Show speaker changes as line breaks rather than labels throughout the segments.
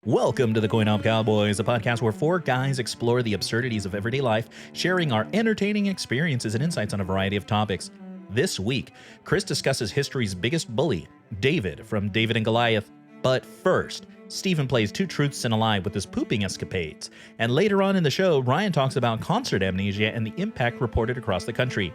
Welcome to the CoinOp Cowboys, a podcast where four guys explore the absurdities of everyday life, sharing our entertaining experiences and insights on a variety of topics. This week, Chris discusses history's biggest bully, David from David and Goliath. But first, Stephen plays two truths and a lie with his pooping escapades. And later on in the show, Ryan talks about concert amnesia and the impact reported across the country.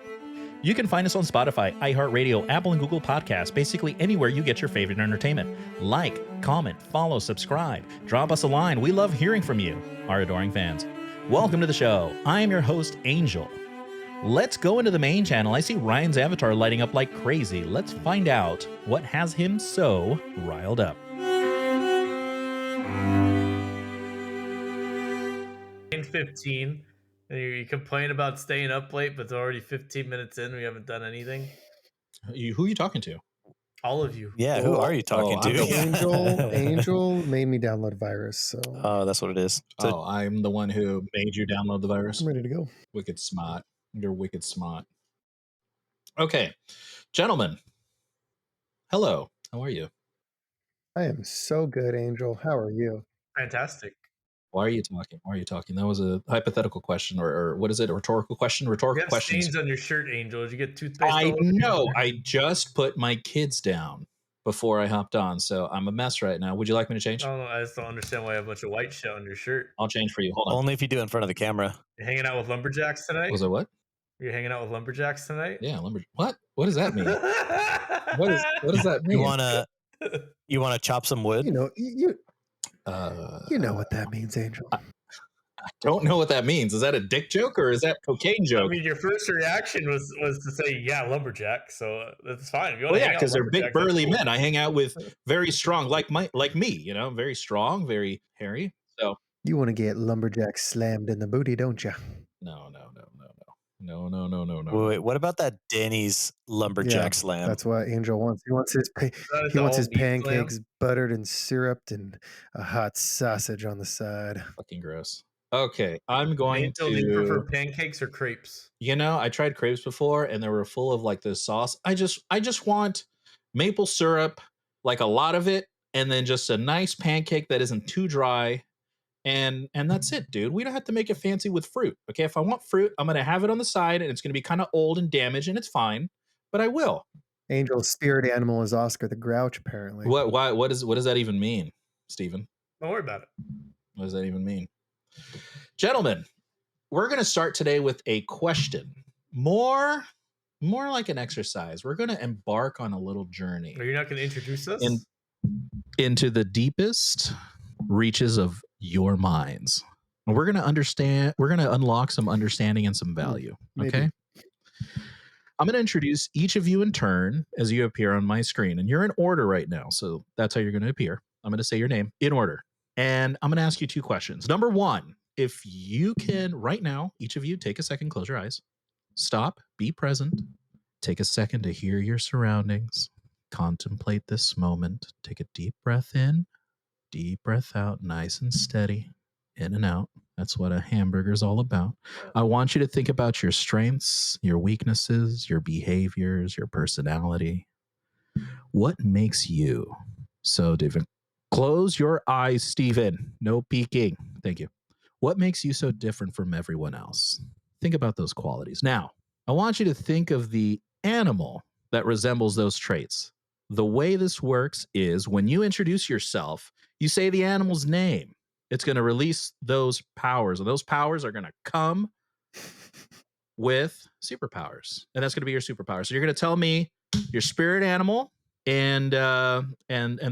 You can find us on Spotify, iHeart Radio, Apple and Google Podcasts, basically anywhere you get your favorite entertainment. Like, comment, follow, subscribe, drop us a line. We love hearing from you, our adoring fans. Welcome to the show. I am your host, Angel. Let's go into the main channel. I see Ryan's avatar lighting up like crazy. Let's find out what has him so riled up.
15. And you complain about staying up late, but it's already 15 minutes in. We haven't done anything.
Who are you talking to?
All of you.
Yeah, who are you talking to?
Angel made me download virus, so
that's what it is. So,
I'm the one who made you download the virus.
I'm ready to go.
Wicked smart. You're wicked smart. Okay, gentlemen. Hello. How are you?
I am so good, Angel. How are you?
Fantastic.
Why are you talking? Why are you talking? That was a hypothetical question, or what is it? A rhetorical question? Rhetorical
You have
questions.
stains on your shirt, Angel. Did you get toothpaste?
I know. I just put my kids down before I hopped on, so I'm a mess right now. Would you like me to change?
I don't know. I just don't understand why you have a bunch of white shit on your shirt.
I'll change for you. Hold on.
only if you do it in front of the camera.
You're hanging out with lumberjacks tonight?
Was it what?
You're hanging out with lumberjacks tonight?
Yeah, What? What does that mean? What does that mean?
You wanna chop some wood?
You know what that means, Angel.
I don't know what that means. Is that a dick joke or is that cocaine joke?
I mean, your first reaction was to say, yeah, lumberjack. So that's fine. If you
Well, yeah, because they're big burly men. I hang out with very strong, like me, you know, very strong, very hairy. So
You want to get lumberjack slammed in the booty, don't you?
No.
Wait, what about that Denny's lumberjack slam?
That's what Angel wants. He wants his pancakes buttered and syruped and a hot sausage on the side.
Fucking gross. Okay, I'm going
Angel, do you prefer pancakes or crepes?
You know, I tried crepes before and they were full of like this sauce. I just want maple syrup, like a lot of it, and then just a nice pancake that isn't too dry. And that's it, dude. We don't have to make it fancy with fruit. Okay, if I want fruit, I'm gonna have it on the side, and it's gonna be kind of old and damaged, and it's fine. But I will.
Angel's spirit animal is Oscar the Grouch, apparently.
What does that even mean, Stephen?
Don't worry about it.
What does that even mean? Gentlemen, we're gonna start today with a question. More like an exercise. We're gonna embark on a little journey.
Are you not gonna introduce us?
Into the deepest reaches of your minds. We're going to unlock some understanding and some value. Okay. I'm going to introduce each of you in turn as you appear on my screen, and you're in order right now. So that's how you're going to appear. I'm going to say your name in order, and I'm going to ask you two questions. Number one, if you can right now, each of you take a second, close your eyes, stop, be present, take a second to hear your surroundings, contemplate this moment, take a deep breath in, deep breath out, nice and steady, in and out. That's what a hamburger is all about. I want you to think about your strengths, your weaknesses, your behaviors, your personality. What makes you so different? Close your eyes, Stephen. No peeking. Thank you. What makes you so different from everyone else? Think about those qualities. Now, I want you to think of the animal that resembles those traits. The way this works is when you introduce yourself, you say the animal's name. It's going to release those powers, and those powers are going to come with superpowers, and that's going to be your superpower. So you're going to tell me your spirit animal and the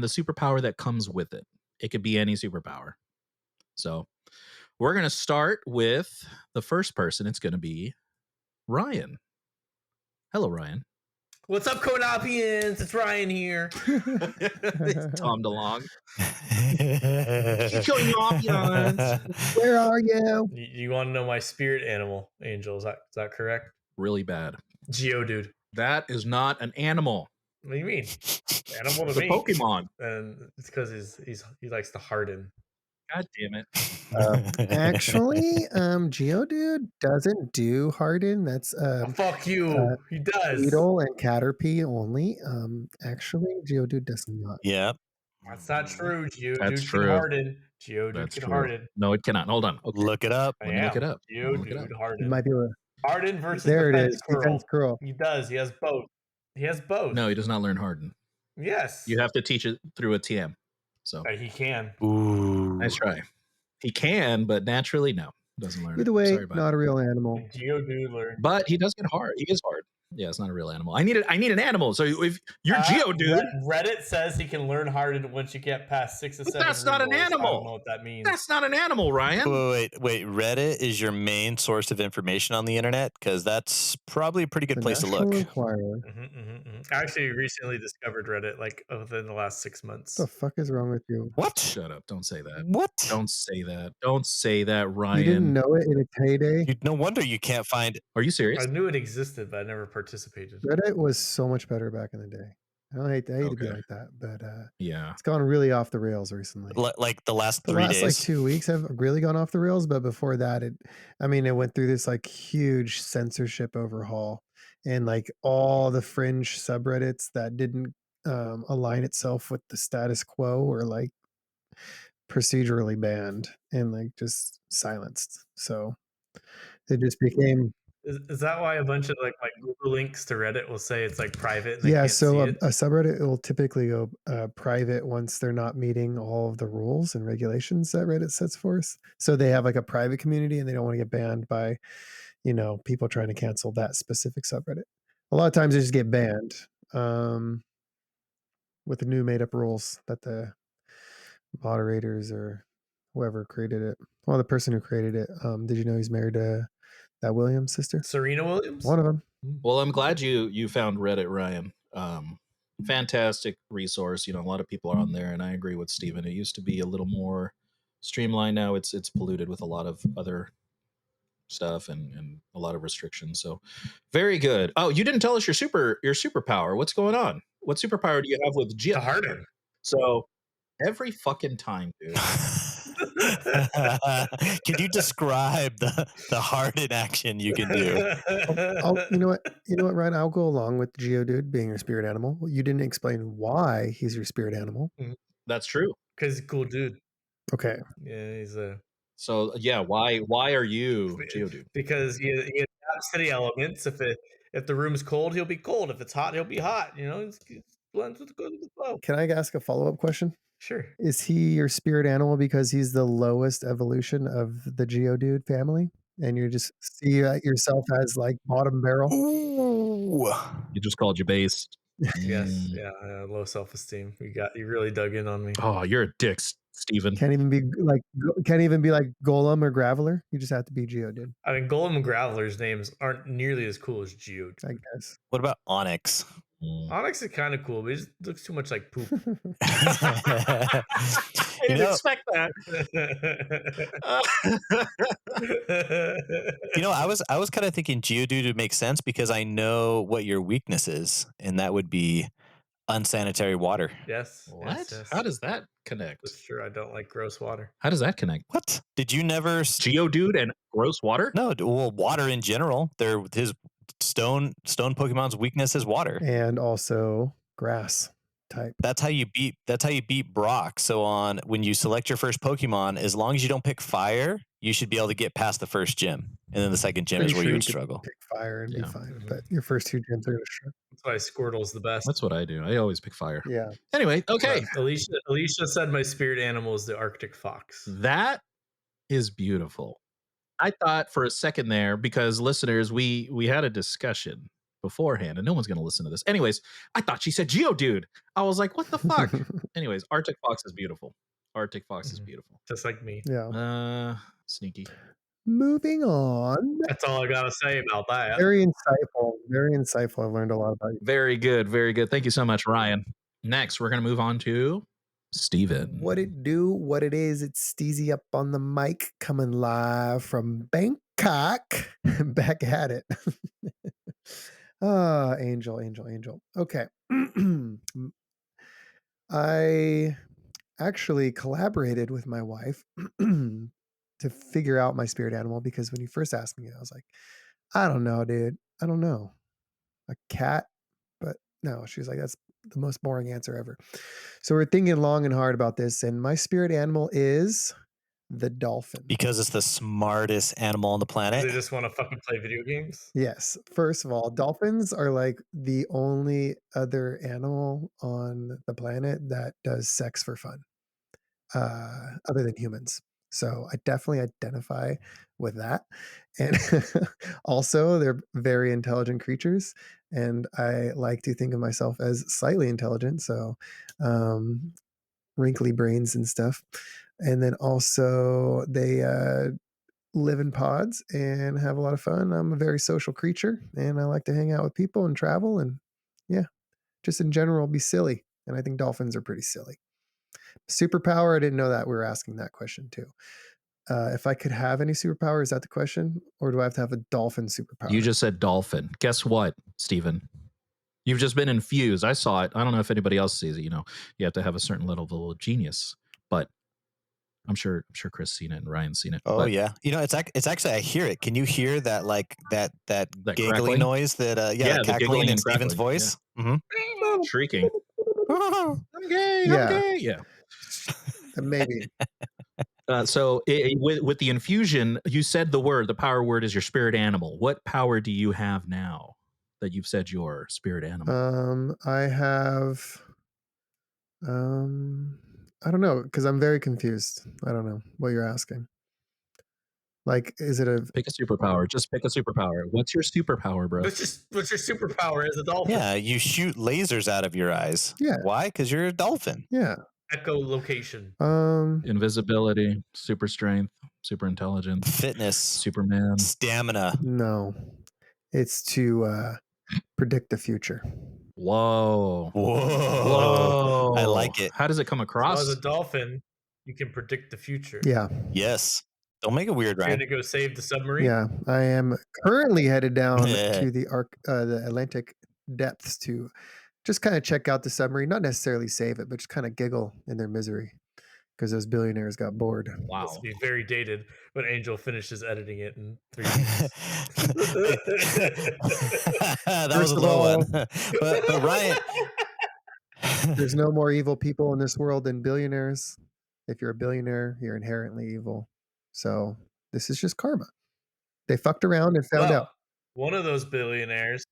superpower that comes with it. It could be any superpower. So we're going to start with the first person. It's going to be Ryan. Hello, Ryan.
What's up, CoinOp-ians? It's Ryan here.
Tom DeLonge. CoinOp-ians.
Where are you?
You want to know my spirit animal, Angel? Is that correct?
Really bad.
Geodude.
That is not an animal.
What do you mean? Animal to
It's a
me.
Pokemon.
And it's because he likes to harden.
God damn it.
Actually, Geodude doesn't do harden. That's
fuck you. He does.
Beetle and Caterpie only. Actually, Geodude does not.
Yeah.
That's not true.
That's
Geodude can
true.
harden. Geodude
That's
can
true.
harden.
No, it cannot. Hold on. Okay.
Look it up.
I
Let me look it
am.
up. Let me look it up.
Geodude
You
harden.
might be able to.
Harden versus
There it
defense
is.
curl.
Defense curl.
He does. He has both. He has both.
No, he does not learn harden.
Yes.
You have to teach it through a TM. So
He can.
Ooh.
nice try. He can, but naturally, no, doesn't learn
Either
it.
way,
Sorry about
not a real animal.
Geodude learn.
But he does get hard. He is hard. Yeah, it's not a real animal. I need an animal. So if you're Geodude,
Reddit says he can learn harden once you get past 6 or 7.
But that's not an
I don't know
animal.
what that means.
That's not an animal, Ryan.
Wait. Reddit is your main source of information on the internet? Because that's probably a pretty good place to look.
Enquirer.
I actually recently discovered Reddit like within the last 6 months.
What the fuck is wrong with you?
What?
Shut up. Don't say that.
What?
Don't say that. Don't say that, Ryan.
You didn't know it in its heyday?
No wonder you can't find.
Are you serious?
I knew it existed, but I never participated.
Reddit was so much better back in the day. I hate to be like that, but
yeah,
it's gone really off the rails recently.
Like the last 3 days.
Like 2 weeks have really gone off the rails, but before that, it went through this like huge censorship overhaul, and like all the fringe subreddits that didn't align itself with the status quo were like procedurally banned and like just silenced. So it just became.
Is that why a bunch of like my Google links to Reddit will say it's like private? And
Yeah, so a subreddit will typically go private once they're not meeting all of the rules and regulations that Reddit sets forth. So they have like a private community and they don't want to get banned by, people trying to cancel that specific subreddit. A lot of times they just get banned with the new made up rules that the moderators or whoever created it. Well, the person who created it, did you know he's married to that Williams sister?
Serena Williams?
One of them.
Well, I'm glad you found Reddit, Ryan. Fantastic resource. A lot of people are on there, and I agree with Steven. It used to be a little more streamlined. Now it's polluted with a lot of other stuff and a lot of restrictions. So very good. Oh, you didn't tell us your superpower. What's going on? What superpower do you have with Geo?
Harden.
So every fucking time, dude.
Can you describe the harden action you can do?
You know what, Ryan? I'll go along with Geodude being your spirit animal. You didn't explain why he's your spirit animal.
That's true.
Because he's a cool dude.
Okay.
Yeah, he's a.
So yeah, why are you Geodude?
Because he adapts to the elements. If the room's cold, he'll be cold. If it's hot, he'll be hot. It blends with the flow.
Can I ask a follow-up question?
Sure.
Is he your spirit animal because he's the lowest evolution of the Geodude family? And you just see yourself as like bottom barrel?
Ooh.
You just called you base.
Yes. Yeah. Low self-esteem. You really dug in on me.
Oh, you're a dick, Steven.
Can't even be like Golem or Graveler. You just have to be Geodude.
I mean, Golem and Graveler's names aren't nearly as cool as Geodude.
I guess.
What about Onyx?
Onyx is kind of cool, but it just looks too much like poop.
I didn't expect that.
I was kind of thinking Geodude would make sense because I know what your weakness is, and that would be unsanitary water.
Yes.
What?
Yes.
How does that connect?
That's true. I don't like gross water.
How does that connect?
What? Did you never
Geodude and gross water?
No, well, water in general. His stone Pokemon's weakness is water,
and also grass type.
That's how you beat Brock. So when you select your first Pokemon, as long as you don't pick fire, you should be able to get past the first gym, and then the second gym is where you would struggle.
Pick fire and be fine, but your first two gyms are gonna struggle.
That's why Squirtle's the best.
That's what I do. I always pick fire.
Yeah.
Anyway, okay.
Alicia said my spirit animal is the Arctic fox.
That is beautiful. I thought for a second there, because listeners, we had a discussion beforehand, and no one's going to listen to this. Anyways, I thought she said Geodude. I was like, what the fuck? Anyways, Arctic fox is beautiful. Arctic fox is beautiful.
Just like me.
Yeah.
Sneaky.
Moving on.
That's all I gotta say about that.
Very insightful. Very insightful. I've learned a lot about you.
Very good. Very good. Thank you so much, Ryan. Next, we're going to move on to Steven.
What it do? What it is? It's Steezy up on the mic, coming live from Bangkok. Back at it. Angel. Okay. I actually collaborated with my wife to figure out my spirit animal, because when you first asked me, I was like, I don't know, dude. I don't know. A cat? But no, she was like, the most boring answer ever. So we're thinking long and hard about this, and my spirit animal is the dolphin.
Because it's the smartest animal on the
They
planet.
just want to fucking play video games.
Yes. First of all, dolphins are like the only other animal on the planet that does sex for fun, other than humans. So I definitely identify with that. And also, they're very intelligent creatures. And I like to think of myself as slightly intelligent. So, wrinkly brains and stuff. And then also, they live in pods and have a lot of fun. I'm a very social creature and I like to hang out with people and travel and, yeah, just in general be silly. And I think dolphins are pretty silly. Superpower, I didn't know that we were asking that question too. If I could have any superpower, is that the question? Or do I have to have a dolphin superpower?
You just said dolphin. Guess what, Steven? You've just been infused. I saw it. I don't know if anybody else sees it. You have to have a certain level of genius, but I'm sure Chris seen it and Ryan's seen it.
Oh
but
yeah, it's actually I hear it. Can you hear that that giggling
crackling
noise that the
the
cackling
giggling
in
and
Steven's
crackling,
voice? Yeah.
shrieking. I'm gay.
Yeah.
I'm gay. Yeah.
Maybe.
So with the infusion, you said the power word is your spirit animal. What power do you have now that you've said your spirit animal?
I have, I don't know, because I'm very confused. I don't know what you're asking. Like, is it a
Pick a superpower. Just pick a superpower. What's your superpower, bro?
What's your superpower as a dolphin?
Yeah, you shoot lasers out of your eyes.
Yeah.
Why? Because you're a dolphin.
Yeah.
Echolocation.
Invisibility, super strength, super intelligence,
Fitness,
Superman,
stamina.
No, it's to predict the future.
Whoa.
Whoa. I like it.
How does it come across?
So as a dolphin, you can predict the future.
Yeah.
Yes. Don't make it weird,
You're
Ryan.
gonna go save the submarine.
Yeah. I am currently headed down to the Atlantic depths to just kind of check out the submarine, not necessarily save it, but just kind of giggle in their misery because those billionaires got bored.
Wow.
This will be very dated when Angel finishes editing it in 3 weeks.
That was a low one. But Ryan,
there's no more evil people in this world than billionaires. If you're a billionaire, you're inherently evil. So this is just karma. They fucked around and found out.
One of those billionaires,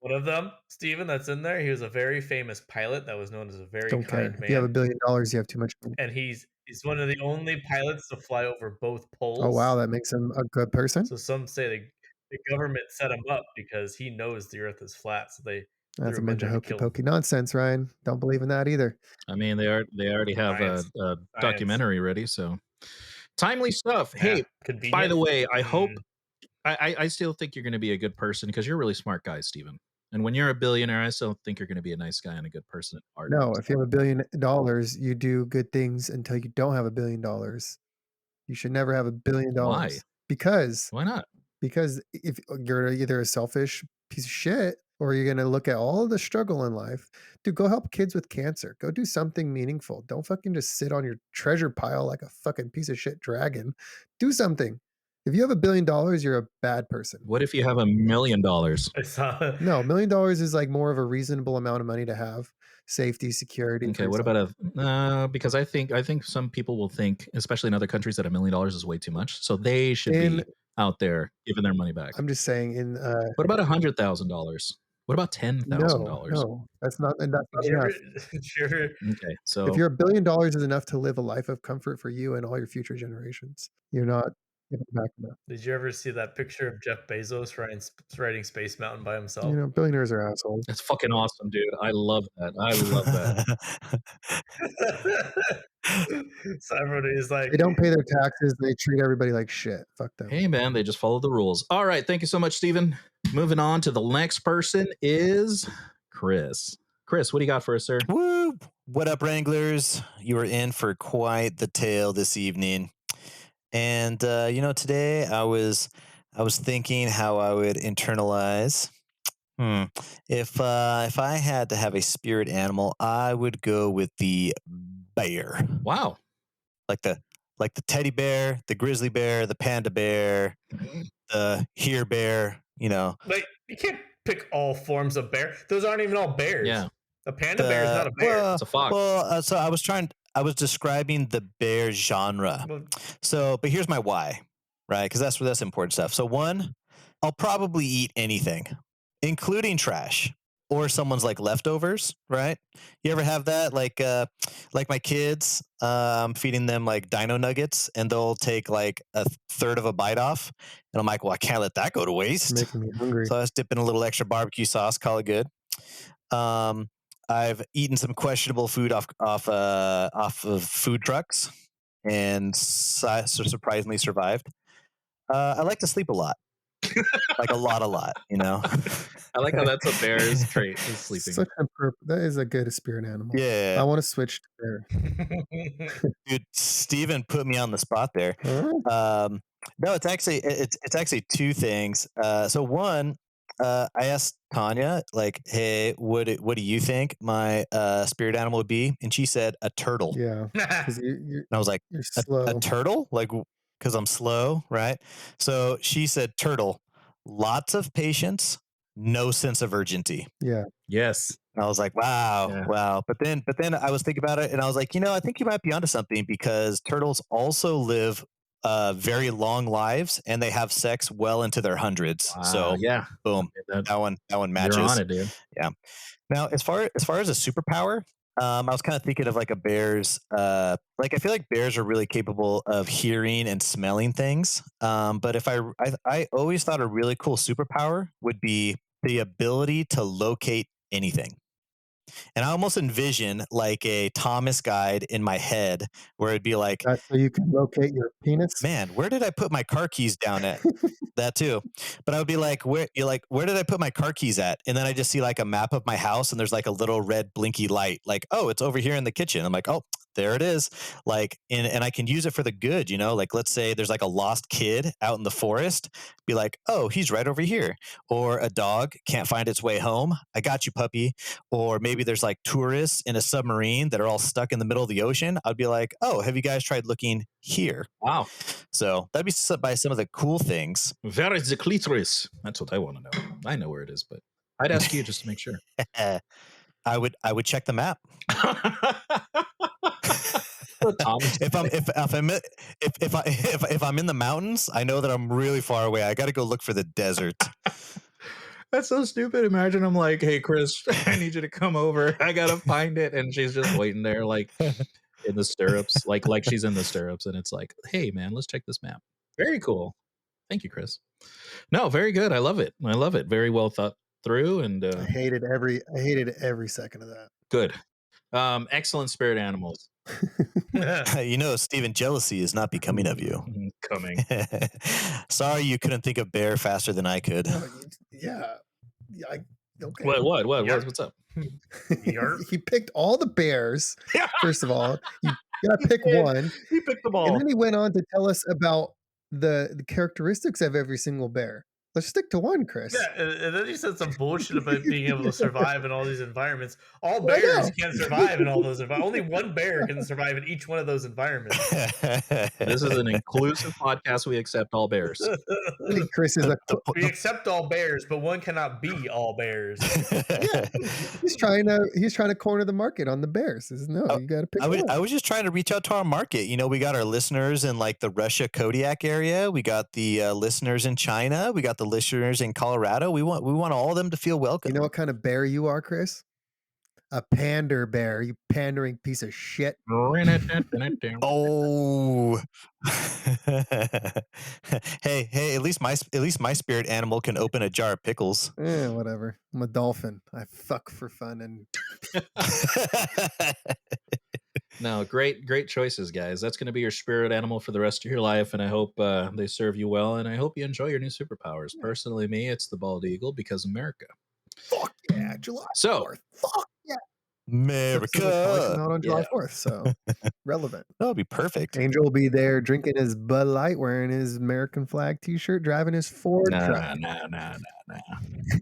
one of them, Steven, that's in there, he was a very famous pilot that was known as a very
Don't care.
kind man.
If you have $1 billion, you have too much money.
And he's one of the only pilots to fly over both poles.
Oh wow, that makes him a good person.
So some say the government set him up because he knows the Earth is flat. So
that's a bunch of hokey pokey nonsense, Ryan. Don't believe in that either.
I mean, they already have a documentary ready, so timely stuff. Hey, by the way, I hope I still think you're going to be a good person because you're a really smart guy, Steven. And when you're a billionaire, I still think you're going to be a nice guy and a good person.
No, if you have $1 billion, you do good things until you don't have $1 billion. You should never have $1 billion.
Why?
Because
why not?
Because if you're either a selfish piece of shit or you're going to look at all of the struggle in life, dude, go help kids with cancer. Go do something meaningful. Don't fucking just sit on your treasure pile like a fucking piece of shit dragon. Do something. If you have $1 billion, you're a bad person.
What if you have $1 million?
No, $1 million is like more of a reasonable amount of money to have. Safety, security.
Okay, what about because I think some people will think, especially in other countries, that $1 million is way too much. So they should be out there giving their money back.
I'm just saying
what about $100,000? What about $10,000?
No, that's not enough.
Sure.
Okay, so
if your $1 billion is enough to live a life of comfort for you and all your future generations, you're not giving back enough.
Did you ever see that picture of Jeff Bezos riding Space Mountain by himself?
You know, billionaires are assholes.
That's fucking awesome, dude. I love that. I love
that. So everybody's like,
they don't pay their taxes. They treat everybody like shit. Fuck them.
Hey, man, they just follow the rules. All right. Thank you so much, Steven. Moving on to the next person is Chris. Chris, what do you got for us, sir?
Woo! What up, Wranglers? You are in for quite the tale this evening. And today I was thinking how I would internalize. If I had to have a spirit animal, I would go with the bear.
Wow.
Like the teddy bear, the grizzly bear, the panda bear, the here bear,
Like, you can't pick all forms of bear. Those aren't even all bears.
Yeah.
A panda bear is not a bear.
It's a fox.
So I was describing the bear genre.
Well,
So, but here's my why, right? Because that's important stuff. So one, I'll probably eat anything, including trash or someone's like leftovers, right? You ever have that? Like my kids, I'm feeding them like dino nuggets and they'll take like a third of a bite off. And I'm like, well, I can't let that go to
It's
waste.
making me hungry.
So I was dipping a little extra barbecue sauce, call it good. I've eaten some questionable food off of food trucks and surprisingly survived. I like to sleep a lot, like a lot, you know?
I like how that's a bear's trait, is sleeping.
That is a good spirit animal. I
Yeah,
want to switch to bear.
dude, Steven put me on the spot there.
Huh?
No, it's actually two things. So one, I asked Tanya, like, hey, what do you think my spirit animal would be? And she said a turtle.
Yeah, because
And I was like,
you're
a
slow.
turtle? Like, because I'm slow, right? So she said turtle, lots of patience, no sense of urgency.
Yeah,
Yes.
And I was like, wow,
Yeah.
wow. But then I was thinking about it and I was like, I think you might be onto something because turtles also live very long lives and they have sex well into their hundreds. So
Yeah.
boom, that one matches.
You're on it, dude.
Yeah. Now, as far as a superpower, I was kind of thinking of like a bear's. Like I feel like bears are really capable of hearing and smelling things. But if I always thought a really cool superpower would be the ability to locate anything. And I almost envision like a Thomas guide in my head where it'd be like,
that's so you can locate your penis.
man, where did I put my car keys down at? That too. But I would be like, where did I put my car keys at? And then I just see like a map of my house and there's like a little red blinky light, like, oh, it's over here in the kitchen. I'm like, oh, there it is. Like, and I can use it for the good, like let's say there's like a lost kid out in the forest, be like, oh, he's right over here. Or a dog can't find its way home. I got you, puppy. Or maybe there's like tourists in a submarine that are all stuck in the middle of the ocean. I'd be like, oh, have you guys tried looking here?
Wow.
So that'd be by some of the cool things.
Where is the clitoris? That's what I want to know. I know where it is, but I'd ask you just to make sure.
I would check the map. If I'm in the mountains, I know that I'm really far away. I got to go look for the desert.
That's so stupid. Imagine I'm like, hey, Chris, I need you to come over. I got to find it. And she's just waiting there, like in the stirrups, like she's in the stirrups. And it's like, hey, man, let's check this map. Very cool. Thank you, Chris. No, very good. I love it. Very well thought through. And
I hated every second of that.
good. Excellent spirit animals.
Stephen, jealousy is not becoming of you.
Coming.
Sorry you couldn't think of bear faster than I could.
Yeah. Okay.
What?
Yarp.
What's up?
Yarp.
He picked all the bears. First of all, you gotta pick one.
He picked them all.
And then he went on to tell us about the characteristics of every single bear. Let's stick to one, Chris.
Yeah, and then he said some bullshit about being able to survive in all these environments. All
Well, I
bears
know.
can't survive in all those environments. Only one bear can survive in each one of those environments.
This is an inclusive podcast. We accept all bears.
I think Chris is
We accept all bears, but one cannot be all bears.
he's trying to corner the market on the bears. You got to pick one.
I was just trying to reach out to our market. We got our listeners in like the Russia Kodiak area. We got the listeners in China. We got the listeners in Colorado. We want all of them to feel welcome.
You know what kind of bear you are, Chris? A pander bear. You pandering piece of shit.
Oh. hey, at least my spirit animal can open a jar of pickles.
Whatever. I'm a dolphin. I fuck for fun and
No, great choices, guys. That's going to be your spirit animal for the rest of your life, and I hope they serve you well, and I hope you enjoy your new superpowers. Personally, me, it's the bald eagle because America.
Fuck yeah, July 4th. Fuck yeah.
America.
Not on July 4th, so relevant.
That would be perfect.
Angel will be there drinking his Bud Light, wearing his American flag t-shirt, driving his Ford truck.
Nah.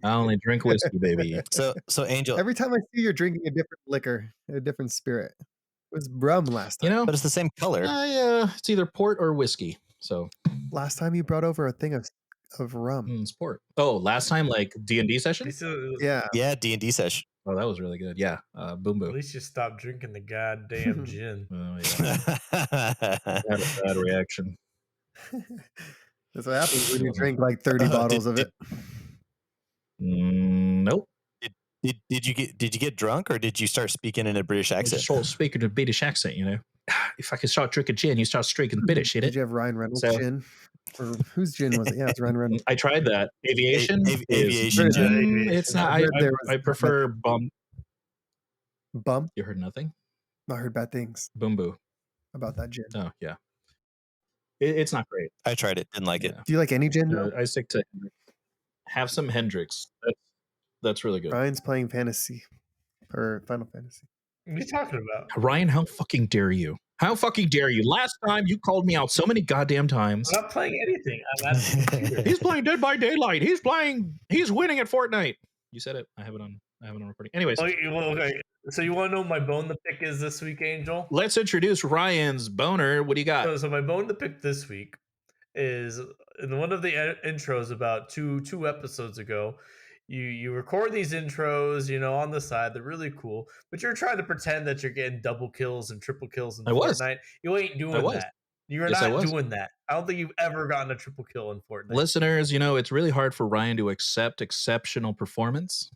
I only drink whiskey, baby.
So Angel,
every time I see you're drinking a different liquor, a different spirit. It was rum last time.
but it's the same color.
Yeah, it's either port or whiskey. So
last time you brought over a thing of rum.
It's port. Oh, last time like D&D session?
Yeah.
D&D session.
Oh, that was really good. Yeah, Boom
At
Boo.
least you stopped drinking the goddamn gin.
Oh yeah, I had a bad reaction.
That's what happens when
It
you
wasn't-
drink like 30 bottles of it.
Nope.
Did you get drunk, or did you start speaking in a British
I
accent?
just start speaking a British accent, you know. If I can start drinking gin, you start speaking British,
Did you have Ryan Reynolds
So-
gin? Or whose gin was it? Yeah, it's Ryan Reynolds.
I tried that. Aviation
aviation
is
gin.
Aviation.
it's not.
I heard there was
I prefer Bum.
Bum.
You heard nothing?
I heard bad things
Boom Boo.
about that gin.
Oh yeah, it's not great.
I tried it, didn't like it.
Yeah.
Do you like any gin? though?
I stick to have some Hendrix. That's really good.
Ryan's playing fantasy or Final Fantasy.
What are you talking about?
Ryan, how fucking dare you? How fucking dare you? Last time you called me out so many goddamn times.
I'm not playing anything. I'm at the computer.
He's playing Dead by Daylight. He's winning at Fortnite. You said it. I have it on recording. Anyways,
Okay. So you want to know what my bone to pick is this week, Angel?
let's introduce Ryan's boner. What do you got?
So my bone to pick this week is in one of the intros about two episodes ago. You record these intros, on the side. They're really cool, but you're trying to pretend that you're getting double kills and triple kills in
I was.
Fortnite. You ain't doing that. You're
Yes, I
not
was.
doing that. I don't think you've ever gotten a triple kill in Fortnite.
Listeners, it's really hard for Ryan to accept exceptional performance,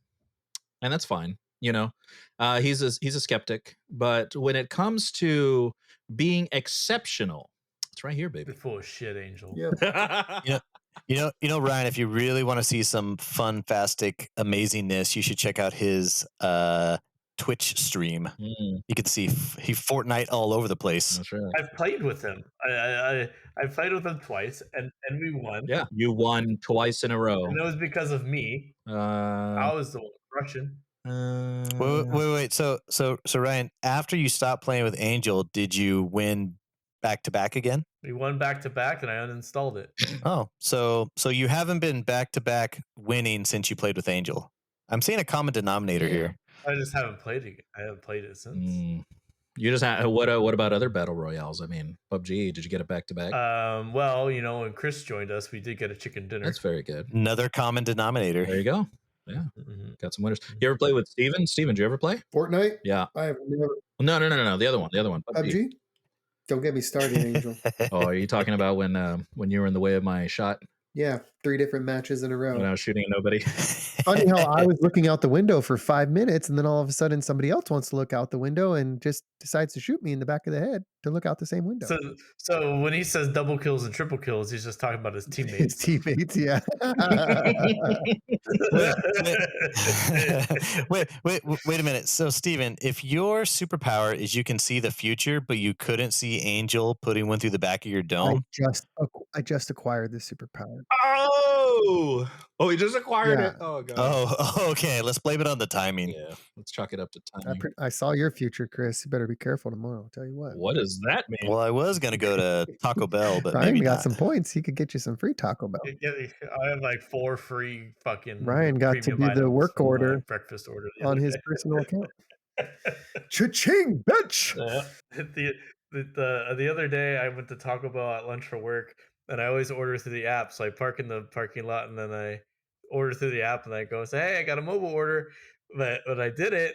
and that's fine. He's a skeptic, but when it comes to being exceptional, it's right here, baby.
You're full of shit, Angel.
Yep.
Ryan, if you really want to see some fun, fastic amazingness, you should check out his Twitch stream. You can see he Fortnite all over the place.
That's right.
I've played with him. I played with him twice, and we won.
Yeah, you won twice in a row.
And it was because of me. I was the one crushing.
Wait. So Ryan, after you stopped playing with Angel, did you win back to back again?
We won back to back, and I uninstalled it.
Oh, so you haven't been back to back winning since you played with Angel. I'm seeing a common denominator here.
I just haven't played it. I haven't played it since.
You just had what about other battle royales? I mean, PUBG. Did you get it back to back?
Well, when Chris joined us, we did get a chicken dinner.
That's very good.
Another common denominator.
There you go. Yeah, got some winners. You ever play with Steven? Steven, did you ever play?
Fortnite?
Yeah.
I have never.
No. The other one.
PUBG? Don't get me started, Angel.
Oh, are you talking about when you were in the way of my shot
Yeah, 3 different matches in a row.
when I was shooting at nobody?
Funny how I was looking out the window for 5 minutes, and then all of a sudden somebody else wants to look out the window and just decides to shoot me in the back of the head to look out the same window.
So when he says double kills and triple kills, he's just talking about his
His
teammates.
teammates, yeah.
Wait a minute. So, Steven, if your superpower is you can see the future, but you couldn't see Angel putting one through the back of your dome,
I just acquired this superpower.
Oh, he just acquired
Yeah.
it. Oh god.
oh, okay. Let's blame it on the timing.
Yeah, let's chalk it up to timing.
I saw your future, Chris. You better be careful tomorrow. I'll tell you what.
What does that mean?
Well, I was gonna go to Taco Bell, but
Ryan
maybe
got
not.
some points. He could get you some free Taco Bell.
I have like 4 free fucking.
Ryan got to
premium
be the
items
work
from my
order
breakfast order the
on
other
his
day.
personal account. Cha-ching, bitch!
The other day I went to Taco Bell at lunch for work, and I always order through the app. So I park in the parking lot, and then I order through the app, and I go say, "Hey, I got a mobile order." But when I did it,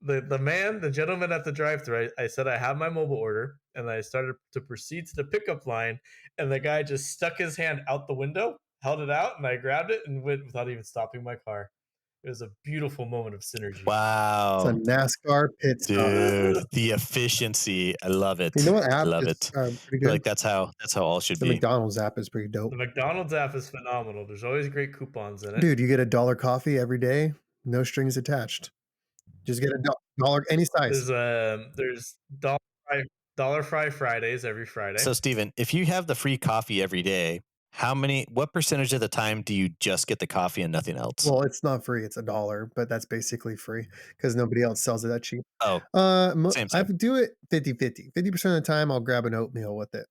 the gentleman at the drive-thru, I said I have my mobile order, and I started to proceed to the pickup line, and the guy just stuck his hand out the window, held it out, and I grabbed it and went without even stopping my car. It was a beautiful moment of synergy.
It's
Wow,
a NASCAR pit stop.
dude, the efficiency. I love it.
You know what
I
app
love
is
it.
pretty
I feel
good?
like that's how all should
The
be.
McDonald's app is pretty dope.
The McDonald's app is phenomenal. There's always great coupons in it.
Dude, you get $1 coffee every day, no strings attached. Just get $1 any size.
There's dollar fry Fridays every Friday.
So, Steven, if you have the free coffee every day, what percentage of the time do you just get the coffee and nothing else?
Well, it's not free. It's $1, but that's basically free because nobody else sells it that cheap.
Oh,
I
same.
do it 50-50. 50% of the time, I'll grab an oatmeal with it,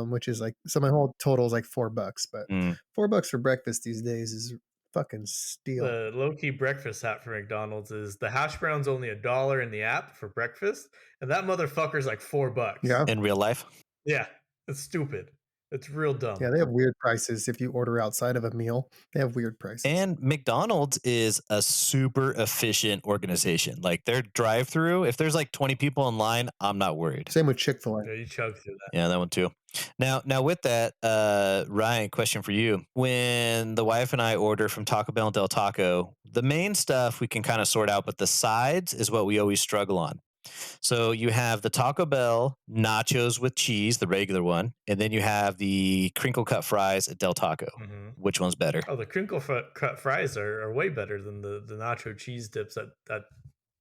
which is like, so my whole total is like $4, but $4 for breakfast these days is fucking steal.
The low-key breakfast app for McDonald's is the hash brown's only $1 in the app for breakfast, and that motherfucker's like $4.
Yeah.
In real life?
Yeah, it's stupid. It's real dumb.
Yeah, they have weird prices if you order outside of a meal. They have weird prices.
And McDonald's is a super efficient organization. Like their drive-through, if there's like 20 people in line, I'm not worried.
Same with Chick-fil-A.
Yeah, you chug through that.
Yeah, that one too. Now with that, Ryan, question for you. When the wife and I order from Taco Bell and Del Taco, the main stuff we can kind of sort out, but the sides is what we always struggle on. So you have the Taco Bell nachos with cheese, the regular one, and then you have the crinkle cut fries at Del Taco.
Mm-hmm.
Which one's better?
Oh, the crinkle cut fries are way better than the nacho cheese dips at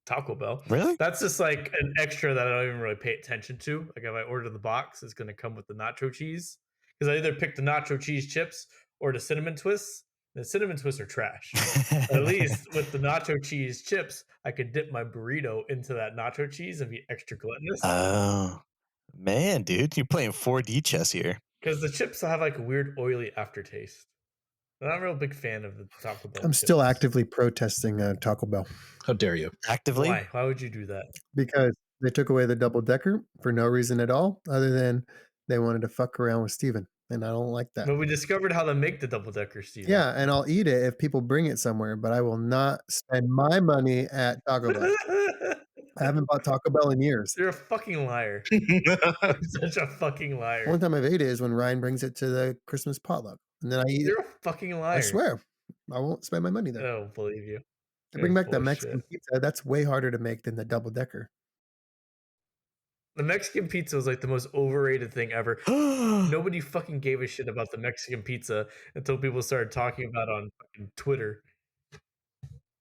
Taco Bell.
Really?
That's just like an extra that I don't even really pay attention to. Like if I order the box, it's going to come with the nacho cheese. Because I either pick the nacho cheese chips or the cinnamon twists. The cinnamon twists are trash. At least with the nacho cheese chips, I could dip my burrito into that nacho cheese and be extra gluttonous.
Oh, man, dude, you're playing 4D chess here.
Because the chips have like a weird oily aftertaste. I'm not a real big fan of the Taco Bell.
I'm still actively protesting Taco Bell.
How dare you?
Actively?
Why? Why would you do that?
Because they took away the double decker for no reason at all, other than they wanted to fuck around with Steven. And I don't like that.
But we discovered how to make the double decker, Steve.
Yeah, and I'll eat it if people bring it somewhere, but I will not spend my money at Taco Bell. I haven't bought Taco Bell in years.
You're a fucking liar. You're such a fucking liar.
One time I've ate it is when Ryan brings it to the Christmas potluck. And then I eat
You're
it.
a fucking liar.
I swear. I won't spend my money there.
I don't believe you.
To bring back the
Bullshit.
Mexican pizza, that's way harder to make than the double decker.
The Mexican pizza was like the most overrated thing ever. Nobody fucking gave a shit about the Mexican pizza until people started talking about it on fucking Twitter.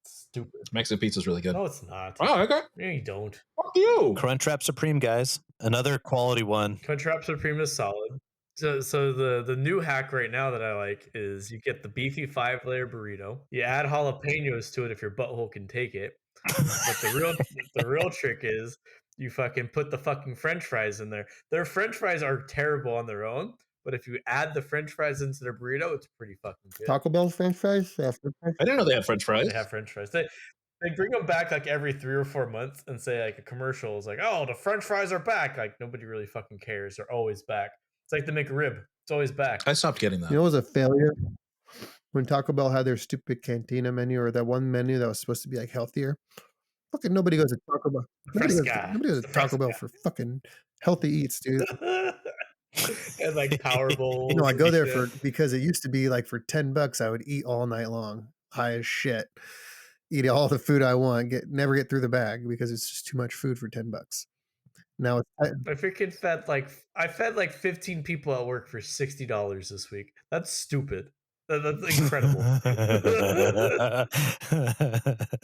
Stupid.
Mexican pizza's really good.
No, it's not.
Oh, okay.
No, you don't.
Fuck you.
Crunchwrap Supreme, guys. Another quality one.
Crunchwrap Supreme is solid. So the new hack right now that I like is you get the beefy 5-layer burrito. You add jalapenos to it if your butthole can take it. But the real trick is you fucking put the fucking French fries in there. Their French fries are terrible on their own, but if you add the French fries into their burrito, it's pretty fucking good.
Taco Bell French fries?
I didn't know they had French fries.
They have French fries. They bring them back like every 3 or 4 months and say like a commercial is like, oh, the French fries are back. Like nobody really fucking cares. They're always back. It's like the McRib. It's always back.
I stopped getting that.
You know, it was a failure when Taco Bell had their stupid cantina menu or that one menu that was supposed to be like healthier. Fucking nobody goes to Taco Bell. Nobody goes to Taco Bell for fucking healthy eats, dude.
And like Power Bowls.
No, I go
and
there
shit.
because it used to be like for $10 I would eat all night long, high as shit, eat all the food I want, never get through the bag because it's just too much food for $10. Now it's
I freaking fed like 15 people at work for $60 this week. That's stupid. That's incredible.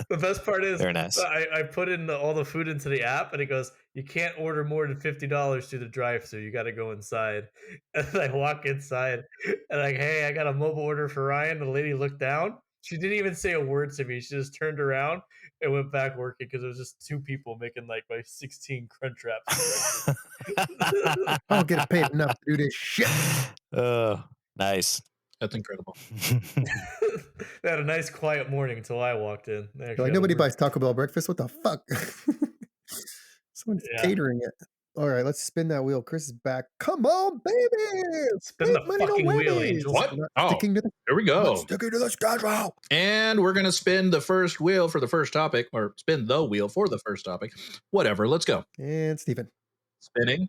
The best part is
Very nice.
I put in all the food into the app and it goes, you can't order more than $50 through the drive-thru. You got to go inside. And I walk inside and like, hey, I got a mobile order for Ryan. The lady looked down. She didn't even say a word to me. She just turned around and went back working because it was just 2 people making like my 16 crunch wraps.
I don't get paid enough to do this shit.
Oh, nice.
That's incredible.
They had a nice quiet morning until I walked in.
Like nobody buys Taco Bell breakfast. What the fuck? Someone's catering it. All right, let's spin that wheel. Chris is back. Come on, baby.
Spin the fucking wheel, Angel.
What? Oh, here we go.
Sticking to the schedule.
And we're going to spin the first wheel for the first topic, or spin the wheel for the first topic. Whatever, let's go.
And Steven.
Spinning.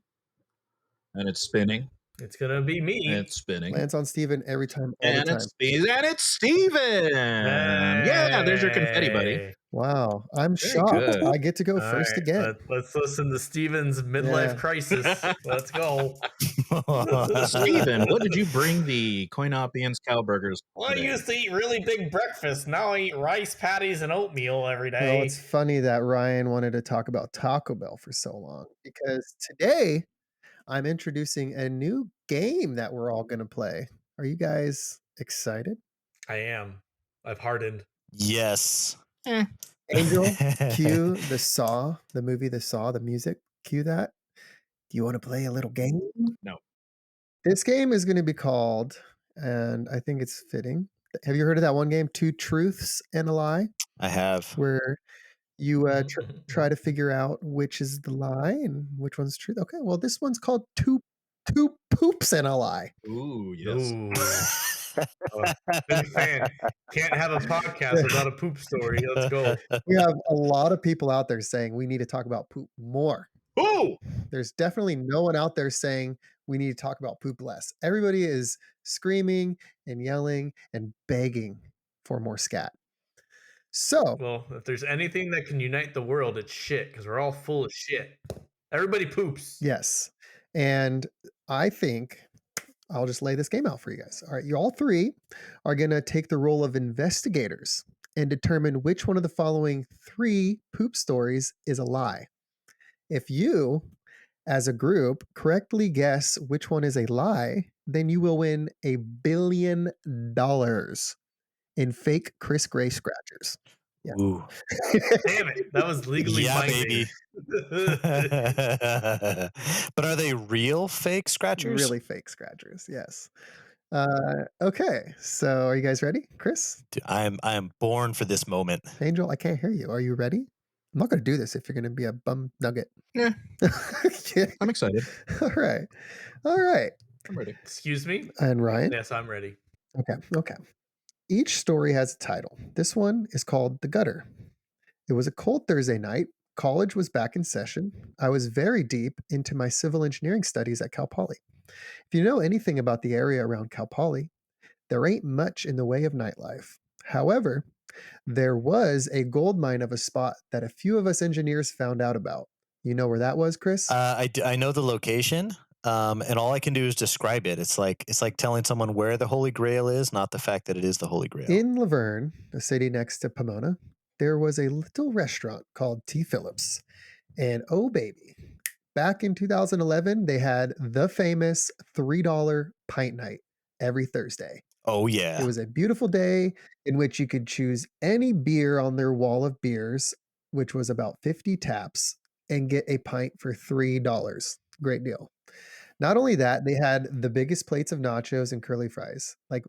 And it's spinning.
It's going to be me.
And it's spinning.
Lands on Steven every time. All
And
the time.
it's Steven. Yeah, there's your confetti, buddy.
Wow, I'm
Very
shocked.
good.
I get to go first
right,
again.
Let's listen to Steven's midlife
Yeah.
crisis. Let's go.
Steven, what did you bring the CoinOp-ians cow burgers?
Well, I
today?
used to eat really big breakfast. Now I eat rice patties and oatmeal every
Well,
day.
it's funny that Ryan wanted to talk about Taco Bell for so long because today I'm introducing a new game that we're all going to play. Are you guys excited?
I am. I've hardened.
Yes.
Angel, cue the Saw, the movie The Saw, the music. Cue that. Do you want to play a little game?
No.
This game is going to be called, and I think it's fitting. Have you heard of that one game, Two Truths and a Lie?
I have.
Where you try to figure out which is the lie and which one's truth. Okay, well, this one's called Two two poops and a lie.
Ooh, yes.
Ooh. Big fan. Can't have a podcast without a poop story. Let's go.
We have a lot of people out there saying we need to talk about poop more.
Ooh.
There's definitely no one out there saying we need to talk about poop less. Everybody is screaming and yelling and begging for more scat. So,
Well, if there's anything that can unite the world, it's shit because we're all full of shit. Everybody poops.
yes. And I think I'll just lay this game out for you guys. All right. You all three are going to take the role of investigators and determine which one of the following three poop stories is a lie. If you, as a group, correctly guess which one is a lie, then you will win $1 billion in fake Chris Gray scratchers. Yeah.
Ooh.
Damn it. That was legally
Yeah,
binding.
baby. But are they real fake scratchers?
Really fake scratchers, yes. Okay, so are you guys ready? Chris?
Dude, I am born for this moment.
Angel, I can't hear you. Are you ready? I'm not going to do this if you're going to be a bum nugget.
Yeah,
Yeah.
I'm excited.
All right. All right.
I'm ready.
Excuse me?
And Ryan?
Yes, I'm ready.
Okay. Each story has a title. This one is called The Gutter. It was a cold Thursday night. College was back in session. I was very deep into my civil engineering studies at Cal Poly. If you know anything about the area around Cal Poly, there ain't much in the way of nightlife. However, there was a gold mine of a spot that a few of us engineers found out about. You know where that was, Chris?
I know the location, and all I can do is describe it. It's like telling someone where the Holy Grail is, not the fact that it is the Holy Grail.
In Laverne, a city next to Pomona, there was a little restaurant called T. Phillips. And oh, baby, back in 2011, they had the famous $3 pint night every Thursday.
Oh, yeah.
It was a beautiful day in which you could choose any beer on their wall of beers, which was about 50 taps, and get a pint for $3. Great deal. Not only that, they had the biggest plates of nachos and curly fries, like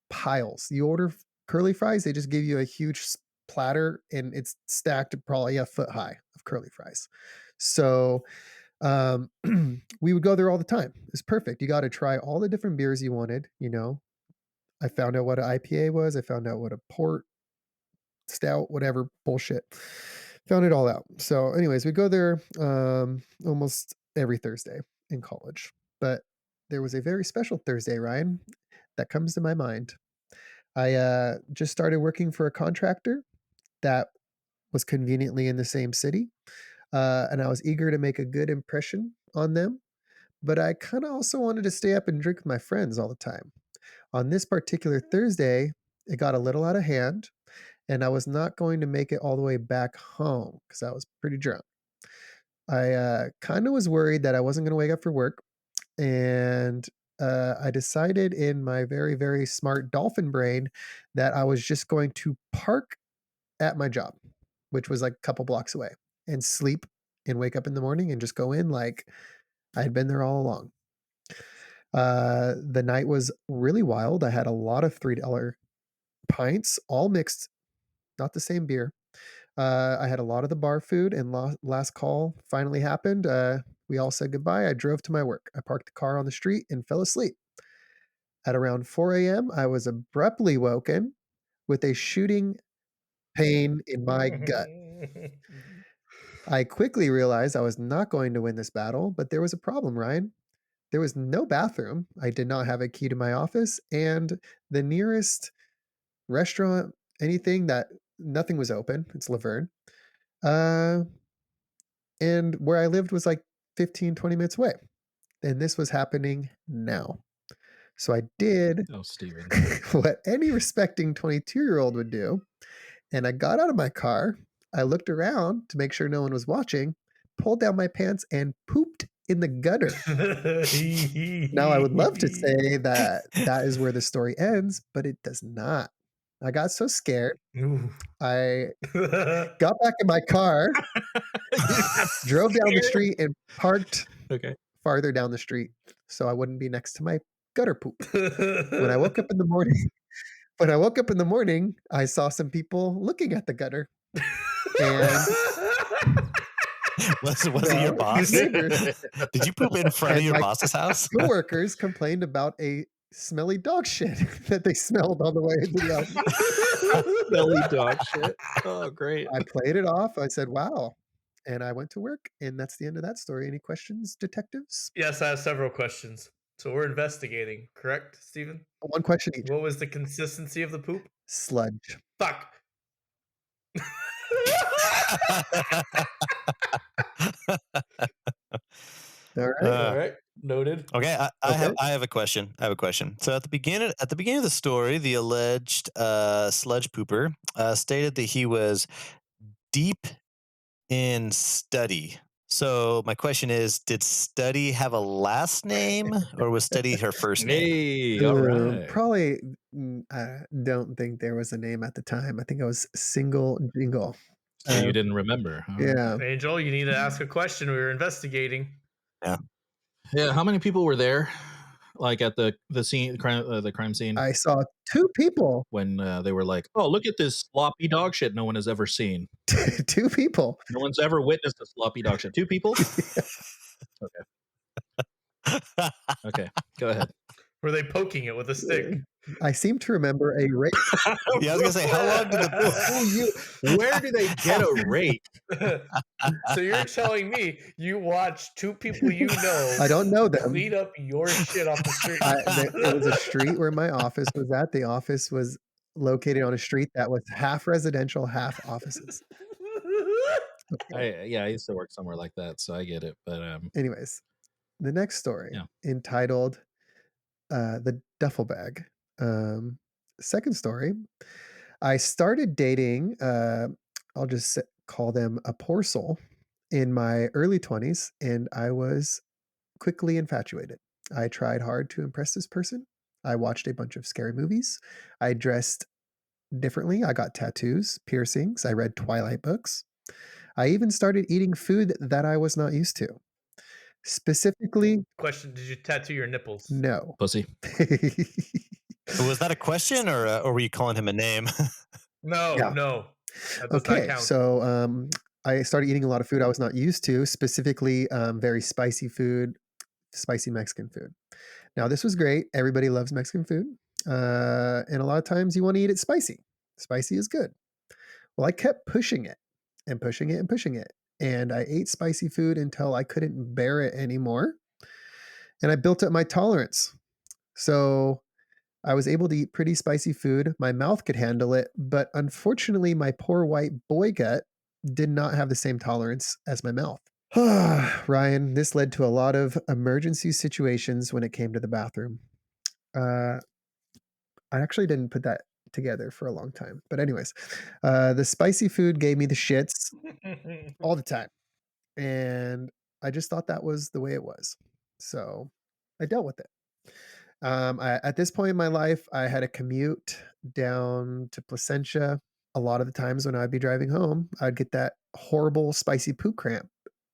piles. You order curly fries, they just give you a huge platter, and it's stacked probably a foot high of curly fries. So we would go there all the time. It's perfect. You got to try all the different beers you wanted. I found out what an IPA was. I found out what a port, stout, whatever bullshit. Found it all out. So, anyways, we go there almost every Thursday in college. But there was a very special Thursday, Ryan, that comes to my mind. I just started working for a contractor that was conveniently in the same city, and I was eager to make a good impression on them. But I kind of also wanted to stay up and drink with my friends all the time. On this particular Thursday, it got a little out of hand, and I was not going to make it all the way back home because I was pretty drunk. I kind of was worried that I wasn't going to wake up for work, and I decided in my very, very smart dolphin brain that I was just going to park at my job, which was like a couple blocks away, and sleep and wake up in the morning and just go in like I had been there all along. The night was really wild. I had a lot of $3 pints, all mixed, not the same beer. I had a lot of the bar food, and last call finally happened. We all said goodbye. I drove to my work. I parked the car on the street and fell asleep. At around 4 a.m., I was abruptly woken with a shooting pain in my gut. I quickly realized I was not going to win this battle, but there was a problem, Ryan. There was no bathroom. I did not have a key to my office, and the nearest restaurant, nothing was open. It's Laverne. And where I lived was like 15, 20 minutes away. And this was happening now. So I did
Steven.
what any respecting 22-year-old would do. And I got out of my car. I looked around to make sure no one was watching, pulled down my pants, and pooped in the gutter. Now, I would love to say that is where the story ends, but it does not. I got so scared. I got back in my car, drove down the street, and parked farther down the street so I wouldn't be next to my gutter poop. When I woke up in the morning, I saw some people looking at the gutter. And
Was it your
No,
boss?
neighbors.
Did you poop in front of
And
your
my
boss's house?
coworkers complained about a smelly dog shit that they smelled on the way into the office.
Smelly dog shit. Oh, great.
I played it off. I said, wow. And I went to work, and that's the end of that story. Any questions, detectives?
Yes, I have several questions. So we're investigating, correct, Stephen?
One question each.
What was the consistency of the poop?
Sludge.
Fuck.
All right.
All right, noted.
Okay, I
Okay.
have a question. I have a question. So at the beginning of the story, the alleged sludge pooper stated that he was deep in study. So my question is, did Study have a last name, or was Study her first name?
Hey, all right.
Probably, I don't think there was a name at the time. I think it was Single Jingle.
So you didn't remember. Huh?
Yeah.
Angel, you need to ask a question. We were investigating.
Yeah. How many people were there? Like at the scene, the crime scene,
I saw 2 people.
when they were like, "Oh, look at this sloppy dog shit no one has ever seen.
2 people.
No one's ever witnessed a sloppy dog shit." 2 people. Okay, go ahead.
Were they poking it with a stick?
I seem to remember a rake.
Yeah, I was gonna say, how long did the
Where do they get a rake?
So you're telling me you watched 2 people you know
I don't know them.
clean up your shit off the street?
It was a street where my office was at. The office was located on a street that was half residential, half offices.
I used to work somewhere like that, so I get it. But
Anyways, the next story,
Yeah.
entitled The Duffel Bag. Second story, I started dating, I'll just call them a porcel, in my early 20s, and I was quickly infatuated. I tried hard to impress this person. I watched a bunch of scary movies. I dressed differently. I got tattoos, piercings. I read Twilight books. I even started eating food that I was not used to. Specifically,
Question: did you tattoo your nipples?
no.
pussy.
was that a question, or were you calling him a name?
No,
Yeah.
no. That does not
Okay,
count.
so I started eating a lot of food I was not used to, specifically very spicy food, spicy Mexican food. Now, this was great. Everybody loves Mexican food. And a lot of times you want to eat it spicy. Spicy is good. Well, I kept pushing it and pushing it and pushing it. And I ate spicy food until I couldn't bear it anymore. And I built up my tolerance. So I was able to eat pretty spicy food. My mouth could handle it. But unfortunately, my poor white boy gut did not have the same tolerance as my mouth. Ryan, this led to a lot of emergency situations when it came to the bathroom. I actually didn't put that together for a long time. But anyways, the spicy food gave me the shits all the time. And I just thought that was the way it was. So I dealt with it. At this point in my life, I had a commute down to Placentia. A lot of the times when I'd be driving home, I'd get that horrible spicy poop cramp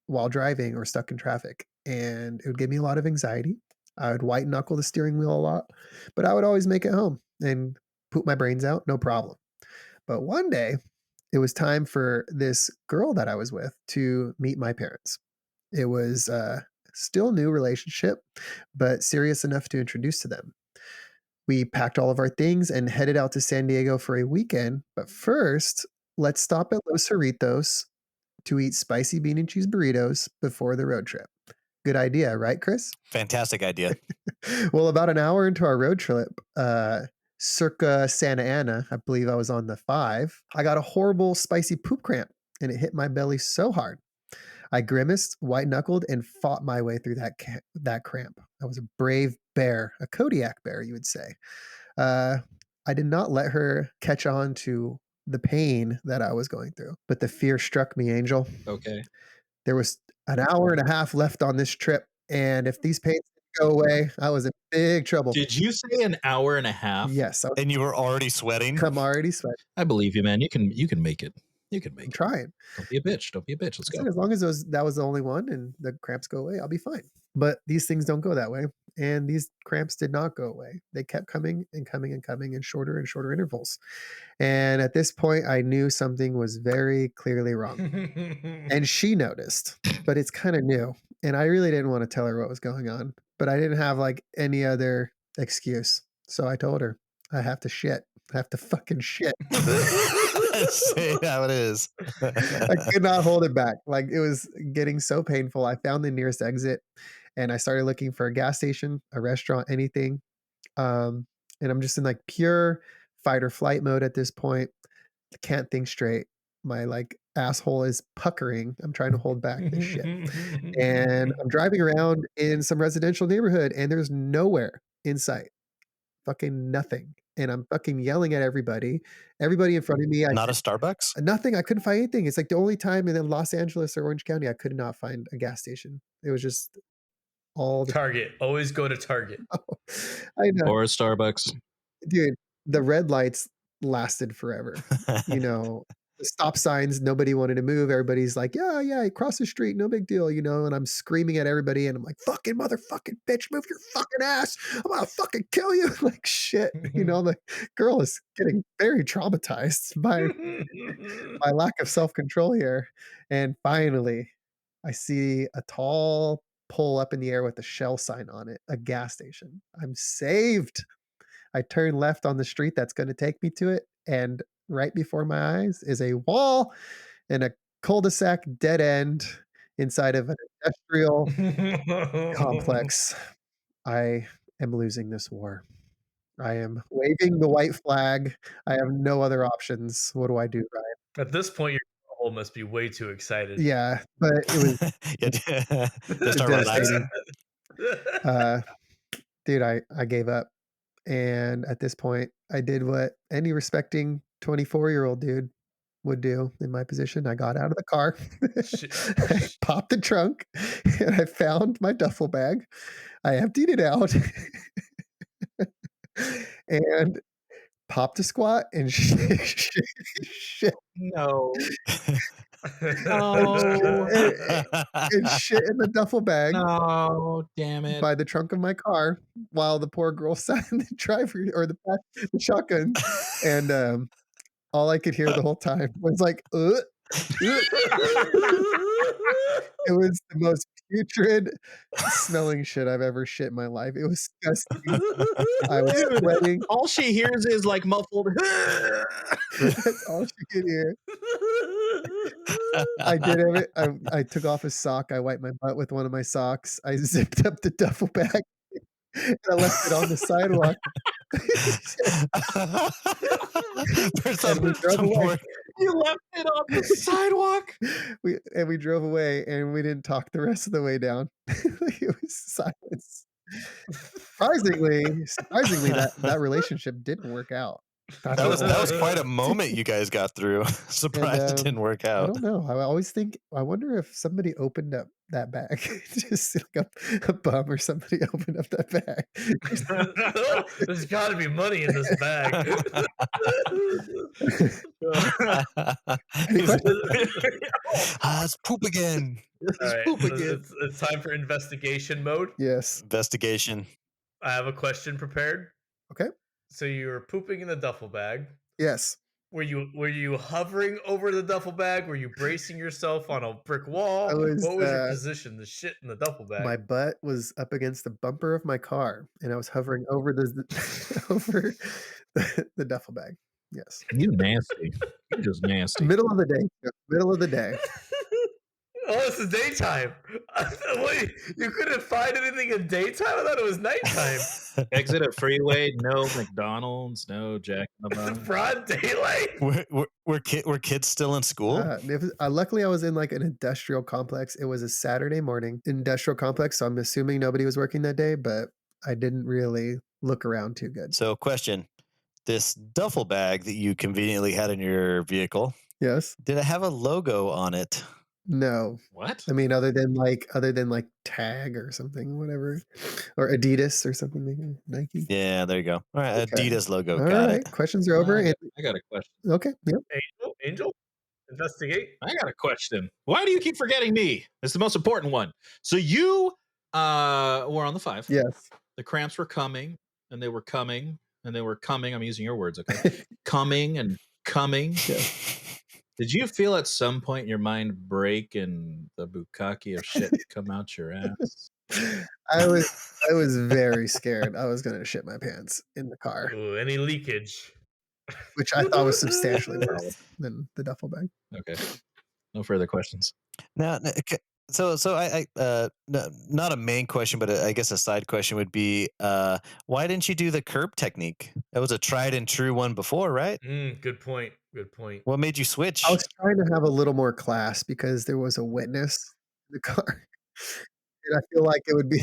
while driving or stuck in traffic. And it would give me a lot of anxiety. I would white knuckle the steering wheel a lot, but I would always make it home and poop my brains out, no problem. But one day, it was time for this girl that I was with to meet my parents. It was a still new relationship, but serious enough to introduce to them. We packed all of our things and headed out to San Diego for a weekend. But first, let's stop at Los Cerritos to eat spicy bean and cheese burritos before the road trip. Good idea, right, Chris?
Fantastic idea.
Well, about an hour into our road trip, circa Santa Ana, I believe I was on the 5, I got a horrible spicy poop cramp and it hit my belly so hard. I grimaced, white knuckled, and fought my way through that cramp. I was a brave bear, a Kodiak bear, you would say. I did not let her catch on to the pain that I was going through, but the fear struck me, Angel.
Okay.
There was an hour and a half left on this trip, and if these pains didn't go away, I was in big trouble.
Did you say an hour and a half?
Yes,
And you were already sweating?
I'm already sweating.
I believe you, man. You can make it. You can make
I'm
it.
trying.
Don't be a bitch. Don't be a bitch. Let's
I
go.
said, as long as that was the only one and the cramps go away, I'll be fine. But these things don't go that way. and these cramps did not go away. They kept coming and coming and coming in shorter and shorter intervals. And at this point, I knew something was very clearly wrong. And she noticed, but it's kind of new. And I really didn't want to tell her what was going on, but I didn't have like any other excuse. So I told her, I have to shit. I have to fucking shit.
Say how it is.
I could not hold it back. Like it was getting so painful. I found the nearest exit and I started looking for a gas station, a restaurant, anything. And I'm just in like pure fight or flight mode at this point. I can't think straight. My like asshole is puckering. I'm trying to hold back this shit. And I'm driving around in some residential neighborhood and there's nowhere in sight. Fucking nothing. And I'm fucking yelling at everybody. Everybody in front of me.
Not a Starbucks?
Nothing. I couldn't find anything. It's like the only time in Los Angeles or Orange County I could not find a gas station. It was just all the
Target. Always go to Target.
I know.
Or a Starbucks.
Dude, the red lights lasted forever. You know, the stop signs, nobody wanted to move. Everybody's like, yeah, cross the street, no big deal, you know, and I'm screaming at everybody and I'm like, fucking motherfucking bitch, move your fucking ass. I'm gonna fucking kill you. Like shit. You know, the girl is getting very traumatized by my lack of self-control here. And finally, I see a tall pole up in the air with a Shell sign on it, a gas station. I'm saved. I turn left on the street that's going to take me to it. And right before my eyes is a wall and a cul-de-sac dead end inside of an industrial complex. I am losing this war. I am waving the white flag. I have no other options. What do I do, Ryan?
At this point, your hole must be way too excited.
Yeah, but it was
Just start relaxing.
Dude, I gave up. And at this point, I did what any respecting 24-year-old dude would do in my position. I got out of the car, I popped the trunk, and I found my duffel bag. I emptied it out and popped a squat and shit.
No.
And shit in the duffel bag.
No, damn it.
By the trunk of my car while the poor girl sat in the driver or the shotgun. And all I could hear the whole time was like, It was the most putrid smelling shit I've ever shit in my life. It was disgusting. I was sweating.
All she hears is like muffled.
That's all she could hear. I did it. I took off a sock. I wiped my butt with one of my socks. I zipped up the duffel bag and I left it on the sidewalk. And we drove away.
You left it on the sidewalk.
We drove away and we didn't talk the rest of the way down. It was silence. Surprisingly, that relationship didn't work out.
That was quite a moment you guys got through. Surprised it didn't work out.
I don't know. I always think, I wonder if somebody opened up that bag. Just like a bum or somebody opened up that bag.
There's got to be money in this bag.
It's poop again.
It's time for investigation mode.
Yes.
Investigation.
I have a question prepared.
Okay.
So you were pooping in the duffel bag.
Yes.
Were you hovering over the duffel bag? Were you bracing yourself on a brick wall? What was your position? The shit in the duffel bag.
My butt was up against the bumper of my car, and I was hovering over over the duffel bag. Yes.
You nasty. You're just nasty.
Middle of the day. Middle of the day.
Oh, it's the daytime. Wait, you couldn't find anything in daytime? I thought it was nighttime.
Exit a freeway, no McDonald's, no Jack in the Box.
Broad daylight.
Were kids still in school?
Luckily, I was in like an industrial complex. It was a Saturday morning industrial complex, so I'm assuming nobody was working that day, but I didn't really look around too good.
So, question. This duffel bag that you conveniently had in your vehicle.
Yes.
Did it have a logo on it?
No.
What?
I mean, other than like Tag or something, whatever, or Adidas or something, maybe Nike.
Yeah, there you go. All right, okay. Adidas logo.
All
got
right.
it.
Questions are over.
I got a question.
Okay. Yep.
Angel, investigate.
I got a question. Why do you keep forgetting me? It's the most important one. So you were on the 5.
Yes.
The cramps were coming, and they were coming, and they were coming. I'm using your words, okay? Coming and coming. Did you feel at some point your mind break and the bukkake of shit come out your ass?
I was very scared. I was gonna shit my pants in the car,
Ooh, any leakage?
which I thought was substantially worse than the duffel bag.
Okay. No further questions.
Now, so not a main question, but I guess a side question would be, why didn't you do the curb technique? That was a tried and true one before, right?
Good point. Good point.
What made you
I
switch?
was trying to have a little more class because there was a witness in the car, and I feel like it would be.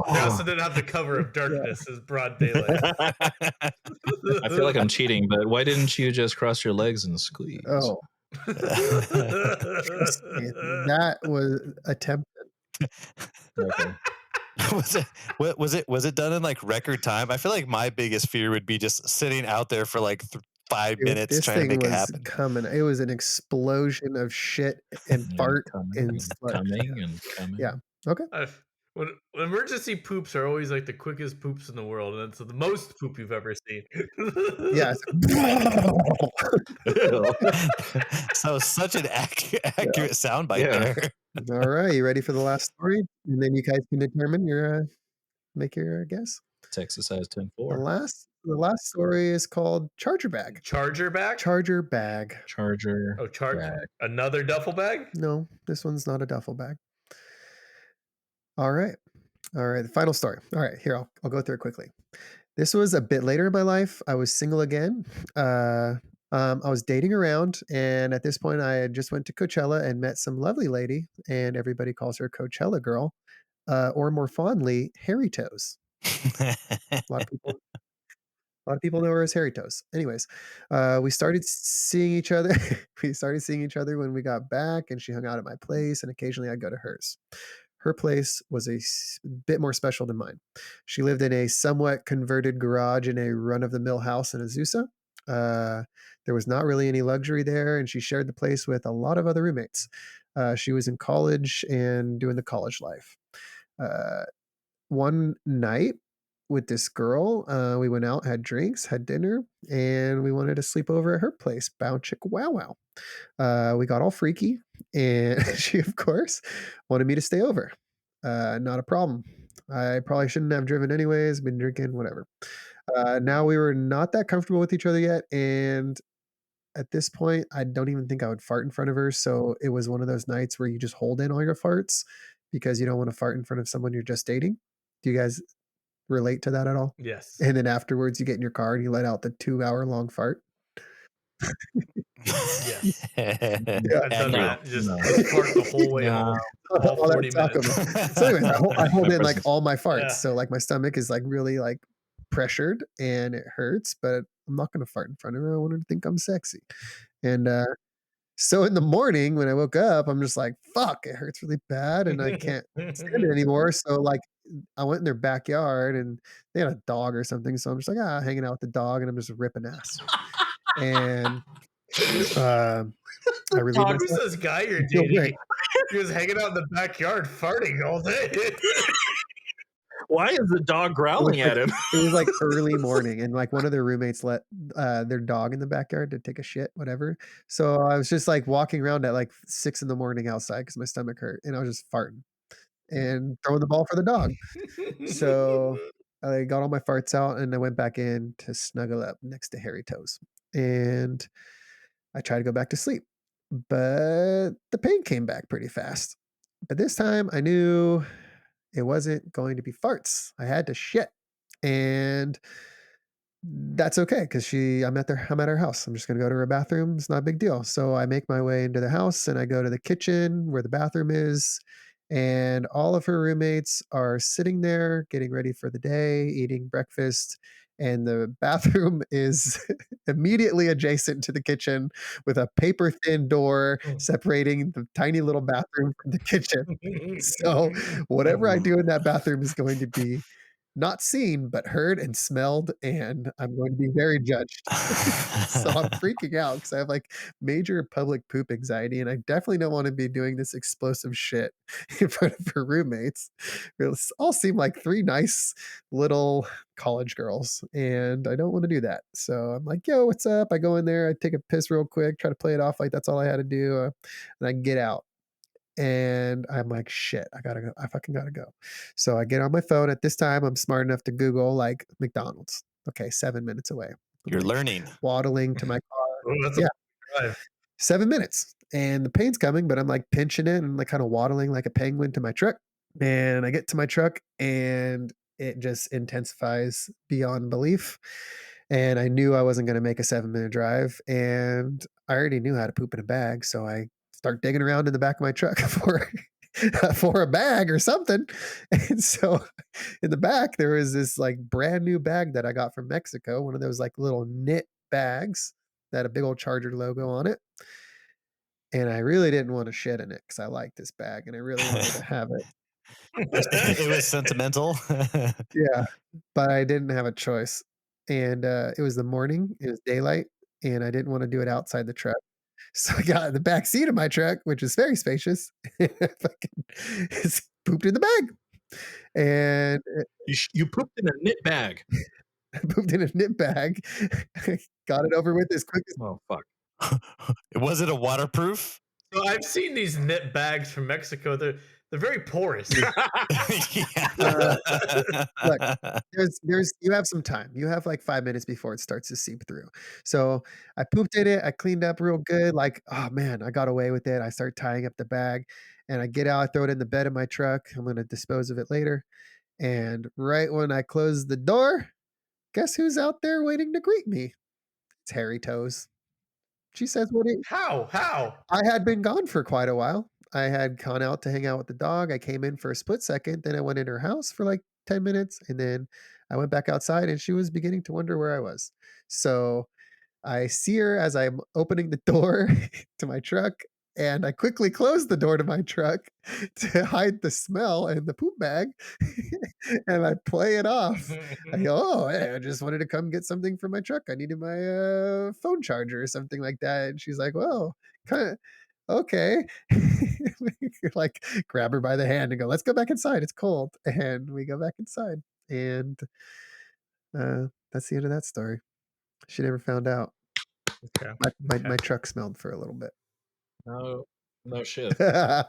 They also didn't have the cover of darkness as broad daylight.
I feel like I'm cheating, but why didn't you just cross your legs and squeeze?
Oh, trust me, that was attempted.
Okay.
Was it done in like record time? I feel like my biggest fear would be just sitting out there for like 5
Dude,
minutes
this
trying to
thing
make it
was
happen.
coming. It was an explosion of shit and fart and sludge.
Coming and coming.
Yeah. Okay.
When emergency poops are always like the quickest poops in the world, and it's the most poop you've ever seen.
Yeah.
So such an accurate soundbite there.
All right. You ready for the last story? And then you guys can determine your make your guess.
Texas has 10-4.
The last story is called Charger Bag.
Charger bag?
Charger Bag.
Charger.
Oh,
bag.
Another duffel bag?
No, this one's not a duffel bag. All right. The final story. All right, here I'll go through it quickly. This was a bit later in my life. I was single again. I was dating around, and at this point, I had just went to Coachella and met some lovely lady, and everybody calls her Coachella girl, or more fondly, Hairy Toes. A lot of people know her as Hairy Toes. Anyways, we started seeing each other. We started seeing each other when we got back, and she hung out at my place, and occasionally I'd go to hers. Her place was a bit more special than mine. She lived in a somewhat converted garage in a run-of-the-mill house in Azusa. There was not really any luxury there, and she shared the place with a lot of other roommates. She was in college and doing the college life. One night with this girl, we went out, had drinks, had dinner, and we wanted to sleep over at her place. Bow chick wow wow. We got all freaky, and she, of course, wanted me to stay over. Not a problem. I probably shouldn't have driven anyways, been drinking, whatever. Now we were not that comfortable with each other yet, and at this point, I don't even think I would fart in front of her. So it was one of those nights where you just hold in all your farts because you don't want to fart in front of someone you're just dating. Do you guys relate to that at all?
Yes.
And then afterwards, you get in your car and you let out the 2-hour-long fart.
Yes.
Yeah.
I've done that. Just fart the whole way home. All 40 minutes.
So anyways, I hold in like all my farts.
Yeah.
So like my stomach is like really like pressured and it hurts, but I'm not going to fart in front of her. I want her to think I'm sexy. And so in the morning when I woke up, I'm just like, fuck, it hurts really bad and I can't stand it anymore. So like I went in their backyard and they had a dog or something. So I'm just like, hanging out with the dog and I'm just ripping ass. And I relieved
Dog,
myself.
who's this guy you're
I feel
dating?
great.
He was hanging out in the backyard farting all day.
Why is the dog growling at him?
It was like early morning, and like one of their roommates let their dog in the backyard to take a shit, whatever. So I was just like walking around at like 6 in the morning outside because my stomach hurt, and I was just farting and throwing the ball for the dog. So I got all my farts out, and I went back in to snuggle up next to Hairy Toes, and I tried to go back to sleep, but the pain came back pretty fast. But this time I knew it wasn't going to be farts. I had to shit. And that's okay because I'm at her house. I'm just gonna go to her bathroom. It's not a big deal. So I make my way into the house and I go to the kitchen where the bathroom is. And all of her roommates are sitting there getting ready for the day, eating breakfast. And the bathroom is immediately adjacent to the kitchen with a paper thin door separating the tiny little bathroom from the kitchen. So whatever I do in that bathroom is going to be not seen, but heard and smelled, and I'm going to be very judged. So I'm freaking out because I have like major public poop anxiety, and I definitely don't want to be doing this explosive shit in front of her roommates. It all seem like three nice little college girls, and I don't want to do that. So I'm like, yo, what's up? I go in there, I take a piss real quick, try to play it off like that's all I had to do, and I get out. And I'm like, shit, I gotta go. I fucking gotta go. So I get on my phone. At this time, I'm smart enough to Google like McDonald's. Okay, 7 minutes away. I'm
You're
like
learning.
waddling to my car.
Oh, that's
Yeah,
a drive.
7 minutes. And the pain's coming, but I'm like pinching it and like kind of waddling like a penguin to my truck. And I get to my truck and it just intensifies beyond belief. And I knew I wasn't going to make a 7 minute drive. And I already knew how to poop in a bag. So I start digging around in the back of my truck for a bag or something. And so in the back, there was this like brand new bag that I got from Mexico, one of those like little knit bags that had a big old Charger logo on it. And I really didn't want to shit in it because I liked this bag and I really wanted to have it.
It was sentimental.
Yeah, but I didn't have a choice. And it was the morning, it was daylight, and I didn't want to do it outside the truck. So I got in the back seat of my truck, which is very spacious, and I fucking pooped in the bag. And
You pooped in a knit bag.
I pooped in a knit bag. Got it over with as quick as
Oh fuck.
Was it a waterproof?
So I've seen these knit bags from Mexico. They're very porous.
Yeah.
look, there's you have some time. You have like 5 minutes before it starts to seep through. So I pooped in it. I cleaned up real good. Like, oh man, I got away with it. I start tying up the bag and I get out, I throw it in the bed of my truck. I'm gonna dispose of it later. And right when I close the door, guess who's out there waiting to greet me? It's Harry Toes. She says, "What do you—"
How? How?
I had been gone for quite a while. I had gone out to hang out with the dog. I came in for a split second, then I went in her house for like 10 minutes, and then I went back outside and she was beginning to wonder where I was. So I see her as I'm opening the door to my truck, and I quickly close the door to my truck to hide the smell and the poop bag. And I play it off. I go, oh, hey, I just wanted to come get something from my truck. I needed my phone charger or something like that. And she's like, well, kind of okay. Like grab her by the hand and go, let's go back inside. It's cold. And we go back inside. And that's the end of that story. She never found out.
Okay.
My truck smelled for a little bit.
No shit.
No,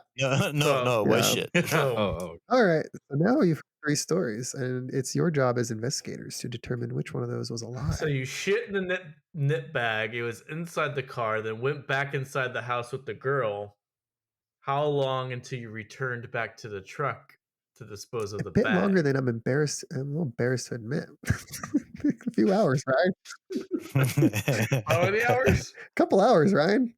it was
Yeah.
shit.
Oh.
All right. So now you've heard 3 stories, and it's your job as investigators to determine which one of those was a lie.
So you shit in the knit bag. It was inside the car, then went back inside the house with the girl. How long until you returned back to the truck to dispose of
A
the
bit
bag?
longer than I'm embarrassed. I'm a little embarrassed to admit. A few hours, right?
How many hours?
A couple hours, Ryan.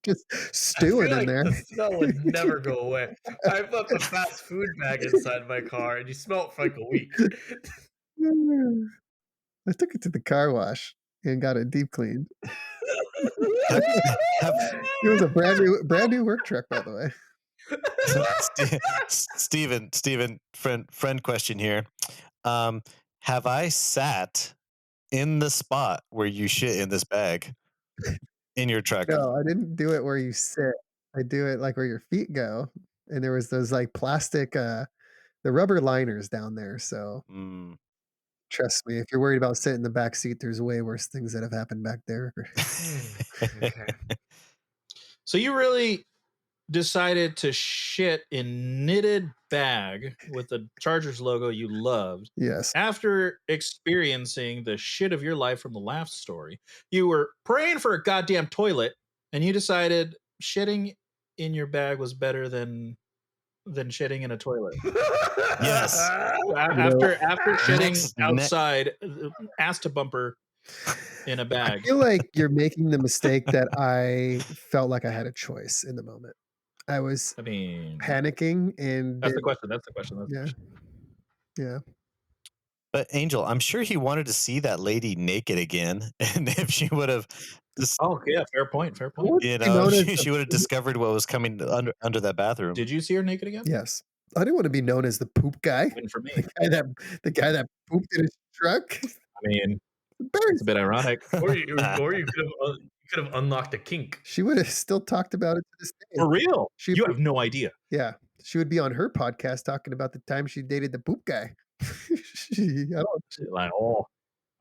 Just
I
stewing
feel
in
like
there.
the smell would never go away. I've left a fast food bag inside my car, and you smell it for like a week.
I took it to the car wash and got it deep cleaned.
Have-
It was a brand new work truck, by the way.
Steven, friend question here. Have I sat in the spot where you shit in this bag in your truck?
No, I didn't do it where you sit. I do it like where your feet go. And there was those like plastic the rubber liners down there. So
Mm.
trust me, if you're worried about sitting in the back seat, there's way worse things that have happened back there.
Okay.
So you really decided to shit in knitted bag with the Chargers logo you loved.
Yes.
After experiencing the shit of your life from the last story, you were praying for a goddamn toilet, and you decided shitting in your bag was better than shitting in a toilet.
Yes.
After shitting
Next-
outside, ass to bumper in a
I
bag.
feel like you're making the mistake that I felt like I had a choice in the moment. I was
I mean,
panicking and
that's the question. That's the question.
yeah. Yeah.
But Angel, I'm sure he wanted to see that lady naked again, and if she would have,
Oh yeah, fair point. Fair point.
What
you
did you
know,
notice
she would have discovered what was coming under that bathroom.
Did you see her naked again?
Yes. I didn't want to be known as the poop guy.
Win for me.
The guy that pooped in his truck.
I mean,
Embarrassing.
it's a bit ironic.
Or you could have unlocked a kink.
She would have still talked about it to this day.
For real.
She
You have no idea.
Yeah, she would be on her podcast talking about the time she dated the poop guy.
Like, oh,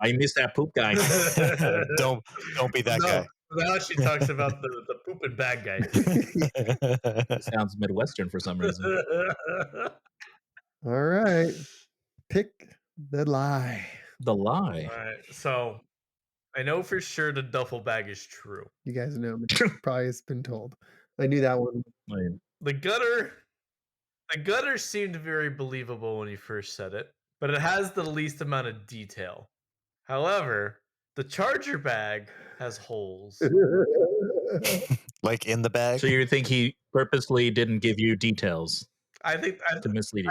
I miss that poop guy.
don't be that guy.
Now she talks about the pooping bad guy.
It sounds Midwestern for some reason.
All right, pick the lie.
The lie.
All right, so I know for sure the duffel bag is true.
You guys know, probably has been told. I knew that one.
The gutter seemed very believable when you first said it, but it has the least amount of detail. However, the charger bag has holes.
Like in the bag.
So you think he purposely didn't give you details
I think
to mislead you?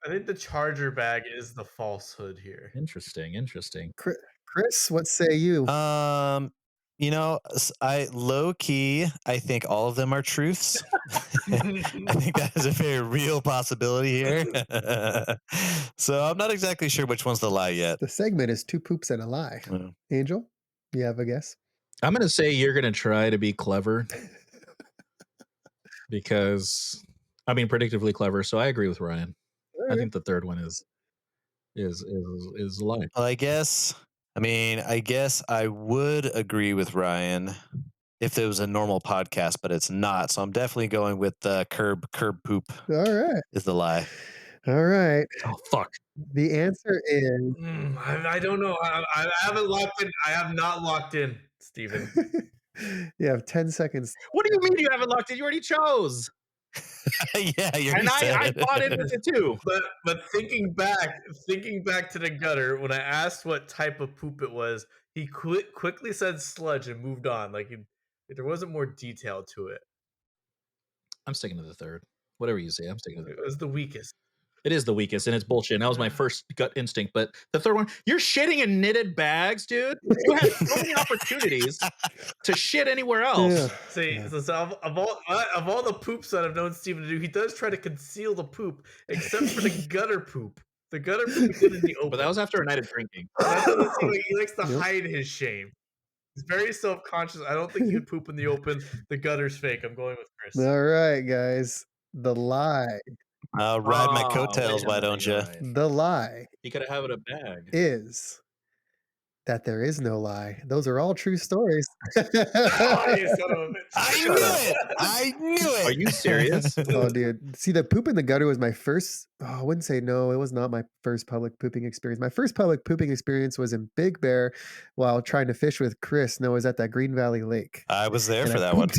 I think the charger bag is the falsehood here.
Interesting.
Chris, what say you?
You know, I low key, I think all of them are truths. I think that is a very real possibility here. So I'm not exactly sure which one's the lie yet.
The segment is 2 poops and a lie.
Yeah.
Angel, you have a guess?
I'm going to say you're going to try to be clever because, I mean, predictably clever. So I agree with Ryan. I think the third one is a lie.
Well, I guess I would agree with Ryan if it was a normal podcast, but it's not. So I'm definitely going with the curb poop.
All right.
Is the lie.
All right.
Oh, fuck.
The answer is
I don't know. I haven't locked in. I have not locked in, Steven.
You have 10 seconds.
What do you mean you haven't locked it? You already chose.
Yeah, you
and I bought into it too.
But thinking back to the gutter, when I asked what type of poop it was, he quickly said sludge and moved on. Like there wasn't more detail to it.
I'm sticking to the third. Whatever you say, I'm sticking to the third.
It was the weakest.
It is the weakest, and it's bullshit. And that was my first gut instinct. But the third one, you're shitting in knitted bags, dude. You had so many opportunities to shit anywhere else.
Yeah.
See, so of all the poops that I've known Steven to do, he does try to conceal the poop, except for the gutter poop. The gutter poop he did in the open.
But that was after a night of drinking.
That's what it seems like. He likes to hide his shame. He's very self-conscious. I don't think he would poop in the open. The gutter's fake. I'm going with Chris.
All right, guys. The lie.
I'll ride my coattails, why don't you?
The lie
He could have it a bag.
is that there is no lie. Those are all true stories.
Oh, you son of a bitch.
I knew it.
Are you serious?
Oh, dude. See, the poop in the gutter was my first. Oh, I wouldn't say no. It was not my first public pooping experience. My first public pooping experience was in Big Bear while trying to fish with Chris. No, it was at that Green Valley Lake.
I was there
And
for
I
that one.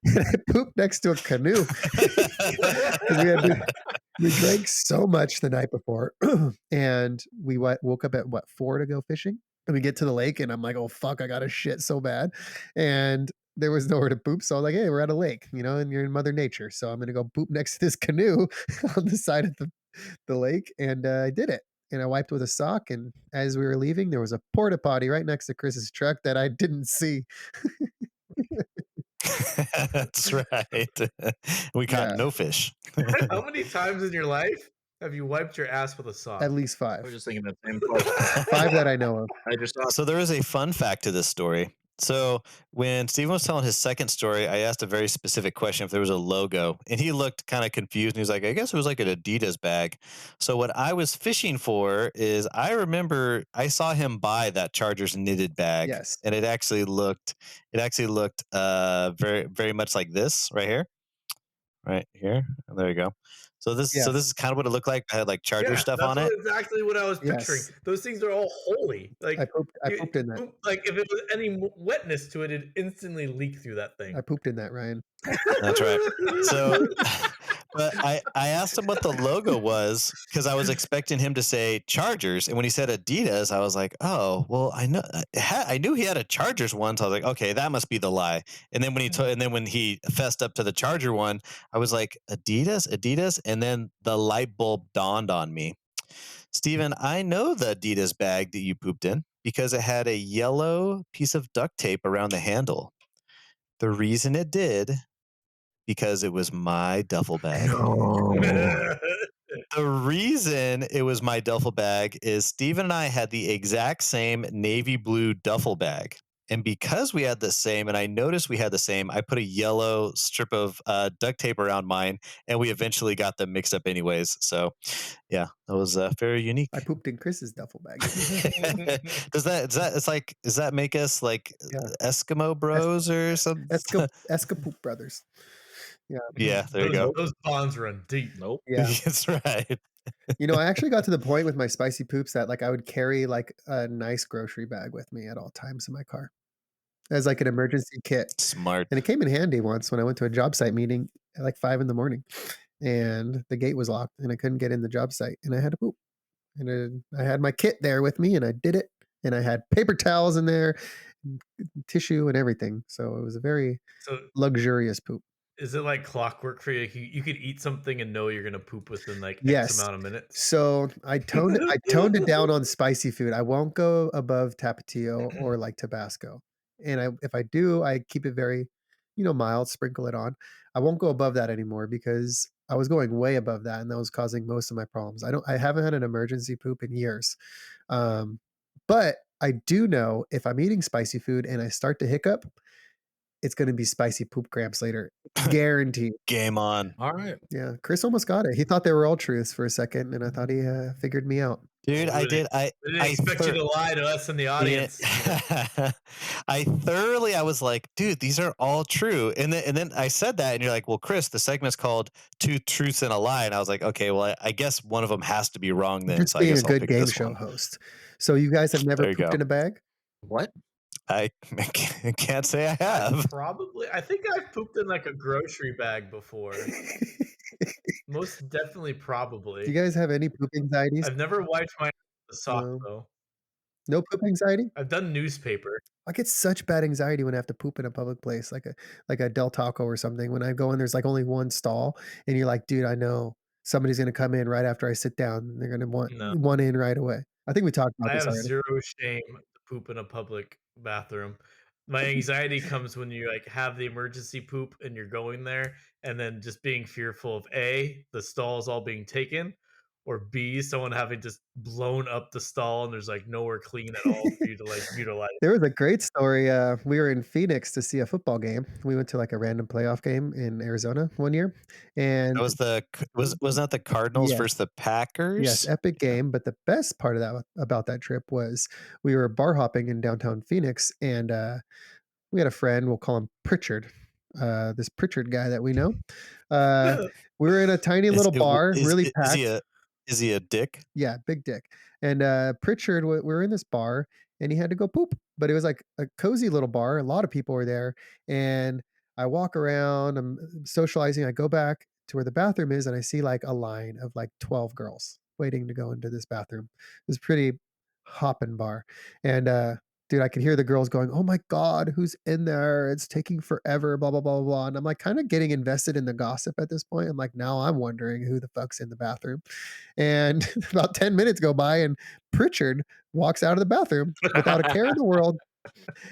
And I pooped next to a canoe. We drank so much the night before, and we woke up at 4 to go fishing. And we get to the lake, and I'm like, "Oh fuck, I got to shit so bad," and there was nowhere to poop. So I was like, "Hey, we're at a lake, and you're in Mother Nature, so I'm gonna go poop next to this canoe on the side of the lake." And I did it, and I wiped with a sock. And as we were leaving, there was a porta potty right next to Chris's truck that I didn't see.
That's right. We caught no fish.
How many times in your life have you wiped your ass with a sock?
At least
I
5.
was just thinking that same question.
5 that I know of.
I just thought,
So there is a fun fact to this story. So when Steven was telling his second story, I asked a very specific question if there was a logo, and he looked kind of confused. And he was like, "I guess it was like an Adidas bag." So what I was fishing for is I remember I saw him buy that Chargers knitted bag,
Yes.
and it actually looked very very much like this right here. There you go. So this is kind of what it looked like. I had like Charger stuff on it.
That's exactly what I was picturing.
Yes.
Those things are all holy. Like
I pooped in that.
Like if it was any wetness to it, it'd instantly leak through that thing.
I pooped in that, Ryan.
That's right. So, but I asked him what the logo was because I was expecting him to say Chargers, and when he said Adidas, I was like, "Oh, well, I knew he had a Chargers one." So I was like, "Okay, that must be the lie." And then when he fessed up to the Charger one, I was like, "Adidas," and then the light bulb dawned on me. Steven, I know the Adidas bag that you pooped in because it had a yellow piece of duct tape around the handle. The reason it did because it was my duffel bag.
No.
The reason it was my duffel bag is Steven and I had the exact same navy blue duffel bag. And because we had the same, and I noticed we had the same, I put a yellow strip of duct tape around mine, and we eventually got them mixed up anyways. So, yeah, that was very unique.
I pooped in Chris's duffel bag.
Does that make us like
Yeah.
Eskimo bros or something?
Escapoop brothers. Yeah.
Yeah, there you go.
Those bonds run deep.
Nope.
Yeah.
That's right.
You know, I actually got to the point with my spicy poops that like I would carry like a nice grocery bag with me at all times in my car as like an emergency kit.
Smart.
And it came in handy once when I went to a job site meeting at like 5 a.m. and the gate was locked and I couldn't get in the job site and I had to poop. And I had my kit there with me and I did it. And I had paper towels in there, tissue and everything. So it was a very luxurious poop.
Is it like clockwork for you? You could eat something and know you're gonna poop within like
Yes.
X amount of minutes.
So I toned it down on spicy food. I won't go above Tapatio or like Tabasco. And if I do, I keep it very, mild, sprinkle it on. I won't go above that anymore because I was going way above that and that was causing most of my problems. I haven't had an emergency poop in years. But I do know if I'm eating spicy food and I start to hiccup, it's going to be spicy poop cramps later. Guaranteed.
Game on.
All right.
Yeah. Chris almost got it. He thought they were all truths for a second, and I thought he figured me out.
Dude, I did.
We didn't expect you to lie to us in the audience.
I was like, dude, these are all true. And then I said that, and you're like, well, Chris, the segment's called Two Truths and a Lie. And I was like, okay, well, I guess one of them has to be wrong then.
Just
So I
being
guess
a
I'll
good
pick
game
this
show
one.
host. So you guys have never
There you
pooped
go.
in a bag?
What?
I can't say I have.
I think I've pooped in like a grocery bag before. Most definitely, probably.
Do you guys have any poop anxieties?
I've never wiped my sock
No.
though.
No poop anxiety?
I've done newspaper.
I get such bad anxiety when I have to poop in a public place, like a Del Taco or something. When I go in, there's like only one stall, and you're like, dude, I know somebody's gonna come in right after I sit down. And they're gonna want
No.
one in right away. I think we talked about
I
this
have
already.
zero shame to poop in a public bathroom. My anxiety comes when you like have the emergency poop and you're going there, and then just being fearful of A, the stalls all being taken, or B, someone having just blown up the stall and there's like nowhere clean at all for you to like utilize.
There was a great story. We were in Phoenix to see a football game. We went to like a random playoff game in Arizona one year, and
That was that the Cardinals
Yes.
versus the Packers?
yes, epic game. But the best part of that about that trip was we were bar hopping in downtown Phoenix, and we had a friend. We'll call him Pritchard. This Pritchard guy that we know. We were in a tiny little bar, really packed.
Is he a dick?
Yeah, big dick. And Pritchard, we were in this bar and he had to go poop, but it was like a cozy little bar. A lot of people were there. And I walk around, I'm socializing. I go back to where the bathroom is and I see like a line of like 12 girls waiting to go into this bathroom. It was pretty hopping bar. And dude, I could hear the girls going, "Oh my God, who's in there? It's taking forever, blah, blah, blah, blah." And I'm like kind of getting invested in the gossip at this point. I'm like, now I'm wondering who the fuck's in the bathroom. And about 10 minutes go by and Pritchard walks out of the bathroom without a care in the world.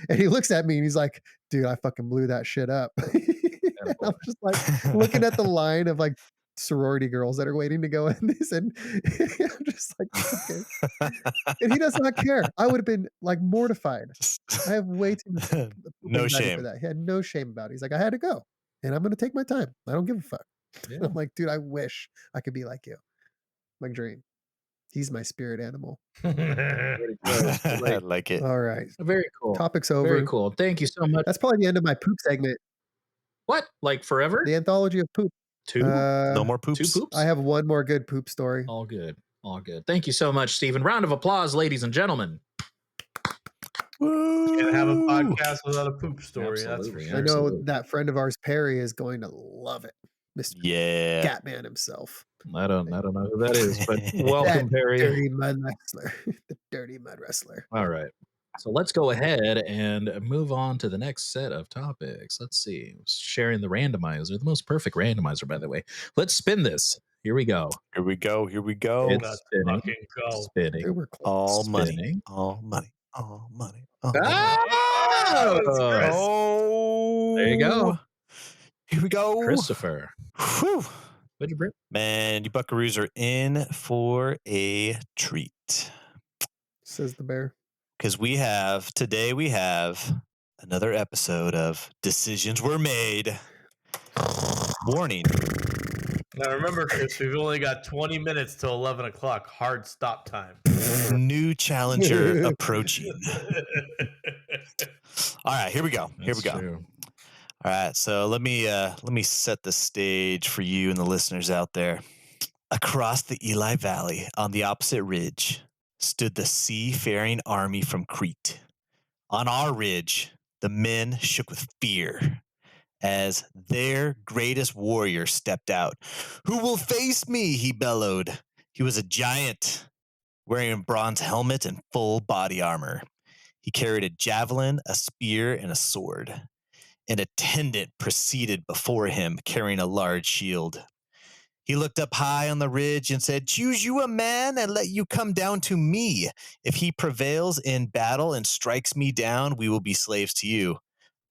And he looks at me and he's like, "Dude, I fucking blew that shit up." And I'm just like looking at the line of like sorority girls that are waiting to go in this, and I'm just like, okay. And he does not care. I would have been like mortified. I have way too much
No
anxiety
shame.
for that. He had no shame about it. He's like, I had to go, and I'm gonna take my time. I don't give a fuck.
Yeah.
I'm like, dude, I wish I could be like you. My dream. He's my spirit animal.
I like it.
All right.
Very cool.
Topic's over.
Very cool. Thank you so much.
That's probably the end of my poop segment.
What? Like forever?
The anthology of poop.
Two?
No more poops.
Two poops?
I have one more good poop story.
All good. All good. Thank you so much, Stephen. Round of applause, ladies and gentlemen.
Can't have a podcast without a poop story. That's for
Absolutely.
sure.
I know
Absolutely.
that friend of ours, Perry, is going to love it. Mr.
Yeah.
Catman himself.
I don't know who that is, but welcome,
That
Perry.
dirty mud wrestler. The dirty mud wrestler.
All right. So let's go ahead and move on to the next set of topics. Let's see. Sharing the randomizer, the most perfect randomizer, by the way. Let's spin this. Here we go.
Here we go. Here we go.
It's
Let's
spinning.
fucking go.
Spinning.
They were close.
All money.
Spinning.
All money. All money. All money.
Ah!
Oh, it's Chris.
Oh,
There you go.
Here we go.
Christopher.
Whew.
What'd you bring?
Man, you buckaroos are in for a treat.
Says the bear.
Because today we have another episode of Decisions Were Made. Warning.
Now remember, Chris, we've only got 20 minutes till 11 o'clock. Hard stop time.
New challenger approaching. All right, here we go.
That's true.
All right, so let me set the stage for you and the listeners out there. Across the Eli Valley, on the opposite ridge, stood the seafaring army from Crete. On our ridge, the men shook with fear as their greatest warrior stepped out. "Who will face me?" he bellowed. He was a giant, wearing a bronze helmet and full body armor. He carried a javelin, a spear, and a sword. An attendant proceeded before him, carrying a large shield. He looked up high on the ridge and said, "Choose you a man and let you come down to me. If he prevails in battle and strikes me down, we will be slaves to you.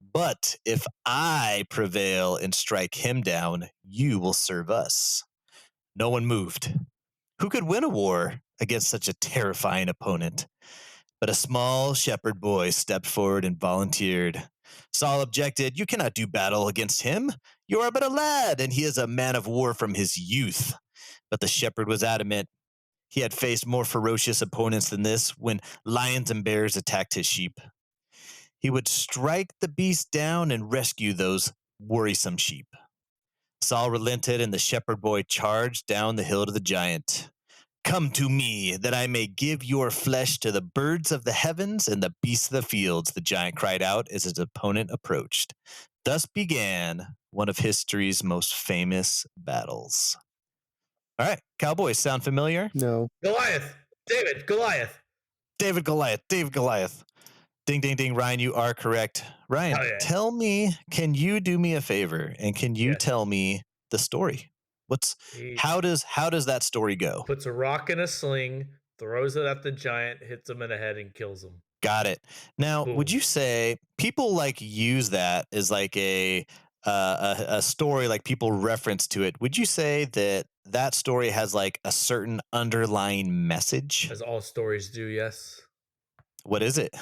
But if I prevail and strike him down, you will serve us." No one moved. Who could win a war against such a terrifying opponent? But a small shepherd boy stepped forward and volunteered. Saul objected, "You cannot do battle against him. You are but a lad, and he is a man of war from his youth." But the shepherd was adamant. He had faced more ferocious opponents than this when lions and bears attacked his sheep. He would strike the beast down and rescue those worrisome sheep. Saul relented, and the shepherd boy charged down the hill to the giant. "Come to me, that I may give your flesh to the birds of the heavens and the beasts of the fields," the giant cried out as his opponent approached. Thus began one of history's most famous battles. All right, cowboys, sound familiar?
No.
Goliath. David Goliath.
David Goliath. Ding, ding, ding. Ryan, you are correct. Ryan,
Oh, yeah.
tell me, can you do me a favor and can you
Yes.
tell me the story?
He
How does that story go?
puts a rock in a sling, throws it at the giant, hits him in the head, and kills him.
Got it. Now,
Boom.
would you say people like use that as like a story, like people reference to it? Would you say that story has like a certain underlying message?
As all stories do, yes.
What is it?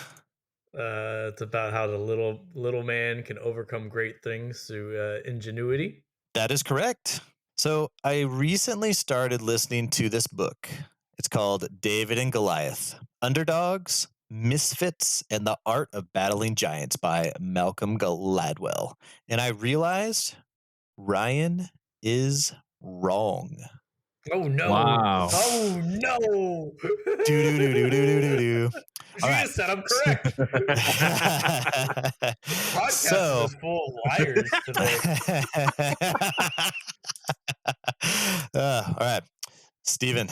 It's about how the little man can overcome great things through ingenuity.
That is correct. So I recently started listening to this book. It's called David and Goliath: Underdogs, Misfits, and the Art of Battling Giants by Malcolm Gladwell. And I realized Ryan is wrong.
Oh no!
Wow.
Oh no!
Do.
She
All right.
just said I'm correct. Podcast
So,
is full of liars today.
All right, Steven,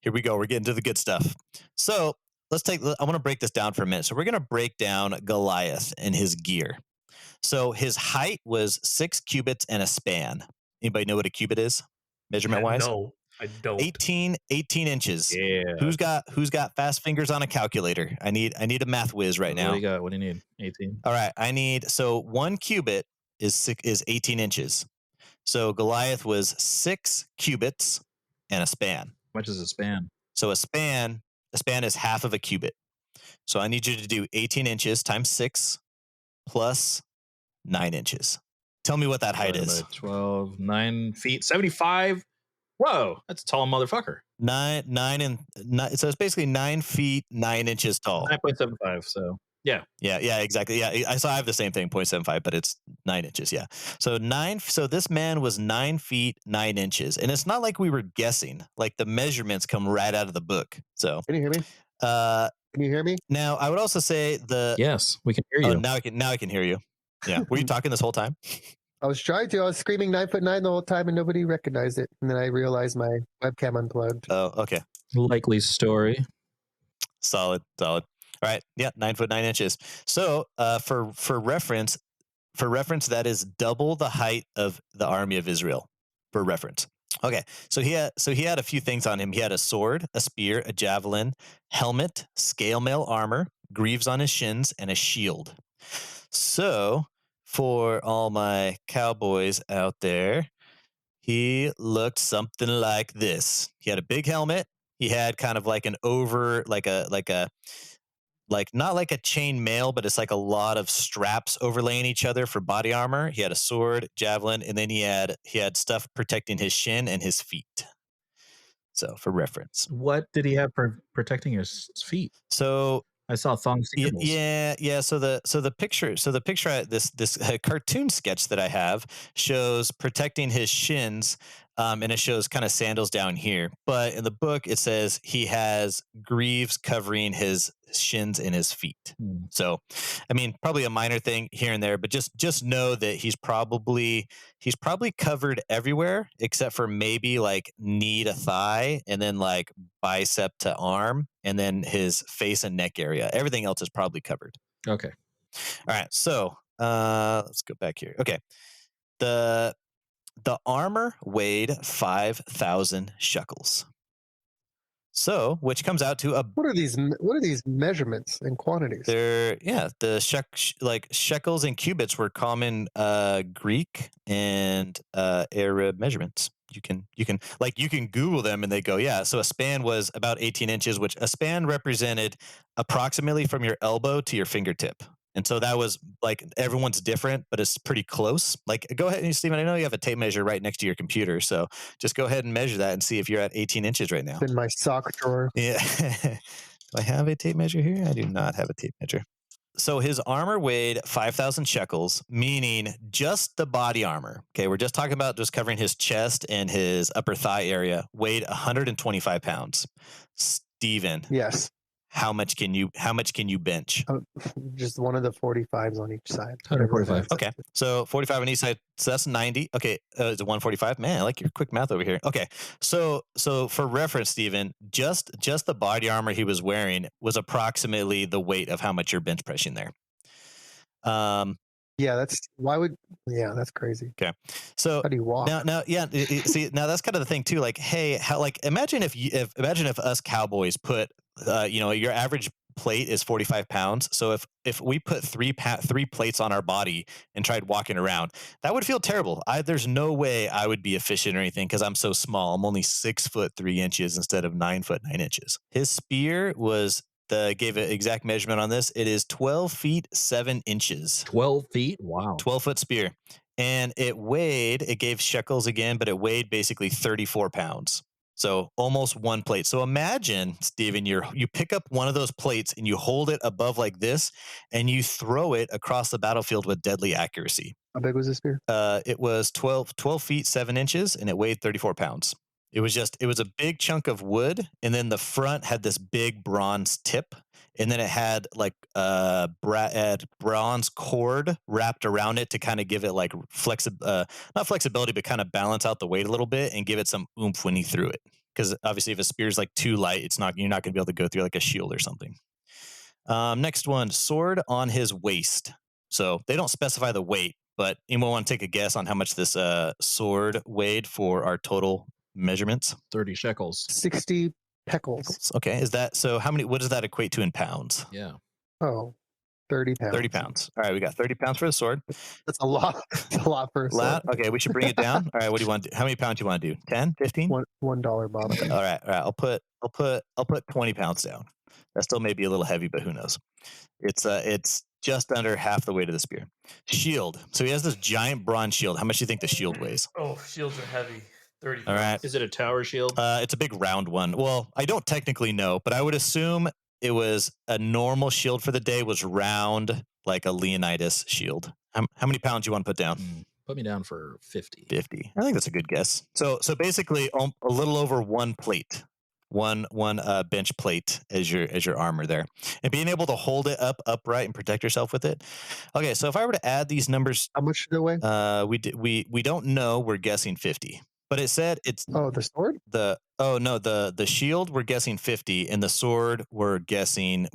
here we go. We're getting to the good stuff. So I want to break this down for a minute. So we're going to break down Goliath and his gear. So his height was 6 cubits and a span. Anybody know what a cubit is, measurement wise?
No, I don't.
18 inches.
Yeah.
Who's got fast fingers on a calculator? I need a math whiz right now.
What do you got? What do you need? 18.
All right, so 1 cubit is 18 inches. So Goliath was 6 cubits and a span.
How much is a span?
So a span is half of a cubit. So I need you to do 18 inches times 6 plus 9 inches. Tell me what that height is.
12, 9 feet, 75. Whoa, that's a tall motherfucker.
9, so it's basically 9 feet 9 inches tall.
9.75. So yeah,
exactly. Yeah, so I have the same thing, 0.75, but it's 9 inches. Yeah, so this man was 9 feet 9 inches, and it's not like we were guessing. Like the measurements come right out of the book. So
Can you hear me? Can you hear me?
Now I would also say
yes, we can hear you.
Oh, now I can hear you. Yeah, were you talking this whole time?
I was trying to. I was screaming 9'9" the whole time, and nobody recognized it. And then I realized my webcam unplugged.
Oh, okay.
Likely story.
Solid. All right. Yeah, 9 foot 9 inches. So, for reference, that is double the height of the army of Israel. For reference. Okay. So he had a few things on him. He had a sword, a spear, a javelin, helmet, scale mail armor, greaves on his shins, and a shield. So, for all my cowboys out there, he looked something like this. He had a big helmet. He had kind of like an over, like not like a chain mail, but it's like a lot of straps overlaying each other for body armor. He had a sword, javelin, and then he had stuff protecting his shin and his feet. So for reference.
What did he have for protecting his feet?
So
I saw thong sandals.
yeah. So the picture, this cartoon sketch that I have shows protecting his shins, and it shows kind of sandals down here. But in the book, it says he has greaves covering his shins and his feet.
Hmm.
So, I mean, probably a minor thing here and there, but just know that he's probably covered everywhere except for maybe like knee to thigh, and then like bicep to arm, and then his face and neck area. Everything else is probably covered.
Okay.
All right. So let's go back here. Okay. The armor weighed 5,000 shekels. So, which comes out to
What are these measurements and quantities?
the shekels and cubits were common Greek and Arab measurements. You can Google them and they go, yeah. So a span was about 18 inches, which a span represented approximately from your elbow to your fingertip. And so that was like, everyone's different, but it's pretty close. Like, go ahead and Stephen, I know you have a tape measure right next to your computer. So just go ahead and measure that and see if you're at 18 inches right now.
It's in my sock drawer.
Yeah. Do I have a tape measure here? I do not have a tape measure. So his armor weighed 5,000 shekels, meaning just the body armor. Okay, we're just talking about just covering his chest and his upper thigh area, weighed 125 pounds. Steven.
Yes.
How much can you bench?
Just one of the 45s on each side.
145.
Okay, so 45 on each side, so that's 90. Okay, is it 145? Man, I like your quick math over here. Okay, so for reference, Steven, just the body armor he was wearing was approximately the weight of how much you're bench pressing there.
Yeah, that's crazy.
Okay, so
how do you walk?
Now, yeah. See, now that's kind of the thing too. Like, hey, imagine if us cowboys put, your average plate is 45 pounds. So if we put three plates on our body and tried walking around, that would feel terrible. There's no way I would be efficient or anything because I'm so small. I'm only 6'3" instead of 9'9". His spear gave an exact measurement on this. It is 12 feet 7 inches.
12 feet? Wow.
12-foot spear. And it gave shekels again, but it weighed basically 34 pounds. So almost one plate. So imagine, Steven, you pick up one of those plates and you hold it above like this and you throw it across the battlefield with deadly accuracy.
How big was the spear?
It was 12 feet 7 inches and it weighed 34 pounds. It was a big chunk of wood, and then the front had this big bronze tip, and then it had like bronze cord wrapped around it to kind of give it like not flexibility, but kind of balance out the weight a little bit and give it some oomph when you threw it. Because obviously, if a spear is like too light, you're not going to be able to go through like a shield or something. Next one, sword on his waist. So they don't specify the weight, but anyone want to take a guess on how much this sword weighed for our total measurements?
30 shekels.
60 pekels.
Okay, what does that equate to in pounds?
Yeah.
Oh, 30 pounds.
30 pounds. All right, we got 30 pounds for the sword.
That's a lot. That's a lot for a sword.
Okay, we should bring it down. All right, what do you want to do? How many pounds do you want to do? 10, 15?
$1, Bob.
All right. I'll put 20 pounds down. That still may be a little heavy, but who knows? It's just under half the weight of the spear. Shield. So he has this giant bronze shield. How much do you think the shield weighs?
Oh, shields are heavy. 30
All right.
pounds.
Is it a tower shield?
It's a big round one. Well, I don't technically know, but I would assume it was a normal shield for the day was round, like a Leonidas shield. How many pounds do you want to put down?
Put me down for 50.
50. I think that's a good guess. So basically a little over one plate. One bench plate as your armor there, and being able to hold it upright and protect yourself with it. Okay, so if I were to add these numbers,
how much did it weigh?
We don't know. We're guessing 50, but it said it's
the sword.
The shield we're guessing 50, and the sword we were guessing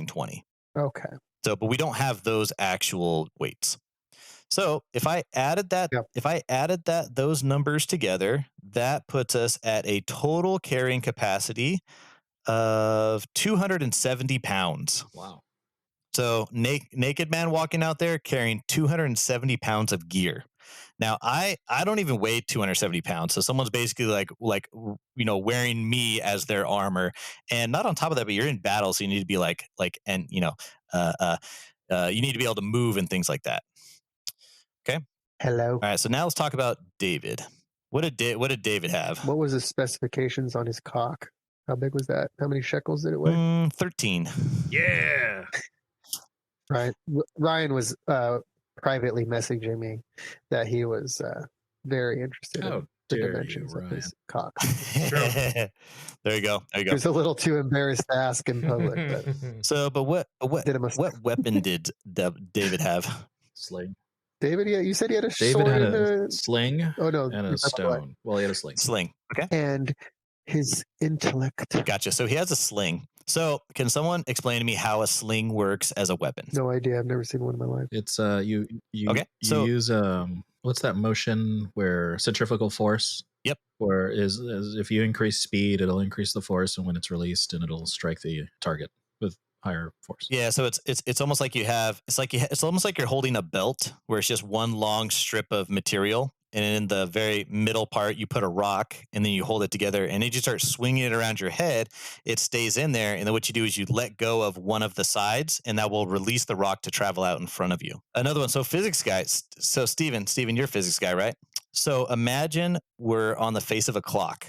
20.
Okay.
So, but we don't have those actual weights. So if I added those numbers together, that puts us at a total carrying capacity of 270 pounds.
Wow.
So naked man walking out there carrying 270 pounds of gear. Now I don't even weigh 270 pounds, so someone's basically like wearing me as their armor, and not on top of that, but you're in battle, so you need to be and uh, uh, you need to be able to move and things like that. Okay.
Hello.
All right. So now let's talk about David. What did David have?
What was the specifications on his cock? How big was that? How many shekels did it weigh?
13.
Yeah.
Right. Ryan was privately messaging me that he was very interested in the dimensions of his cock.
There you go.
He was a little too embarrassed to ask in public.
But what weapon did David have?
Sling.
David, yeah, you said he had a
David
sword
had
and
a sling
oh no,
and a stone. Well, he had a sling.
Sling. Okay.
And his intellect.
Gotcha. So he has a sling. So can someone explain to me how a sling works as a weapon?
No idea. I've never seen one in my life.
It's you use what's that motion where centrifugal force?
Yep.
Where is if you increase speed, it'll increase the force, and when it's released, and it'll strike the target with higher force.
Yeah, so it's almost like it's almost like you're holding a belt where it's just one long strip of material, and in the very middle part you put a rock, and then you hold it together, and then you start swinging it around your head. It stays in there, and then what you do is you let go of one of the sides, and that will release the rock to travel out in front of you. Another one. So physics guys. So Steven, you're a physics guy, right? So imagine we're on the face of a clock,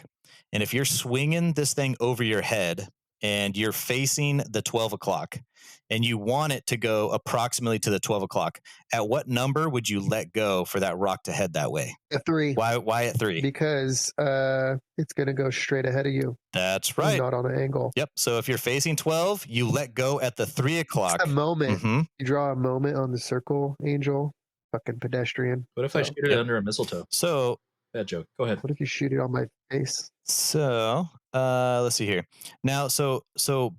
and if you're swinging this thing over your head and you're facing the 12 o'clock and you want it to go approximately to the 12 o'clock, at what number would you let go for that rock to head that way?
At 3.
Why at 3?
Because it's going to go straight ahead of you.
That's right.
Not on an angle.
Yep. So if you're facing 12, you let go at the 3 o'clock.
It's a moment.
Mm-hmm.
You draw a moment on the circle, Angel. Fucking pedestrian.
What if I shoot it under a mistletoe?
So
bad joke. Go ahead.
What if you shoot it on my face?
So let's see here. Now, so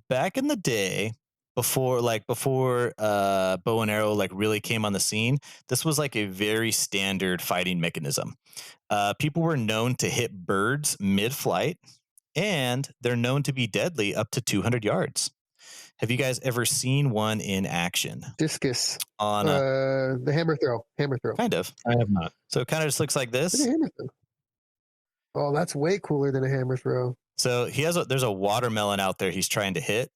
back in the day, before bow and arrow really came on the scene, this was like a very standard fighting mechanism. People were known to hit birds mid-flight, and they're known to be deadly up to 200 yards. Have you guys ever seen one in action?
Discus.
On
the hammer throw.
Kind of.
I have not.
So it kind of just looks like this.
Hammer throw. Oh, that's way cooler than a hammer throw.
So there's a watermelon out there he's trying to hit.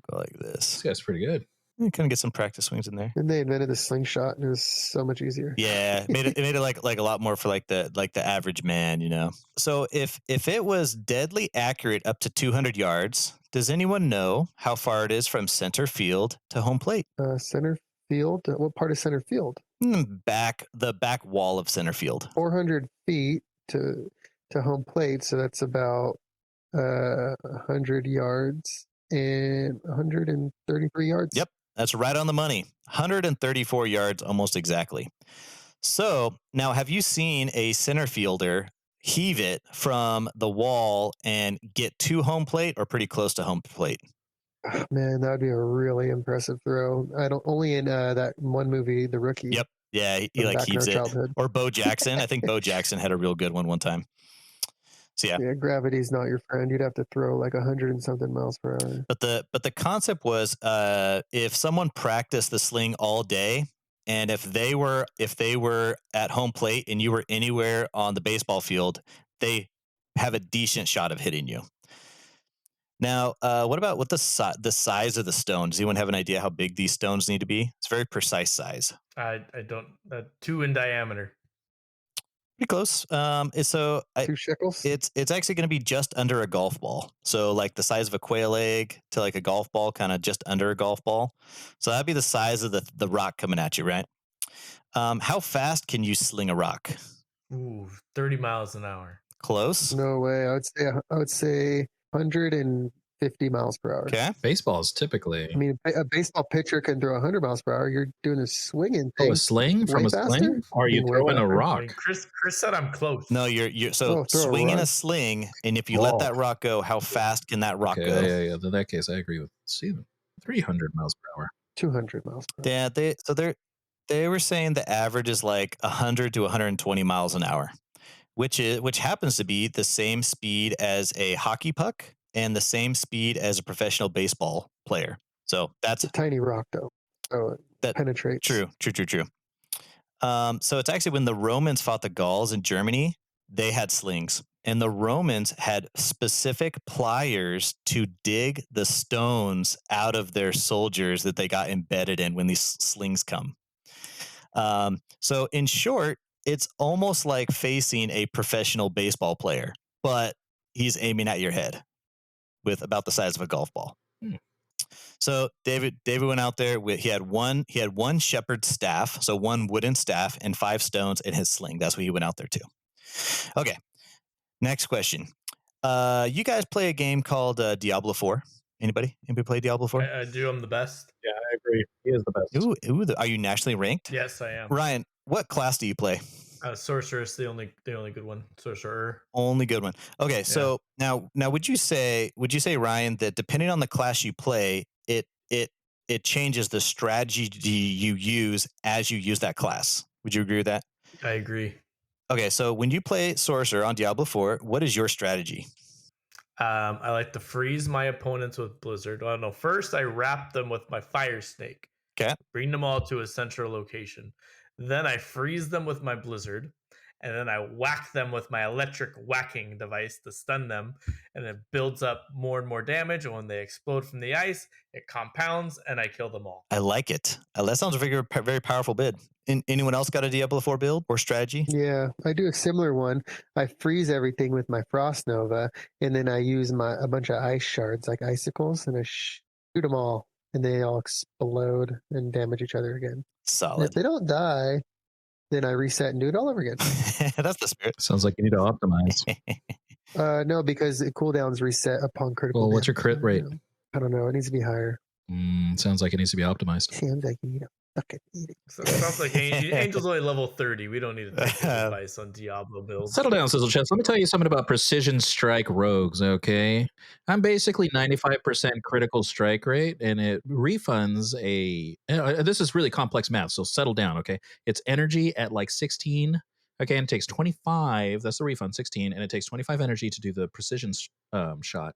Go like this.
This guy's pretty good.
You kind of get some practice swings in there.
And they invented the slingshot, and it was so much easier.
Yeah, it made it like a lot more for the average man, you know. So if it was deadly accurate up to 200 yards, does anyone know how far it is from center field to home plate?
Center field? What part of center field?
The back wall of center field.
400 feet to home plate, so that's about 100 yards and 133 yards.
Yep. That's right on the money. 134 yards, almost exactly. So now, have you seen a center fielder heave it from the wall and get to home plate or pretty close to home plate?
Oh, man, that would be a really impressive throw. Only in that one movie, The Rookie.
Yep. Yeah, he heaves it.
Childhood.
Or Bo Jackson. I think Bo Jackson had a real good one time. So yeah,
gravity's not your friend. You'd have to throw like 100 and something miles per hour.
But the concept was, if someone practiced the sling all day, and if they were at home plate and you were anywhere on the baseball field, they have a decent shot of hitting you. Now, what about the size of the stone? Does anyone have an idea how big these stones need to be? It's a very precise size.
I don't. 2 in diameter.
Pretty close.
2 shekels.
It's actually going to be just under a golf ball. So like the size of a quail egg to like a golf ball, kind of just under a golf ball. So that'd be the size of the rock coming at you, right? How fast can you sling a rock?
Ooh, 30 miles an hour.
Close.
No way. I would say 150 miles per hour.
Okay.
Baseballs typically.
I mean, a baseball pitcher can throw 100 miles per hour. You're doing a swinging thing.
Oh, a sling from a sling? Or are you throwing a rock?
I mean, Chris said I'm close.
No, you're swinging a sling, and if you let that rock go, how fast can that rock go?
Yeah. In that case, I agree with Steven. 300 miles per hour.
200 miles per hour.
Yeah, they were saying the average is like 100 to 120 miles an hour, which happens to be the same speed as a hockey puck and the same speed as a professional baseball player. So that's
a tiny rock, though. Oh, it
That
penetrates.
true. So it's actually when the Romans fought the Gauls in Germany, they had slings, and the Romans had specific pliers to dig the stones out of their soldiers that they got embedded in when these slings come. So in short, it's almost like facing a professional baseball player, but he's aiming at your head with about the size of a golf ball. So David went out there with he had one shepherd's staff, so one wooden staff and 5 stones in his sling. That's what he went out there to. Okay. Next question. You guys play a game called Diablo 4? Anybody play Diablo 4?
I do. I'm the best.
Yeah, I agree. He is the best.
Ooh, are you nationally ranked?
Yes, I am.
Ryan, what class do you play?
Sorceress, the only good one. Sorcerer.
Only good one. Okay, so now would you say Ryan that depending on the class you play, it changes the strategy you use as you use that class? Would you agree with that?
I agree.
Okay, so when you play Sorcerer on Diablo 4, what is your strategy?
I like to freeze my opponents with Blizzard. Well, no, first I wrap them with my Fire Snake.
Okay.
Bring them all to a central location. Then I freeze them with my Blizzard. And then I whack them with my electric whacking device to stun them. And it builds up more and more damage. And when they explode from the ice, it compounds and I kill them all.
I like it. That sounds a very powerful bid. Anyone else got a Diablo 4 build or strategy?
Yeah, I do a similar one. I freeze everything with my Frost Nova, and then I use a bunch of ice shards, like icicles, and I shoot them all, and they all explode and damage each other again.
Solid.
And if they don't die, then I reset and do it all over again.
That's the spirit.
Sounds like you need to optimize.
No, because the cooldowns reset upon critical.
Well, what's your crit rate?
I don't know. It needs to be higher.
Sounds like it needs to be optimized.
Sounds like you need to fucking eat it.
So it sounds like Angel's only level 30. We don't need to take his advice on Diablo builds.
Settle down, Sizzle Chest. Let me tell you something about precision strike rogues, okay? I'm basically 95% critical strike rate, and it refunds this is really complex math, so settle down, okay? It's energy at like 16, okay, and it takes 25, that's the refund, 16, and it takes 25 energy to do the precision shot.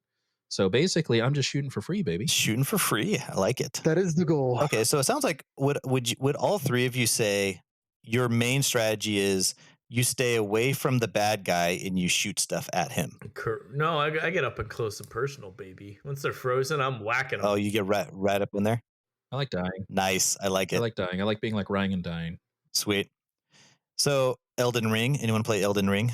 So basically, I'm just shooting for free, baby.
Shooting for free. I like it.
That is the goal.
Okay, so it sounds like would all three of you say your main strategy is you stay away from the bad guy and you shoot stuff at him?
No, I get up and close and personal, baby. Once they're frozen, I'm whacking them.
Oh, you get right up in there?
I like dying.
Nice. I like it.
I like dying. I like being like Ryan and dying.
Sweet. So Elden Ring. Anyone play Elden Ring?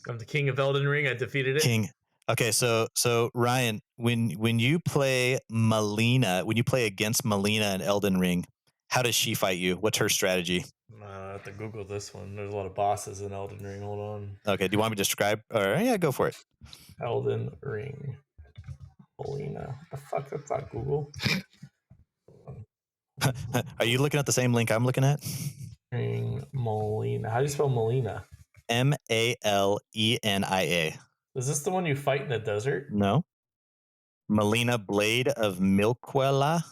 I'm the king of Elden Ring. I defeated it.
King. Okay, so Ryan, when you play Melina, when you play against Melina in Elden Ring, how does she fight you? What's her strategy?
I have to Google this one. There's a lot of bosses in Elden Ring. Hold on.
Okay, do you want me to describe? Or yeah, go for it.
Elden Ring. Melina. What the fuck? That's not Google.
Are you looking at the same link I'm looking at?
Ring Melina. How do you spell Melina?
Malenia.
Is this the one you fight in the desert?
No. Melina, Blade of Milquella.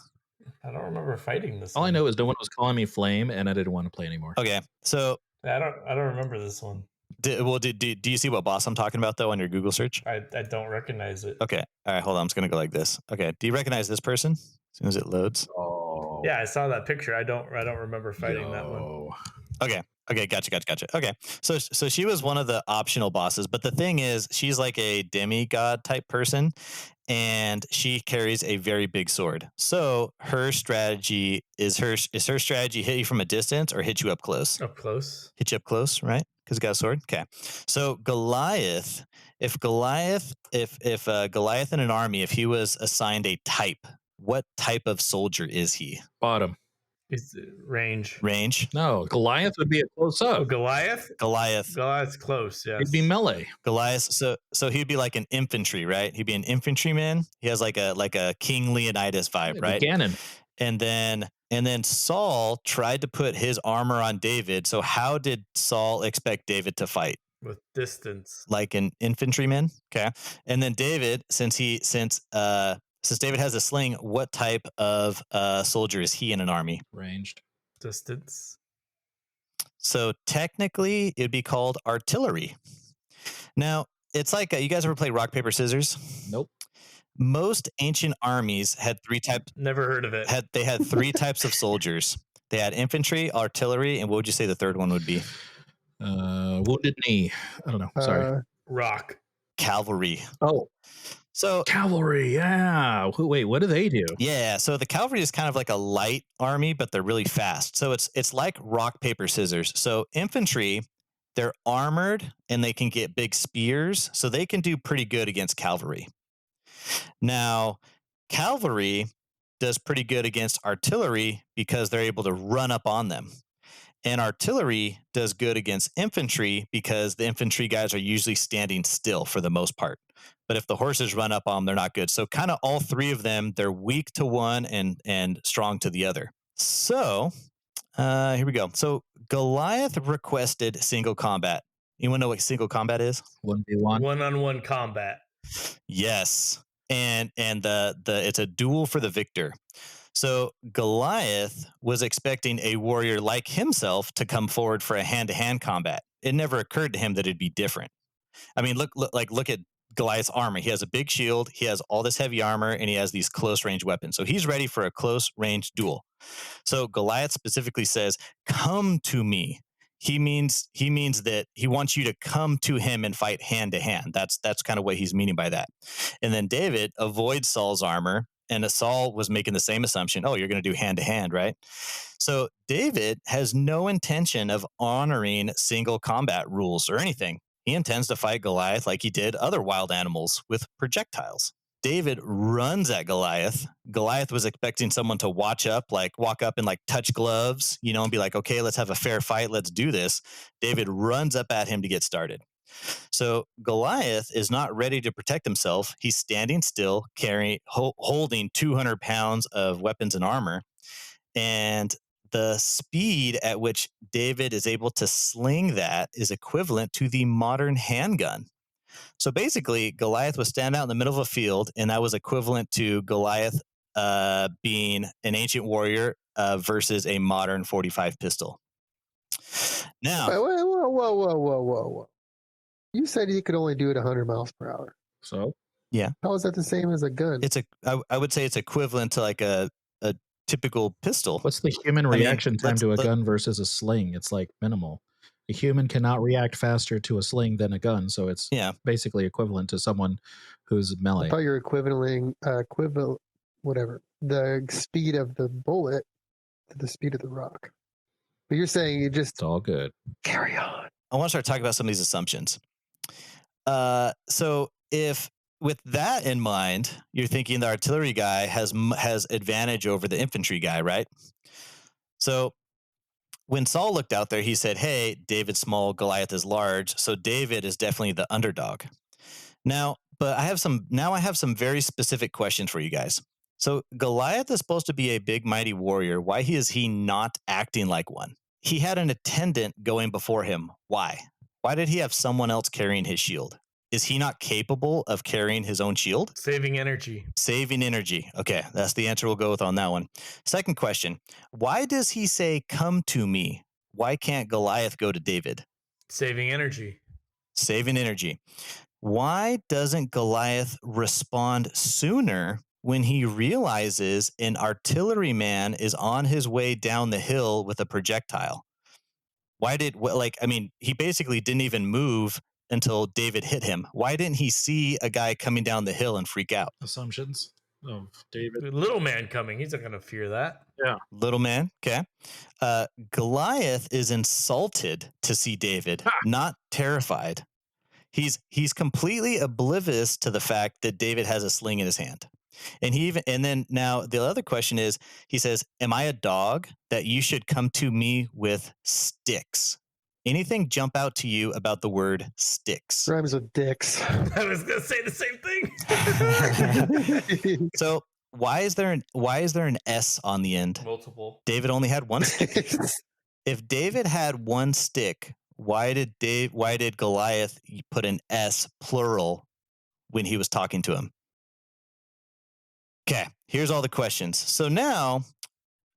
I don't remember fighting this
All
one.
I know is no one was calling me Flame, and I didn't want to play anymore.
Okay, so
I don't remember this one.
do you see what boss I'm talking about though on your Google search?
I don't recognize it.
Okay, all right, hold on. I'm just gonna go like this. Okay, do you recognize this person? As soon as it loads.
Oh.
Yeah, I saw that picture. I don't remember fighting that one.
Okay, gotcha. Okay, so she was one of the optional bosses, but the thing is, she's like a demigod type person, and she carries a very big sword. So her strategy is her strategy hit you from a distance or hit you up close?
Up close.
Hit you up close, right? Because he got a sword. Okay, so Goliath, if Goliath in an army, if he was assigned a type, what type of soldier is he?
Bottom.
Is range.
No, Goliath would be a close up.
Oh, Goliath? Goliath's close, yes.
He'd be melee.
Goliath, so he'd be like an infantry, right? He'd be an infantryman. He has like a King Leonidas vibe, right?
Ganon.
And then Saul tried to put his armor on David. So how did Saul expect David to fight?
With distance.
Like an infantryman. Okay. And then David, since David has a sling, what type of soldier is he in an army?
Ranged.
Distance.
So technically, it'd be called artillery. Now, it's like you guys ever play rock, paper, scissors?
Nope.
Most ancient armies had three types.
Never heard of it.
They had three types of soldiers. They had infantry, artillery, and what would you say the third one would be?
Wounded knee. I don't know. Sorry.
Rock.
Cavalry.
Oh,
so
cavalry. Yeah. Wait, what do they do?
Yeah. So the cavalry is kind of like a light army, but they're really fast. So it's like rock, paper, scissors. So infantry, they're armored and they can get big spears. So they can do pretty good against cavalry. Now, cavalry does pretty good against artillery because they're able to run up on them. And artillery does good against infantry because the infantry guys are usually standing still for the most part. But if the horses run up on them, they're not good. So kind of all three of them, they're weak to one and strong to the other. So here we go. So Goliath requested single combat. Anyone know what single combat is?
1v1.
One-on-one combat.
Yes. And it's a duel for the victor. So Goliath was expecting a warrior like himself to come forward for a hand-to-hand combat. It never occurred to him that it'd be different. I mean, look at Goliath's armor. He has a big shield, he has all this heavy armor, and he has these close-range weapons. So he's ready for a close-range duel. So Goliath specifically says, "Come to me." He means that he wants you to come to him and fight hand to hand. That's kind of what he's meaning by that. And then David avoids Saul's armor, and Saul was making the same assumption. Oh, you're going to do hand to hand, right? So David has no intention of honoring single combat rules or anything. He intends to fight Goliath like he did other wild animals with projectiles. David runs at Goliath. Goliath was expecting someone to walk up and like touch gloves, and be like, okay, let's have a fair fight. Let's do this. David runs up at him to get started. So Goliath is not ready to protect himself. He's standing still, holding 200 pounds of weapons and armor. And the speed at which David is able to sling that is equivalent to the modern handgun. So basically, Goliath was standing out in the middle of a field, and that was equivalent to Goliath being an ancient warrior versus a modern .45 pistol. Now,
whoa. You said you could only do it 100 miles per hour.
So?
Yeah.
How is that the same as a gun?
I would say it's equivalent to like a typical pistol.
What's the human reaction time to a gun versus a sling? It's like minimal. A human cannot react faster to a sling than a gun, so it's basically equivalent to someone who's melee.
I thought you were equivalent, whatever, the speed of the bullet to the speed of the rock. But you're saying you just...
It's all good.
Carry on.
I want to start talking about some of these assumptions. So if with that in mind, you're thinking the artillery guy has advantage over the infantry guy, right? So when Saul looked out there, he said, hey, David's small, Goliath is large. So David is definitely the underdog. Now, but I have some very specific questions for you guys. So Goliath is supposed to be a big, mighty warrior. Why is he not acting like one? He had an attendant going before him. Why? Why did he have someone else carrying his shield? Is he not capable of carrying his own shield?
Saving energy.
Saving energy. Okay, that's the answer we'll go with on that one. Second question. Why does he say, come to me? Why can't Goliath go to David?
Saving energy.
Saving energy. Why doesn't Goliath respond sooner when he realizes an artilleryman is on his way down the hill with a projectile? He basically didn't even move until David hit him. Why didn't he see a guy coming down the hill and freak out?
Assumptions of David.
Little man coming. He's not going to fear that.
Yeah.
Little man. Okay. Goliath is insulted to see David, not terrified. He's completely oblivious to the fact that David has a sling in his hand. And then now the other question is, he says, am I a dog that you should come to me with sticks? Anything jump out to you about the word sticks?
Rhymes with dicks.
I was going to say the same thing.
So why is there an S on the end?
Multiple.
David only had one stick. If David had one stick, why did Goliath put an S plural when he was talking to him? Okay, here's all the questions. So now,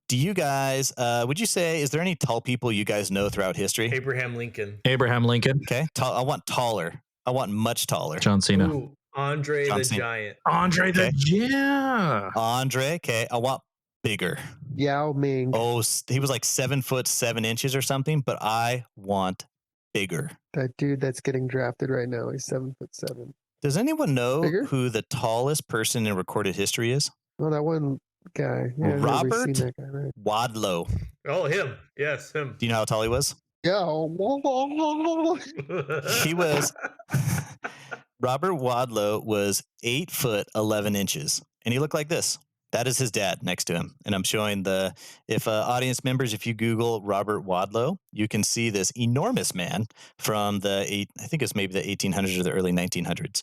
do you guys, would you say, is there any tall people you guys know throughout history?
Abraham Lincoln.
Abraham Lincoln.
Okay, I want taller. I want much taller.
John Cena.
Ooh, Andre
John
the
Cena.
Giant.
Andre the yeah.
Andre, okay. I want bigger.
Yao Ming.
Oh, he was like 7'7" or something, but I want bigger.
That dude that's getting drafted right now, he's 7'7".
Does anyone know
Bigger?
who the tallest person in recorded history is?
Oh, that one guy. Yeah, I've never seen
Robert
that guy, right?
Wadlow.
Oh, him. Yes, him.
Do you know how tall he was?
Yeah.
He was Robert Wadlow was 8'11", and he looked like this. That is his dad next to him. And I'm showing if audience members, if you Google Robert Wadlow, you can see this enormous man from I think it's maybe the 1800s or the early 1900s.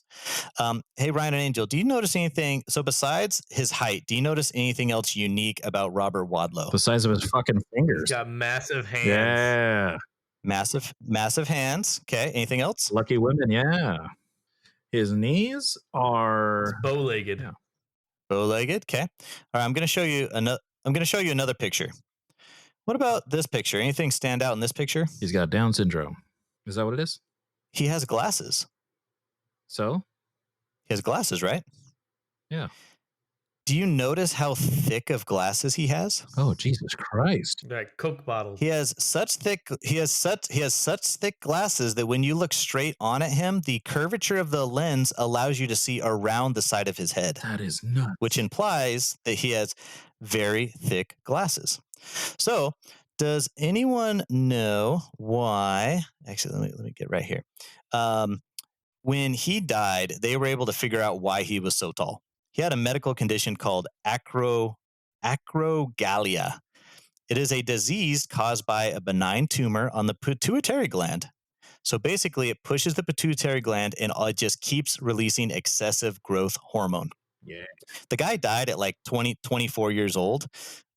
Hey, Ryan and Angel, do you notice anything? So besides his height, do you notice anything else unique about Robert Wadlow?
The size of his fucking fingers.
He's got massive hands.
Yeah.
Massive hands. Okay. Anything else?
Lucky women. Yeah. His knees are
bow-legged.
Yeah.
Bow-legged. Okay. All right. I'm going to show you another picture. What about this picture? Anything stand out in this picture?
He's got Down syndrome. Is that what it is?
He has glasses.
So?
He has glasses, right?
Yeah.
Do you notice how thick of glasses he has?
Oh, Jesus Christ.
Like Coke bottles.
He has such thick glasses that when you look straight on at him, the curvature of the lens allows you to see around the side of his head.
That is nuts.
Which implies that he has very thick glasses. So, does anyone know why? Actually, let me get right here. When he died, they were able to figure out why he was so tall. He had a medical condition called acrogalia. It is a disease caused by a benign tumor on the pituitary gland. So basically, it pushes the pituitary gland and it just keeps releasing excessive growth hormone.
Yeah.
The guy died at like 24 years old.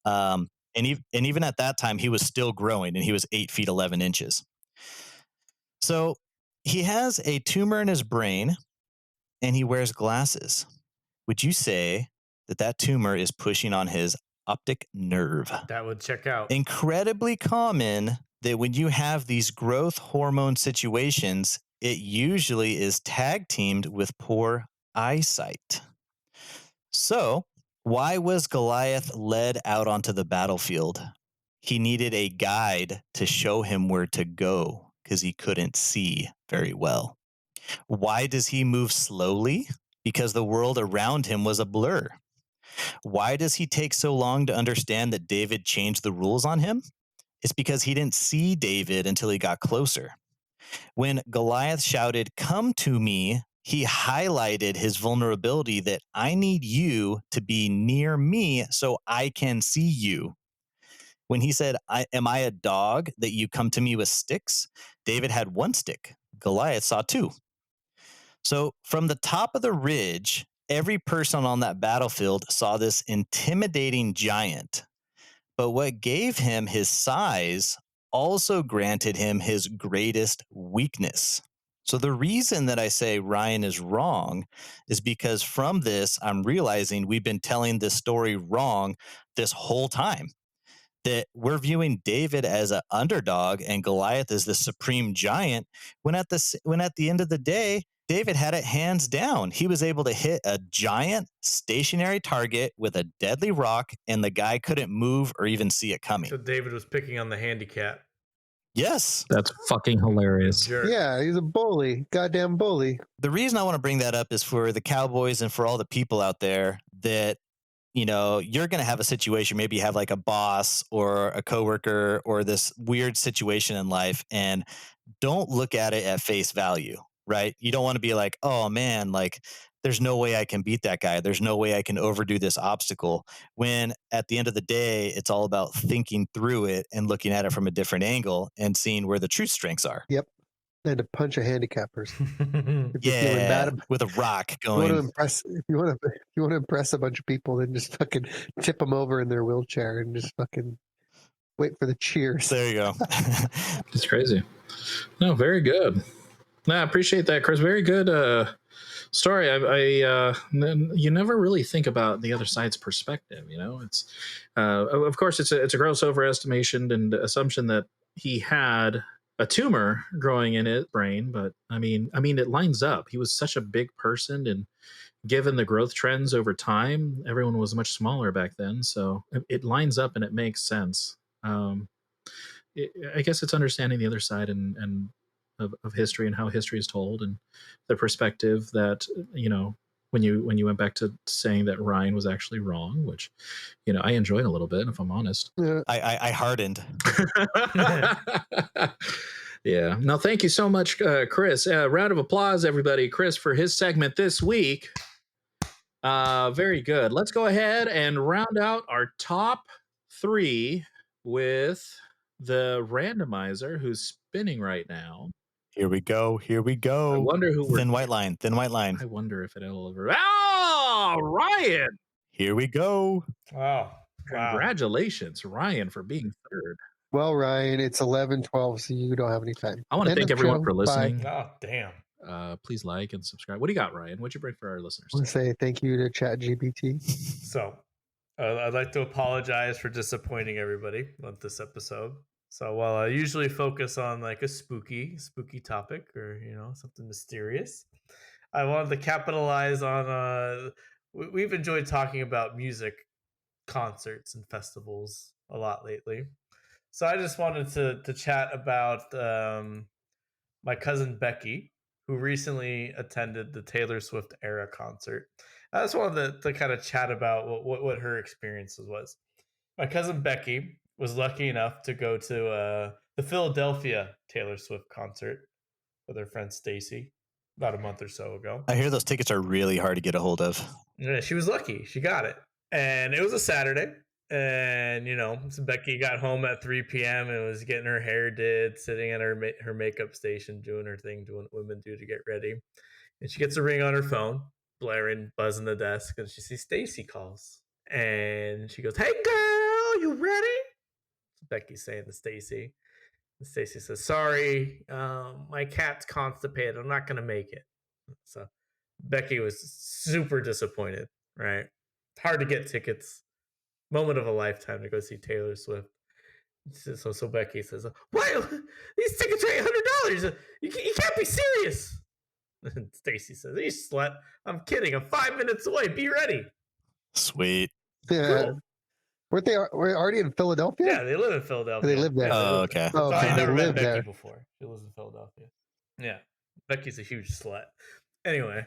And even at that time, he was still growing, and he was 8'11". So he has a tumor in his brain, and he wears glasses. Would you say that tumor is pushing on his optic nerve?
That would check out.
Incredibly common that when you have these growth hormone situations, it usually is tag teamed with poor eyesight. So, why was Goliath led out onto the battlefield? He needed a guide to show him where to go because he couldn't see very well. Why does he move slowly? Because the world around him was a blur. Why does he take so long to understand that David changed the rules on him? It's because he didn't see David until he got closer. When Goliath shouted, "Come to me," he highlighted his vulnerability that I need you to be near me so I can see you. When he said, am I a dog that you come to me with sticks? David had one stick. Goliath saw two. So from the top of the ridge, every person on that battlefield saw this intimidating giant. But what gave him his size also granted him his greatest weakness. So the reason that I say Ryan is wrong is because from this, I'm realizing we've been telling this story wrong this whole time. That we're viewing David as an underdog and Goliath as the supreme giant, when at the end of the day, David had it hands down. He was able to hit a giant stationary target with a deadly rock, and the guy couldn't move or even see it coming.
So David was picking on the handicap.
Yes.
That's fucking hilarious.
Jerk.
Yeah, he's a bully. Goddamn bully.
The reason I want to bring that up is for the Cowboys and for all the people out there that, you know, you're going to have a situation. Maybe you have like a boss or a coworker or this weird situation in life, and don't look at it at face value, right? You don't want to be like, oh man, like there's no way I can beat that guy. There's no way I can overdo this obstacle. When at the end of the day, it's all about thinking through it and looking at it from a different angle and seeing where the true strengths are.
Yep. And to punch a handicap person. If you're feeling
Yeah,
bad,
with a rock
if you want to
going.
impress, if you want to impress a bunch of people, then just fucking tip them over in their wheelchair and just fucking wait for the cheers.
There you go.
It's crazy. No, very good. No, I appreciate that, Chris. Very good story. You never really think about the other side's perspective. You know, it's of course it's a gross overestimation and assumption that he had a tumor growing in his brain, but I mean, it lines up. He was such a big person, and given the growth trends over time, everyone was much smaller back then, so it lines up and it makes sense. I guess it's understanding the other side and of history and how history is told, and the perspective that, when you went back to saying that Ryan was actually wrong, which I enjoyed a little bit, if I'm honest.
Yeah.
I hardened.
Yeah. No, thank you so much, Chris. Round of applause, everybody. Chris for his segment this week. Very good. Let's go ahead and round out our top 3 with the randomizer who's spinning right now.
Here we go.
I wonder who
Thin white line.
I wonder if it'll ever. Oh, Ryan!
Here we go.
Wow.
Congratulations, Ryan, for being third.
Well, Ryan, it's 11:12, so you don't have any time.
I want to
End
thank
of
everyone
show.
for
Bye.
listening.
Oh, damn.
Please like and subscribe. What do you got, Ryan? What'd you bring for our listeners?
I want to say thank you to ChatGPT.
So, I'd like to apologize for disappointing everybody with this episode. So, while I usually focus on like a spooky topic or something mysterious, I wanted to capitalize on. We've enjoyed talking about music, concerts, and festivals a lot lately. So, I just wanted to chat about my cousin Becky, who recently attended the Taylor Swift era concert. I just wanted to kind of chat about what her experiences was. My cousin Becky was lucky enough to go to the Philadelphia Taylor Swift concert with her friend Stacy about a month or so ago.
I hear those tickets are really hard to get a hold of.
Yeah, she was lucky. She got it. And it was a Saturday. And, so Becky got home at 3 p.m. and was getting her hair did, sitting at her makeup station, doing her thing, doing what women do to get ready. And she gets a ring on her phone, blaring, buzzing the desk, and she sees Stacy calls. And she goes, "Hey, girl, you ready?" So Becky's saying to Stacy. And Stacy says, "Sorry, my cat's constipated. I'm not going to make it." So Becky was super disappointed, right? Hard to get tickets. Moment of a lifetime to go see Taylor Swift. So Becky says, "Why? These tickets are $800. You can't be serious." And Stacy says, "You slut. I'm kidding. I'm 5 minutes away. Be ready."
Sweet.
Yeah.
Cool.
Weren't they already in Philadelphia?
Yeah, they live in Philadelphia.
They live there.
Yeah,
Oh, okay.
Oh,
I've
okay. They
never met
live
Becky
there.
before. She lives in Philadelphia. Yeah. Becky's a huge slut. Anyway,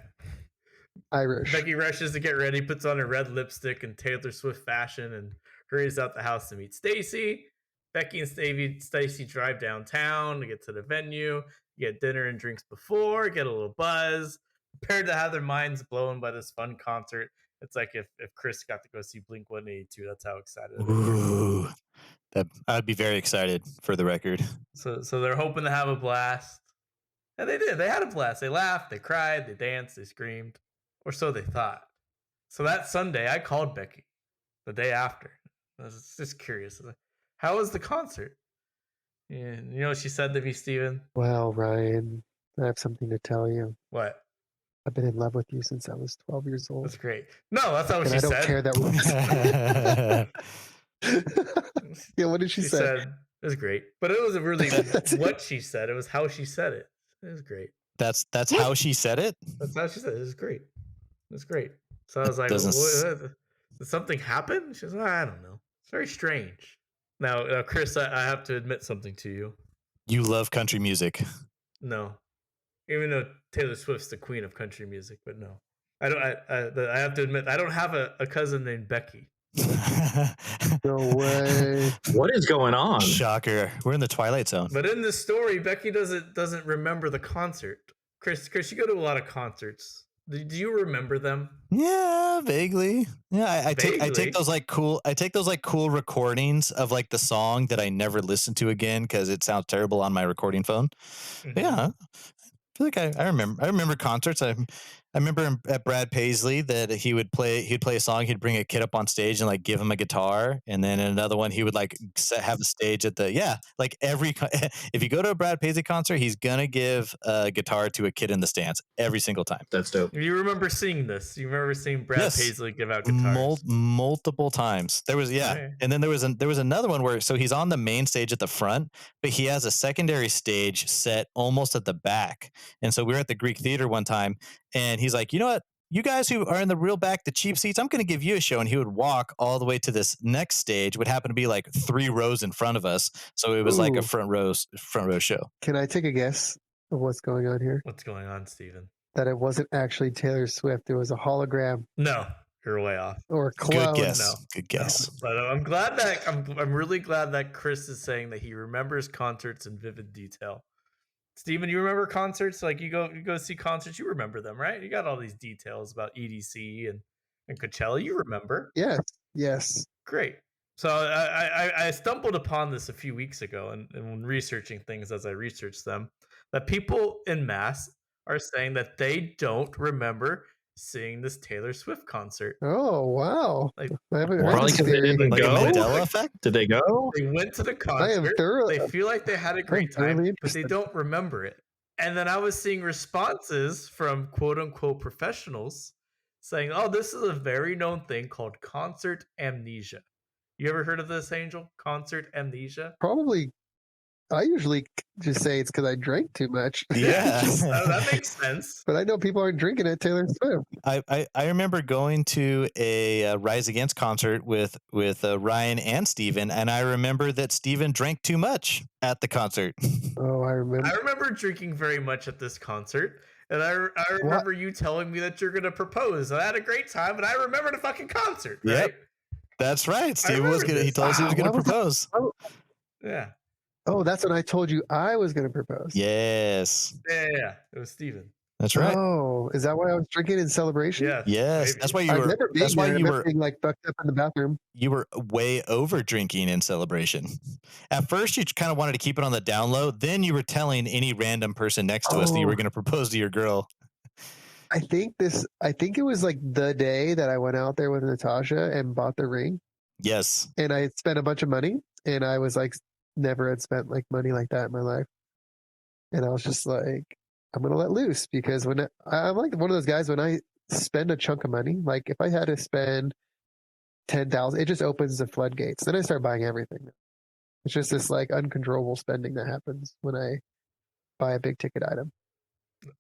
Irish.
Becky rushes to get ready, puts on her red lipstick in Taylor Swift fashion, and hurries out the house to meet Stacy. Becky and Stacy drive downtown to get to the venue, get dinner and drinks before, get a little buzz, prepared to have their minds blown by this fun concert. It's like if Chris got to go see Blink-182. That's how excited they were.
Ooh, I'd be very excited for the record.
So they're hoping to have a blast. And they did. They had a blast. They laughed, they cried, they danced, they screamed. Or so they thought. So that Sunday, I called Becky the day after. I was just curious. How was the concert? And you know what she said to me, Steven?
Well, Ryan, I have something to tell you.
What?
I've been in love with you since I was 12 years old.
That's great. No, that's not what
And
she
I don't
said.
care that Yeah, what did she say?
Said it was great. But it wasn't really what she said. It was how she said it. It was great.
That's how she said it?
That's how she said it. It was great. It was great. So I was like, did something happen? She was like, I don't know. It's very strange. Now, Chris, I have to admit something to you.
You love country music.
No. Even though Taylor Swift's the queen of country music, but no. I don't. I have to admit, I don't have a cousin named Becky.
No way.
What is going on?
Shocker. We're in the Twilight Zone.
But in this story, Becky doesn't remember the concert. Chris, you go to a lot of concerts. Do you remember them?
Yeah, vaguely. Yeah, I take those like cool recordings of like the song that I never listen to again because it sounds terrible on my recording phone.
Mm-hmm.
Yeah, I feel like I remember concerts. I remember at Brad Paisley that he'd play a song, he'd bring a kid up on stage and like give him a guitar, and then in another one he would like have a stage at the like if you go to a Brad Paisley concert, he's gonna give a guitar to a kid in the stands every single time.
That's dope.
You remember seeing this? You remember seeing Brad
Yes.
Paisley give out guitars?
Multiple times. There was
Right.
and then there was another one where so he's on the main stage at the front, but he has a secondary stage set almost at the back. And so we were at the Greek Theater one time, and he's like, you know what? You guys who are in the real back, the cheap seats, I'm going to give you a show. And he would walk all the way to this next stage, would happen to be like 3 rows in front of us. So it was like a
Ooh.
front row show.
Can I take a guess of what's going on here?
What's going on, Steven?
That it wasn't actually Taylor Swift. It was a hologram
No, you're way off.
or a clone.
Good guess.
No.
Good guess.
No. But I'm glad that I'm really glad that Chris is saying that he remembers concerts in vivid detail. Steven, you remember concerts? Like you go see concerts, you remember them, right? You got all these details about EDC and Coachella. You remember?
Yes.
Great. So I stumbled upon this a few weeks ago, and when researching things as I researched them, that people in mass are saying that they don't remember seeing this Taylor Swift concert.
Oh wow!
Like,
I haven't heard
Probably
this
because they
theory.
didn't
Like a
go.
Mandela effect?
Did they go?
They went to the
I am
concert.
thoroughly.
They feel like they had a great
really
time, but they
interested.
don't remember it. And then I was seeing responses from quote unquote professionals saying, "Oh, this is a very known thing called concert amnesia." You ever heard of this, Angel? Concert amnesia?
Probably. I usually just say it's because I drank too much.
Yeah.
That makes sense.
But I know people aren't drinking at Taylor Swift.
I remember going to a Rise Against concert with Ryan and Steven, and I remember that Steven drank too much at the concert.
Oh, I remember.
I remember drinking very much at this concert, and I remember you telling me that you're going to propose. And I had a great time, and I remember the fucking concert, right?
Yep. That's right. Steven was
remember
gonna. He
this.
told us he was
Wow,
gonna
what was that?
propose.
Yeah.
Oh, that's when I told you I was going to propose.
Yes,
Yeah. It was Steven.
that's right.
Oh, is that why I was drinking in celebration?
Yes.
Yes,
maybe.
that's why you
I've
were.
never been
That's why
there. I
you
remember
were.
being like fucked up in the bathroom.
You were way over drinking in celebration. At first, you kind of wanted to keep it on the down low. Then you were telling any random person next to us that you were
Oh.
going to propose to your girl.
I think it was like the day that I went out there with Natasha and bought the ring,
Yes.
and I had spent a bunch of money, and I was like, never had spent like money like that in my life, and I was just like, I'm gonna let loose because when I'm like one of those guys when I spend a chunk of money, like if I had to spend 10,000, it just opens the floodgates. Then I start buying everything. It's just this like uncontrollable spending that happens when I buy a big ticket item.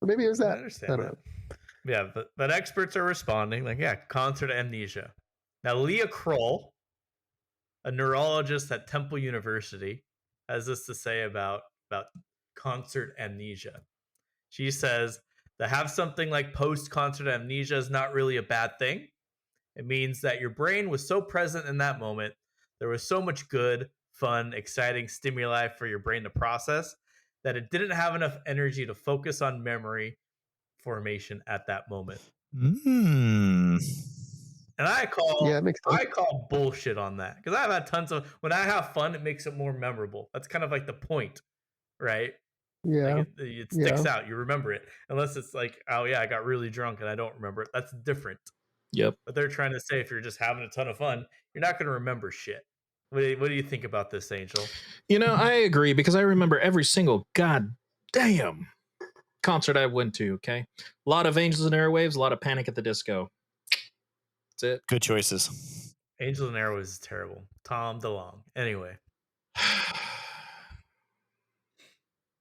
Or maybe it was
I
that.
understand
I don't
that.
know.
Yeah, but experts are responding like, yeah, concert amnesia. Now, Leah Kroll, a neurologist at Temple University, has this to say about concert amnesia. She says to have something like post-concert amnesia is not really a bad thing. It means that your brain was so present in that moment. There was so much good, fun, exciting stimuli for your brain to process that it didn't have enough energy to focus on memory formation at that moment.
Mm.
And I call
Yeah, it makes sense.
I call bullshit on that because I've had tons of when I have fun, it makes it more memorable. That's kind of like the point, right?
Yeah.
Like it sticks out. You remember it, unless it's like, oh yeah, I got really drunk and I don't remember it. That's different.
Yep.
But they're trying to say if you're just having a ton of fun, you're not going to remember shit. What do you think about this, Angel?
You know, I agree because I remember every single goddamn concert I went to. Okay, a lot of Angels and Airwaves, a lot of Panic at the Disco. That's it.
Good choices.
Angels and Airwaves is terrible. Tom DeLonge. Anyway.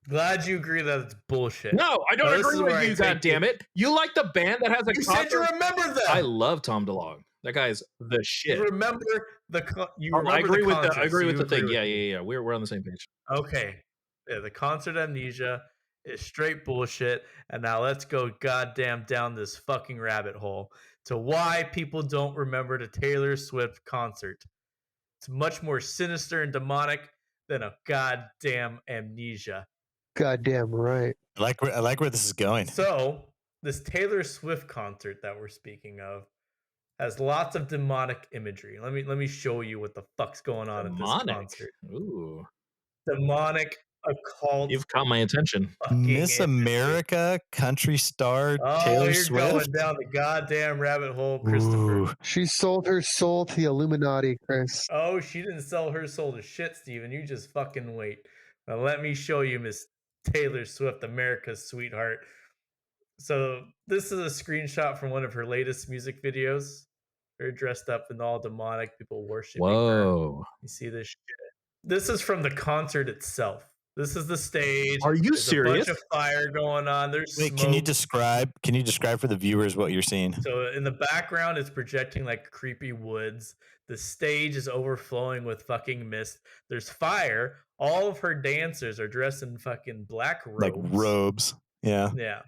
Glad you agree that it's bullshit.
No, I don't
Now, this
agree
is where
with
I
you.
take
God damn it! You like the band that has a
You said you
concert?
remember them.
I love Tom DeLonge. That guy's the shit.
You remember the
I agree with the.
concert,
I agree
so
with
you
the thing.
agree
Yeah,
with me.
yeah, yeah. We're on the same page.
Okay. Yeah, the concert amnesia is straight bullshit. And now let's go goddamn down this fucking rabbit hole to why people don't remember the Taylor Swift concert. It's much more sinister and demonic than a goddamn amnesia.
Goddamn right.
I like where this is going.
So, this Taylor Swift concert that we're speaking of has lots of demonic imagery. Let me show you what the fuck's going on at this
Demonic.
concert.
Ooh.
Demonic a cult.
You've caught my attention.
Miss
industry.
America country star
Oh,
Taylor
you're
Swift.
going down the goddamn rabbit hole, Christopher.
Ooh.
She sold her soul to the Illuminati, Chris.
Oh, she didn't sell her soul to shit, Steven. You just fucking wait. Now let me show you Miss Taylor Swift, America's sweetheart. So this is a screenshot from one of her latest music videos. They're dressed up in all demonic, people worshiping her.
Whoa.
You see this shit? This is from the concert itself. This is the stage.
Are you
There's
serious?
a bunch of fire going on. There's
Wait,
smoke.
can you describe for the viewers what you're seeing?
So in the background, it's projecting like creepy woods. The stage is overflowing with fucking mist. There's fire. All of her dancers are dressed in fucking black robes.
Like robes. Yeah.
Yeah.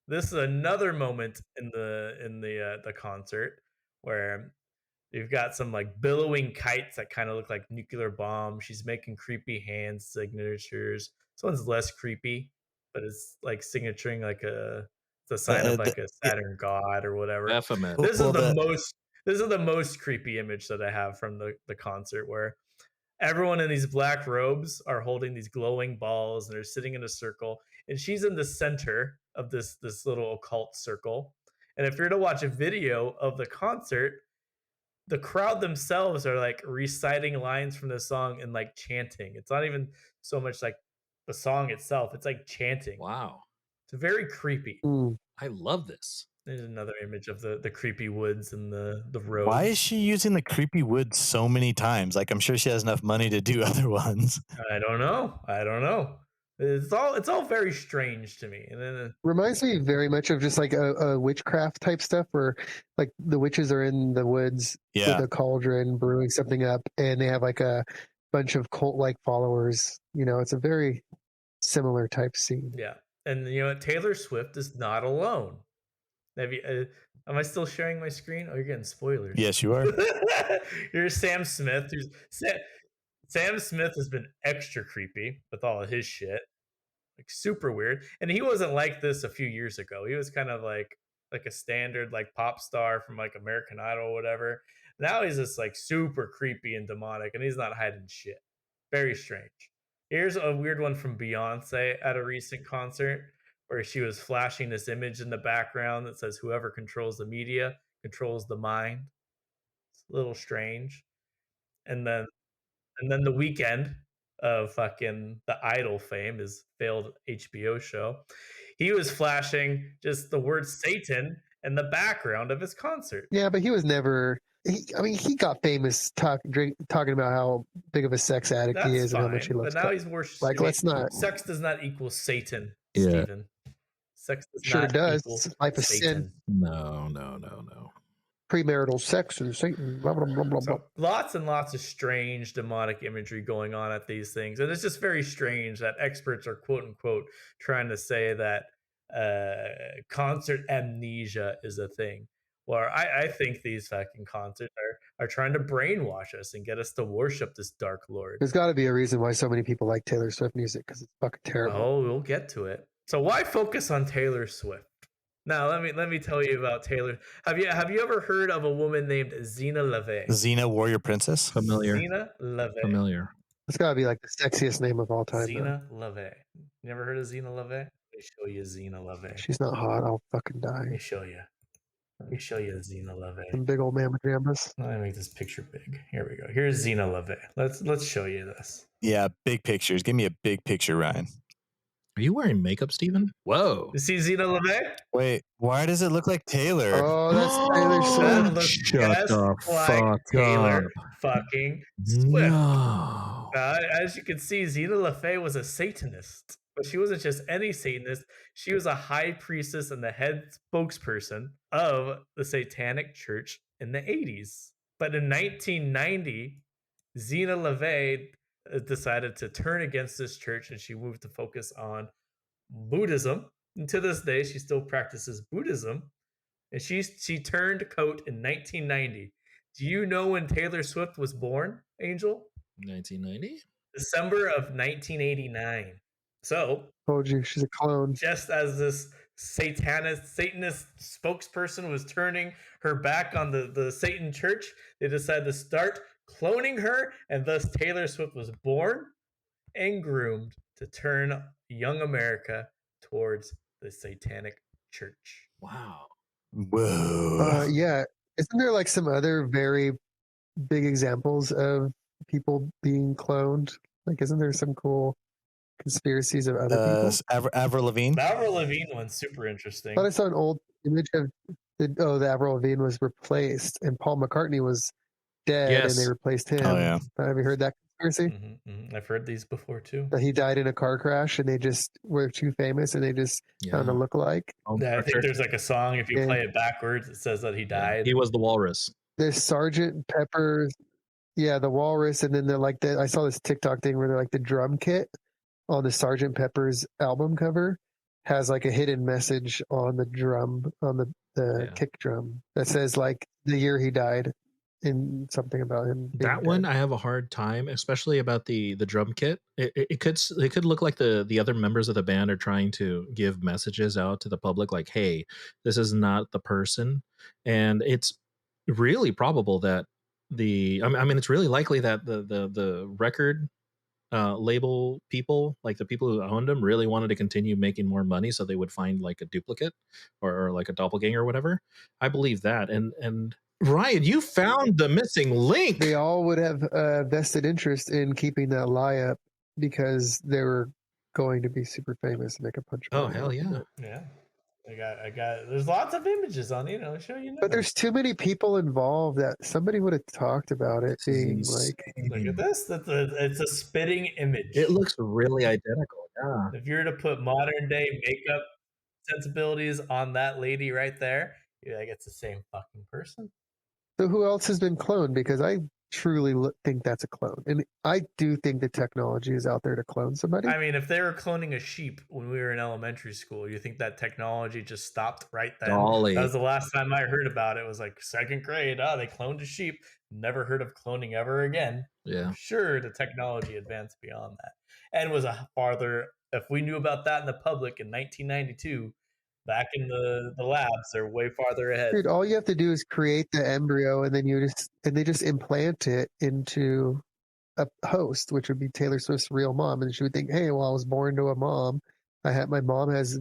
This is another moment in the concert where you've got some like billowing kites that kind of look like nuclear bombs. She's making creepy hand signatures. This one's less creepy, but it's like signaturing like it's a sign of like a Saturn god or whatever.
Baphomet.
This is the most creepy image that I have from the concert, where everyone in these black robes are holding these glowing balls and they're sitting in a circle, and she's in the center of this little occult circle. And if you're to watch a video of the concert, the crowd themselves are like reciting lines from the song and like chanting. It's not even so much like the song itself, it's like chanting.
Wow.
It's very creepy.
I love this.
There's another image of the creepy woods and the robes.
Why is she using the creepy woods so many times? Like, I'm sure she has enough money to do other ones.
I don't know. It's all very strange to me. And then
Reminds me very much of just like a witchcraft type stuff where like the witches are in the woods with a cauldron brewing something up, and they have like a bunch of cult-like followers. You know, it's a very similar type scene.
Yeah. And you know what? Taylor Swift is not alone. Have you, am I still sharing my screen? Oh, you're getting spoilers.
Yes, you are.
Here's Sam Smith. Sam Smith has been extra creepy with all of his shit. Like super weird. And he wasn't like this a few years ago. He was kind of like a standard like pop star from like American Idol or whatever. Now he's just like super creepy and demonic, and he's not hiding shit. Very strange. Here's a weird one from Beyonce at a recent concert where she was flashing this image in the background that says whoever controls the media controls the mind. It's a little strange. And then the Weekend of fucking the Idol fame, his failed HBO show, he was flashing just the word Satan in the background of his concert.
Yeah, but he was never. He got famous talking about how big of a sex addict he is and how much he loves.
But now he's worse.
Like, let's not.
Sex does not equal Satan,
Yeah.
Stephen. Sex does
Sure
not
does.
equal
Life is
Satan.
sin.
No.
Premarital sex and Satan. Blah blah blah blah blah.
So lots and lots of strange demonic imagery going on at these things, and it's just very strange that experts are quote unquote trying to say that concert amnesia is a thing. Well, I think these fucking concerts are trying to brainwash us and get us to worship this dark lord.
There's got to be a reason why so many people like Taylor Swift music, because it's fucking terrible.
Oh, we'll get to it. So why focus on Taylor Swift? Now let me tell you about Taylor. Have you ever heard of a woman named Zena LaVey?
Xena, Warrior Princess.
Familiar.
Zena LaVey.
Familiar.
It's got to be like the sexiest name of all time.
Zena LaVey. You never heard of Zena LaVey? Let me show you Zena LaVey.
She's not hot. I'll fucking
Let me
die.
show you. Let me show you Zena LaVey.
Some big old mammoth jambas.
Let me make this picture big. Here we go. Here's Zena LaVey. Let's show you this.
Yeah, big pictures. Give me a big picture, Ryan.
Are you wearing makeup, Steven? Whoa.
You see Zena LaVey?
Wait, why does it look like Taylor?
Oh, that's Taylor
That
Swift.
looks
Shut
just
the
like
fuck
Taylor
up.
fucking Swift.
No.
As you can see, Zena LaVey was a Satanist, but she wasn't just any Satanist. She was a high priestess and the head spokesperson of the Satanic Church in the 80s. But in 1990, Zena LaVey decided to turn against this church, and she moved to focus on Buddhism. And to this day, she still practices Buddhism. And she turned coat in 1990. Do you know when Taylor Swift was born, Angel?
1990?
December of 1989. So,
Told you, she's a clone.
just as this Satanist spokesperson was turning her back on the Satan church, they decided to start cloning her, and thus Taylor Swift was born and groomed to turn young America towards the satanic church.
Wow.
Whoa.
Yeah. Isn't there like some other very big examples of people being cloned? Like, isn't there some cool conspiracies of other people?
Avril Lavigne.
The Avril Lavigne one's super interesting.
Thought I saw an old image of the Avril Lavigne was replaced and Paul McCartney was dead and they
Yes.
replaced him.
Oh, yeah.
Have you heard that conspiracy?
I've heard these before too.
That he died in a car crash and they just were too famous and they just found a look-alike.
Yeah, I think there's like a song, if you
Yeah.
play it backwards, it says that he died.
He was the walrus.
There's Sergeant Pepper's, yeah, the walrus, and then they're like I saw this TikTok thing where they're like the drum kit on the Sergeant Pepper's album cover has like a hidden message on the drum, on the kick drum that says like the year he died and something about him being
That
dead.
one I have a hard time, especially about the drum kit. It could look like the other members of the band are trying to give messages out to the public, like, "Hey, this is not the person," and it's really probable that I mean, it's really likely that the record label people, like the people who owned them, really wanted to continue making more money, so they would find like a duplicate or like a doppelganger or whatever. I believe that, and Ryan, you found the missing link.
They all would have vested interest in keeping that lie up because they were going to be super famous and make a punch.
Oh, hell yeah.
Yeah. I got there's lots of images on, show you.
But there's too many people involved that somebody would have talked about it
This is
being like,
Look at this. It's a spitting image.
It looks really identical. Yeah.
If you were to put modern day makeup sensibilities on that lady right there, you're like, it's the same fucking person.
so who else has been cloned? Because I truly think that's a clone. And I do think the technology is out there to clone somebody.
I mean, if they were cloning a sheep when we were in elementary school, you think that technology just stopped right then?
Dolly.
That was the last time I heard about it. It was like second grade. Oh, they cloned a sheep. Never heard of cloning ever again.
Yeah.
Sure, the technology advanced beyond that. And was a farther, if we knew about that in the public in 1992, back in the labs, they're way farther ahead.
Dude, all you have to do is create the embryo and then they just implant it into a host, which would be Taylor Swift's real mom. And she would think, hey, well, I was born to a mom. My mom has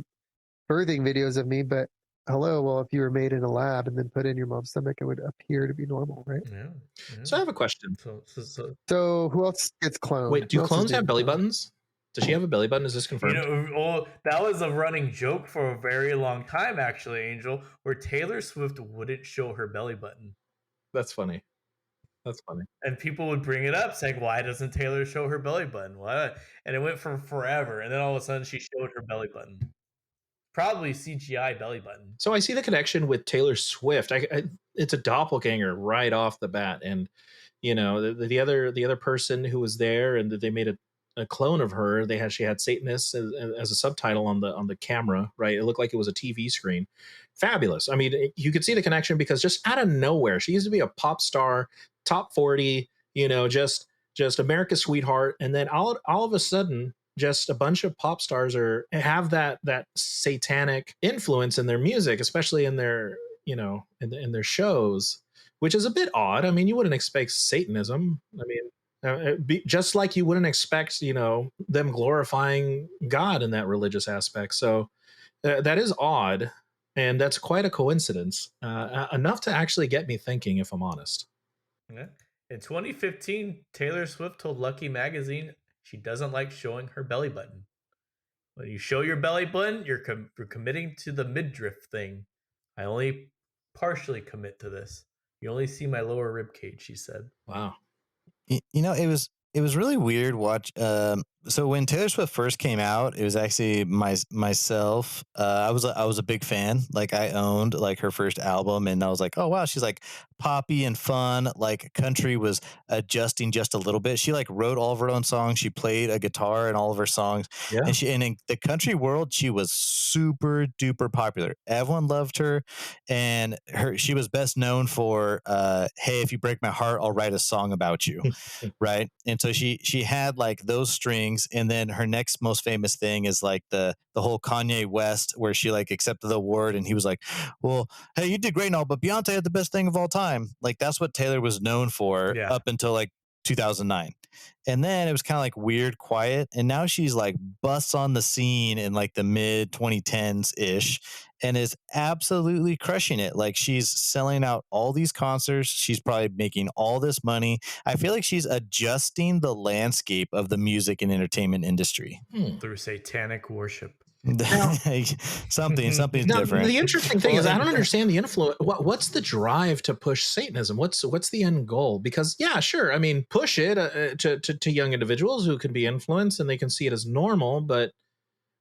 birthing videos of me, but hello, well, if you were made in a lab and then put in your mom's stomach, it would appear to be normal, right?
Yeah.
So I have a question.
So who else gets cloned?
Wait, do clones have belly buttons? Does she have a belly button? Is this confirmed?
That was a running joke for a very long time, actually, Angel, where Taylor Swift wouldn't show her belly button.
That's funny. That's funny.
And people would bring it up, saying, why doesn't Taylor show her belly button? What? And it went for forever. And then all of a sudden she showed her belly button. Probably CGI belly button.
So I see the connection with Taylor Swift. It's a doppelganger right off the bat. And, the other person who was there and they made a clone of her. She had Satanists as a subtitle on the camera, right? It looked like it was a TV screen. Fabulous. I mean, you could see the connection because just out of nowhere, she used to be a pop star, top 40, just America's sweetheart. And then all of a sudden, just a bunch of pop stars have that satanic influence in their music, especially in their, in their shows, which is a bit odd. I mean, you wouldn't expect Satanism. I mean, just like you wouldn't expect, them glorifying God in that religious aspect. So that is odd. And that's quite a coincidence, enough to actually get me thinking, if I'm honest.
Yeah. In 2015, Taylor Swift told Lucky Magazine she doesn't like showing her belly button. When you show your belly button, you're committing to the midriff thing. I only partially commit to this. You only see my lower rib cage, she said.
Wow.
It was really weird so when Taylor Swift first came out, it was actually myself. I was a big fan. Like I owned like her first album and I was like, oh wow, she's like poppy and fun. Like country was adjusting just a little bit. She like wrote all of her own songs. She played a guitar in all of her songs.
Yeah.
And in the country world, she was super duper popular. Everyone loved her. And she was best known for hey, if you break my heart, I'll write a song about you. Right. And so she had like those strings, and then her next most famous thing is like the whole Kanye West, where she like accepted the award and he was like, well, hey, you did great and all, but Beyonce had the best thing of all time. Like that's what Taylor was known for up until like 2009. And then it was kind of like weird quiet, and now she's like busts on the scene in like the mid 2010s ish, and is absolutely crushing it. Like she's selling out all these concerts, she's probably making all this money. I feel like she's adjusting the landscape of the music and entertainment industry.
Through satanic worship.
Now, something's
Now,
different.
the interesting thing is, I don't
and-
understand the influence. What's the drive to push Satanism? What's the end goal? Because yeah, sure, I mean, push it to young individuals who can be influenced and they can see it as normal. But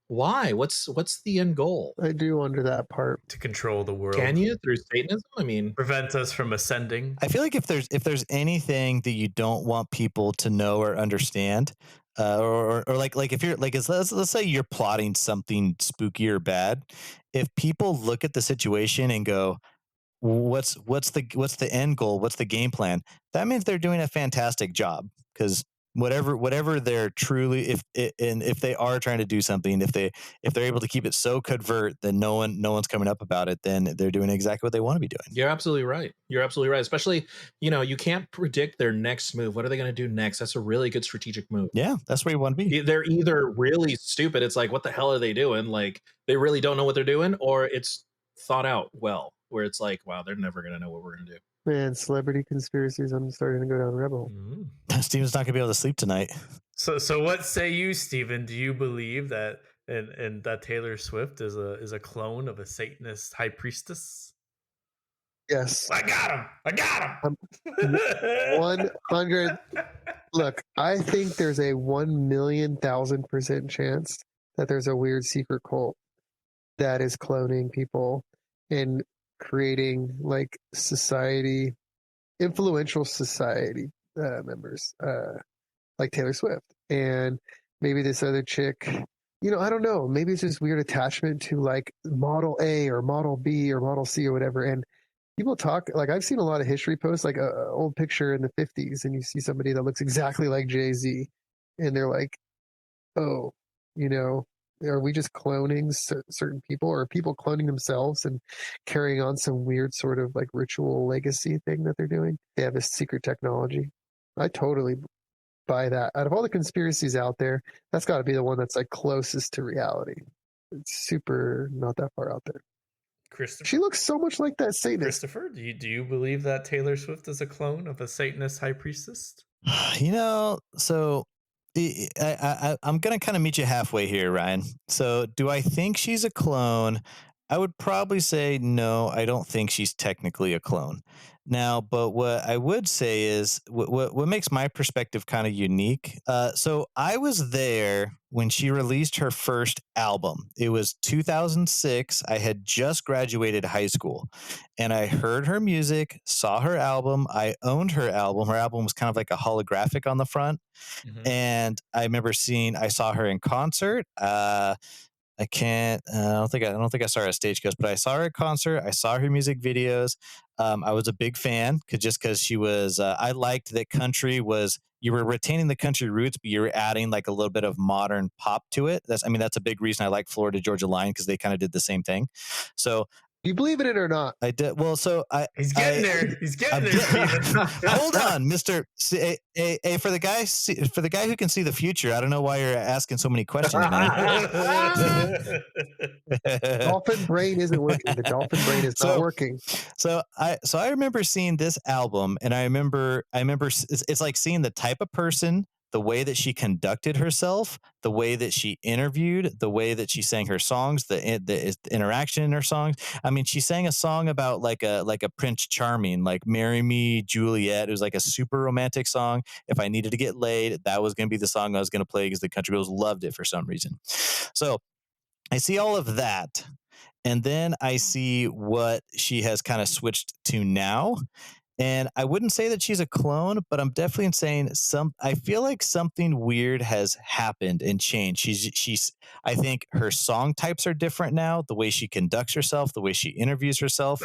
why? What's the end goal?
I do wonder that part.
to control the world.
Can you through Satanism? I mean,
Prevent us from ascending.
I feel like if there's anything that you don't want people to know or understand, or like if you're like let's say you're plotting something spooky or bad, if people look at the situation and go, what's the end goal, what's the game plan, that means they're doing a fantastic job. Because whatever they're truly, if they are trying to do something, if they're able to keep it so covert that no one's coming up about it, then they're doing exactly what they want to be doing.
you're absolutely right. You're absolutely right. Especially, you can't predict their next move. What are they going to do next? That's a really good strategic move.
Yeah, that's where you want to be.
They're either really stupid. It's like, what the hell are they doing? Like, they really don't know what they're doing, or it's thought out well, where it's like, wow, they're never going to know what we're going to do.
Man, celebrity conspiracies. I'm starting to go down rebel.
Steven's not gonna be able to sleep tonight.
So what say you, Stephen? Do you believe that and that Taylor Swift is a clone of a Satanist high priestess?
Yes.
I got him.
100. Look, I think there's a 1,000,000% chance that there's a weird secret cult that is cloning people and creating like influential society members, like Taylor Swift. And maybe this other chick, I don't know. Maybe it's just weird attachment to like Model A or Model B or Model C or whatever. And people talk, like I've seen a lot of history posts, like a old picture in the 50s, and you see somebody that looks exactly like Jay-Z, and they're like, oh, are we just cloning certain people, or are people cloning themselves and carrying on some weird sort of like ritual legacy thing that they're doing? They have this secret technology. I totally buy that. Out of all the conspiracies out there, that's got to be the one that's like closest to reality. It's super not that far out there.
Christopher,
She looks so much like that Satanist.
Christopher, do you believe that Taylor Swift is a clone of a Satanist high priestess?
So I'm gonna kind of meet you halfway here, Ryan. So do I think she's a clone? I would probably say no. I don't think she's technically a clone. Now, but what I would say is what makes my perspective kind of unique. So I was there when she released her first album. It was 2006. I had just graduated high school, and I heard her music, saw her album. I owned her album. Her album was kind of like a holographic on the front, and I saw her in concert. I don't think I saw her at Stagecoach, but I saw her at concert. I saw her music videos. I was a big fan because she was. I liked that country was. You were retaining the country roots, but you were adding like a little bit of modern pop to it. That's a big reason I like Florida Georgia Line, because they kind of did the same thing. So
You believe in it or not?
I did. Well, so
He's getting there. He's getting there, Steven.
Hold on, Mister. For the guy who can see the future, I don't know why you're asking so many questions, man.
Dolphin brain isn't working. The dolphin brain is not working.
So I remember seeing this album, and I remember it's like seeing the type of person, the way that she conducted herself, the way that she interviewed, the way that she sang her songs, the interaction in her songs. I mean, she sang a song about like a Prince Charming, like "Marry Me, Juliet." It was like a super romantic song. If I needed to get laid, that was going to be the song I was going to play, because the country girls loved it for some reason. So I see all of that, and then I see what she has kind of switched to now. And I wouldn't say that she's a clone, but I'm definitely saying I feel like something weird has happened and changed. I think her song types are different now. The way she conducts herself, the way she interviews herself.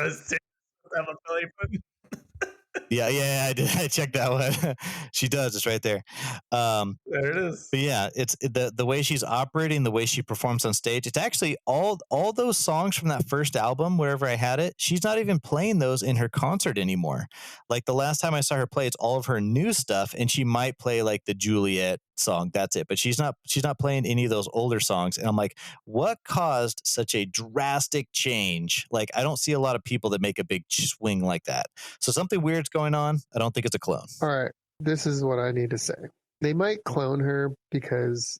Yeah, I did. I checked that one. She does. It's right there.
There it is.
But yeah, it's the way she's operating, the way she performs on stage. It's actually all those songs from that first album, wherever I had it. She's not even playing those in her concert anymore. Like the last time I saw her play, it's all of her new stuff, and she might play like the Juliet song. That's it. But she's not playing any of those older songs. And I'm like, what caused such a drastic change? Like I don't see a lot of people that make a big swing like that. So something weird's going on. I don't think it's a clone.
All right, this is what I need to say. They might clone her because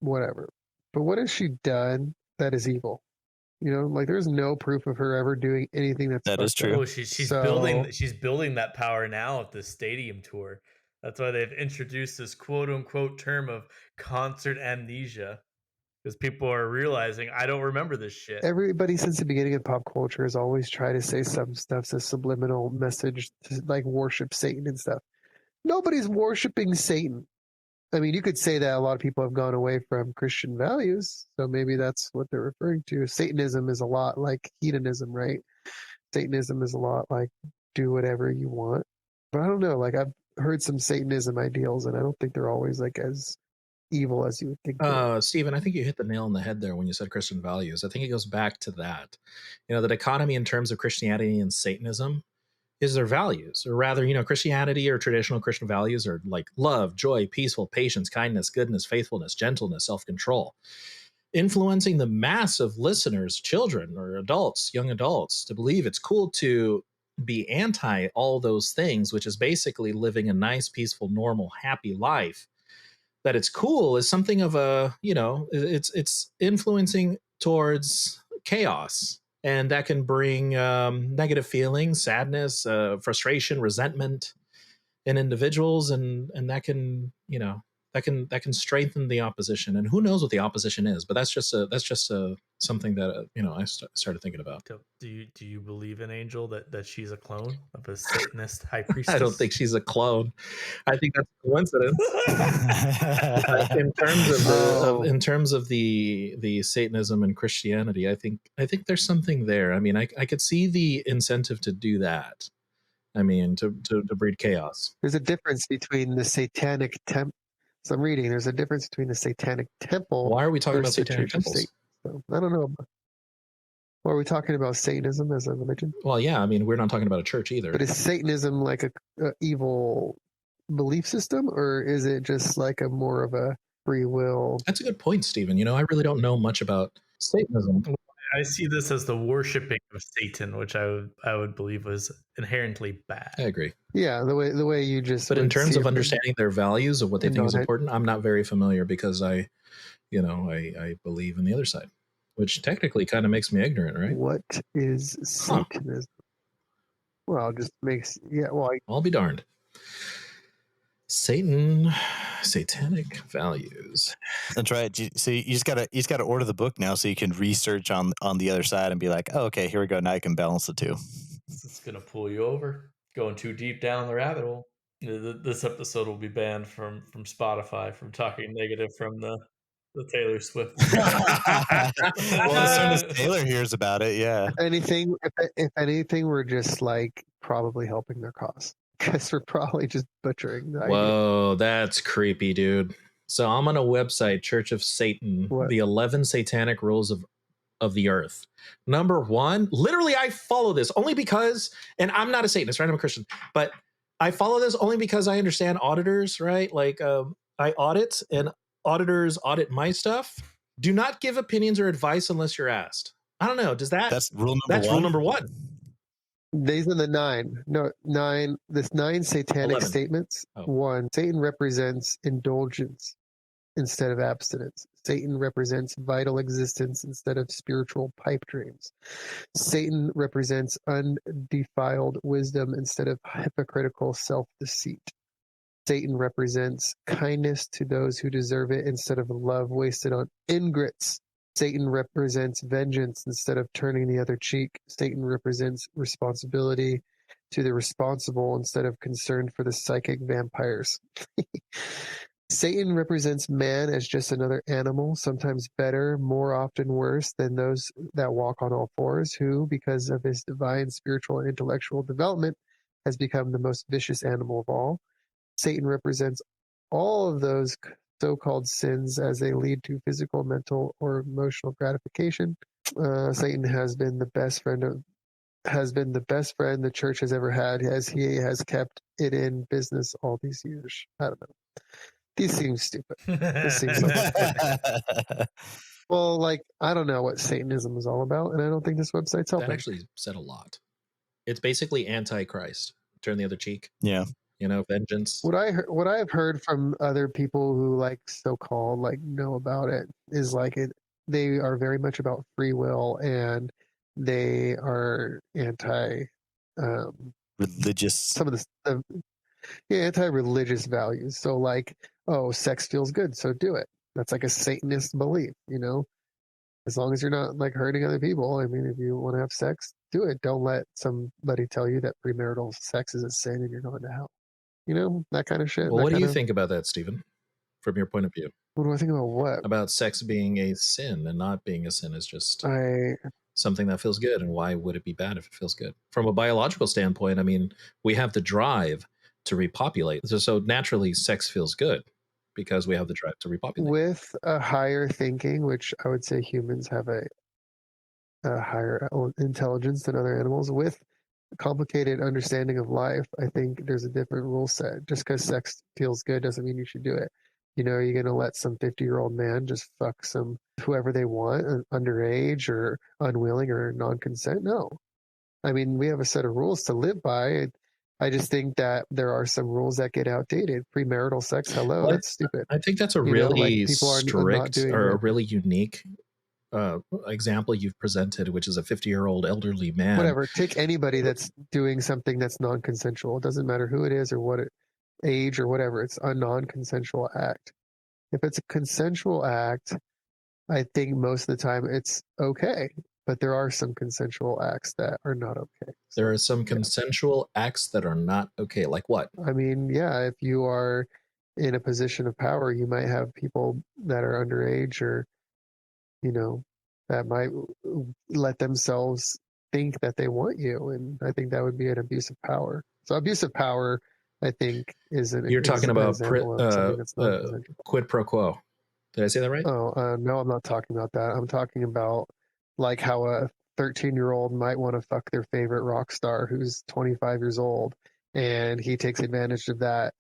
whatever, but what has she done that is evil? You know, like there's no proof of her ever doing anything that's
That is
fucked up.
true.
Oh, she's
So-
building that power now at the stadium tour. That's why they've introduced this quote unquote term of concert amnesia. Because people are realizing I don't remember this shit.
Everybody since the beginning of pop culture has always tried to say some stuff's a subliminal message to like worship Satan and stuff. Nobody's worshiping Satan. I mean, you could say that a lot of people have gone away from Christian values, so maybe that's what they're referring to. Satanism is a lot like hedonism, right? Satanism is a lot like do whatever you want. But I don't know, like I've heard some Satanism ideals, and I don't think they're always like as evil as you would think. they are.
Stephen, I think you hit the nail on the head there when you said Christian values. I think it goes back to that. You know, the dichotomy in terms of Christianity and Satanism is their values, or rather, you know, Christianity or traditional Christian values are like love, joy, peaceful, patience, kindness, goodness, faithfulness, gentleness, self-control, influencing the mass of listeners, children or adults, young adults, to believe it's cool to be anti all those things, which is basically living a nice, peaceful, normal, happy life. That it's cool is something of a, you know, it's influencing towards chaos, and that can bring negative feelings, sadness, frustration, resentment in individuals, and that can, you know, that can strengthen the opposition. And who knows what the opposition is, but that's just a something that you know, I started thinking about.
Do you believe in Angel that she's a clone of a Satanist high priestess?
I don't think she's a clone. I think that's a coincidence. In terms of the Satanism and Christianity, I think there's something there. I mean, I could see the incentive to do that. I mean, to breed chaos.
There's a difference between the satanic temple. So I'm reading. There's a difference between the satanic temple.
Why are we talking about
versus the
satanic
Church of
temples?
Satan. So, I don't know. Well, are we talking about Satanism as a religion?
Well, yeah. I mean, we're not talking about a church either.
But is Satanism like a evil belief system, or is it just like a more of a free will?
That's a good point, Stephen. You know, I really don't know much about Satanism.
I see this as the worshiping of Satan, which I would believe was inherently bad.
I agree.
Yeah, the way you just.
But in
would
terms
see
of
it
understanding their values of what they
and
think is
not-
important, I'm not very familiar because I believe in the other side, which technically kind of makes me ignorant, right?
What is Satanism? Well, it just makes Well,
I'll be darned. Satanic values.
That's right. So you just gotta order the book now, so you can research on the other side and be like, oh, okay, here we go. Now you can balance the two.
It's gonna pull you over, going too deep down the rabbit hole. This episode will be banned from Spotify from talking negative from the Taylor Swift.
Well, as soon as Taylor hears about it, yeah.
if anything, we're just like probably helping their cause because we're probably just butchering the idea.
Whoa, that's creepy, dude. So I'm on a website, Church of Satan,
What?
the 11 satanic rules of the earth. Number 1, literally, I follow this only because, and I'm not a Satanist, right? I'm a Christian, but I follow this only because I understand auditors, right? Like I audit, and auditors audit my stuff. Do not give opinions or advice unless you're asked. I don't know.
That's rule number
that's
one.
rule number 1.
These are the 9. No, 9. This 9 satanic
11.
statements.
Oh.
1. Satan represents indulgence instead of abstinence. Satan represents vital existence instead of spiritual pipe dreams. Satan represents undefiled wisdom instead of hypocritical self-deceit. Satan represents kindness to those who deserve it instead of love wasted on ingrates. Satan represents vengeance instead of turning the other cheek. Satan represents responsibility to the responsible instead of concern for the psychic vampires. Satan represents man as just another animal, sometimes better, more often worse than those that walk on all fours, who, because of his divine spiritual and intellectual development, has become the most vicious animal of all. Satan represents all of those so-called sins as they lead to physical, mental, or emotional gratification. Satan has been the best friend the church has ever had, as he has kept it in business all these years. I don't know. These seem stupid. This seems like well, like, I don't know what Satanism is all about, and I don't think this website's helping.
That actually said a lot. It's basically anti-Christ. Turn the other cheek.
Yeah.
Vengeance.
What I have heard from other people who like so-called like know about it is like they are very much about free will, and they are anti
religious.
Some of the anti-religious values. So like, oh, sex feels good, so do it. That's like a Satanist belief, as long as you're not like hurting other people. I mean, if you want to have sex, do it. Don't let somebody tell you that premarital sex is a sin and you're going to hell. That kind of shit.
Well, what do you think about that, Stephen, from your point of view?
What do I think about what?
About sex being a sin and not being a sin is just something that feels good. And why would it be bad if it feels good? From a biological standpoint, I mean, we have the drive to repopulate. So naturally, sex feels good because we have the drive to repopulate.
With a higher thinking, which I would say humans have a higher intelligence than other animals, with complicated understanding of life, I think there's a different rule set. Just because sex feels good doesn't mean you should do it. Are you going to let some 50-year-old man just fuck some whoever they want, underage or unwilling or non-consent? No. I mean, we have a set of rules to live by. I just think that there are some rules that get outdated. Premarital sex, hello, that's stupid.
I think that's a really
people
strict
are not doing
or a really unique example you've presented, which is a 50-year-old elderly man.
Whatever. Take anybody that's doing something that's non-consensual. It doesn't matter who it is or what age or whatever. It's a non-consensual act. If it's a consensual act, I think most of the time it's okay. But there are some consensual acts that are not okay.
There are some consensual acts that are not okay. Like what?
I mean, yeah, if you are in a position of power, you might have people that are underage or, that might let themselves think that they want you. And I think that would be an abuse of power. So abuse of power, I think, is an
You're talking about
example of something that's non-consensual.
Quid pro quo. Did I say that right?
Oh, no, I'm not talking about that. I'm talking about like how a 13-year-old might want to fuck their favorite rock star who's 25 years old, and he takes advantage of that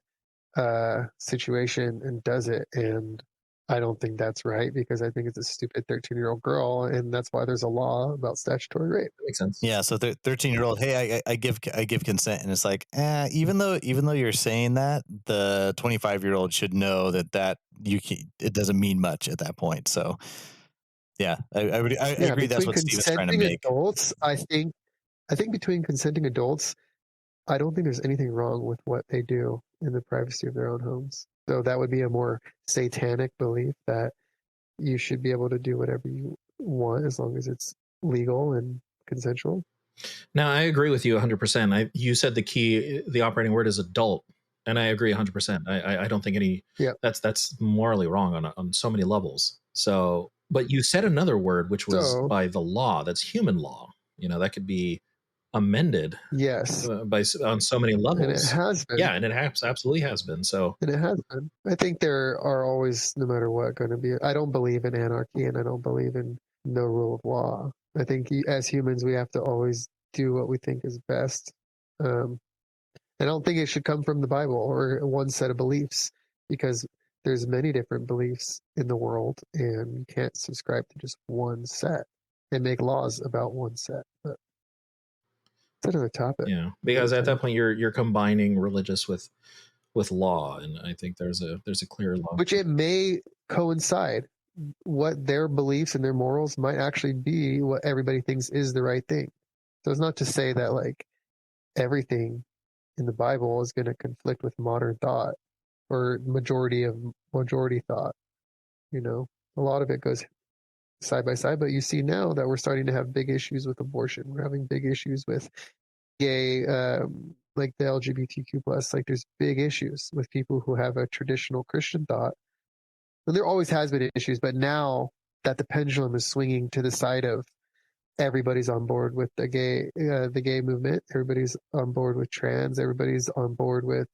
situation and does it. And I don't think that's right, because I think it's a stupid 13-year-old girl, and that's why there's a law about statutory rape.
That makes sense.
Yeah, so 13-year-old, hey, I give consent, and it's like, even though you're saying that, the 25-year-old should know that it doesn't mean much at that point. So yeah, I agree. That's what Steven's trying to make.
Adults, I think between consenting adults, I don't think there's anything wrong with what they do in the privacy of their own homes. So that would be a more satanic belief that you should be able to do whatever you want as long as it's legal and consensual.
Now, I agree with you 100%. You said the operating word is adult, and I agree 100%. I don't think that's morally wrong on so many levels. So, but you said another word, which was by the law. That's human law. That could be amended.
Yes.
On so many levels.
And it has been.
Yeah, and it absolutely has been. So.
And it has been. I think there are always, no matter what, going to be. I don't believe in anarchy, and I don't believe in no rule of law. I think as humans, we have to always do what we think is best. I don't think it should come from the Bible or one set of beliefs, because there's many different beliefs in the world, and you can't subscribe to just one set and make laws about one set. But it's another topic.
Yeah, because at that point you're combining religious with law, and I think there's a clear law.
Which it may coincide. What their beliefs and their morals might actually be what everybody thinks is the right thing. So it's not to say that like everything in the Bible is going to conflict with modern thought or majority thought. A lot of it goes side by side, but you see now that we're starting to have big issues with abortion. We're having big issues with gay, like the LGBTQ plus. Like there's big issues with people who have a traditional Christian thought. And there always has been issues, but now that the pendulum is swinging to the side of everybody's on board with the gay movement. Everybody's on board with trans. Everybody's on board with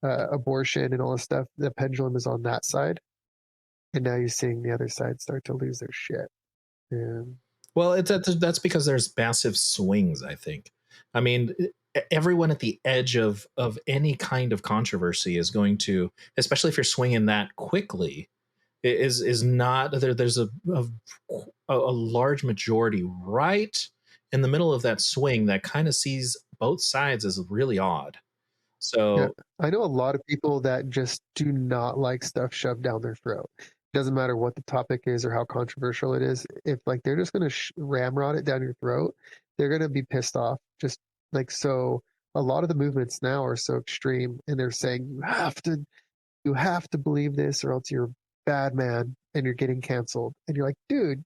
abortion and all this stuff. The pendulum is on that side, and now you're seeing the other side start to lose their shit. And
Well, that's because there's massive swings, I think. I mean, everyone at the edge of any kind of controversy is going to, especially if you're swinging that quickly, is not there. There's a large majority right in the middle of that swing that kind of sees both sides as really odd.
yeah,
So
I know a lot of people that just do not like stuff shoved down their throat. Doesn't matter what the topic is or how controversial it is. If like they're just gonna ramrod it down your throat, they're gonna be pissed off. Just like so, a lot of the movements now are so extreme, and they're saying you have to believe this, or else you're a bad man and you're getting canceled. And you're like, dude,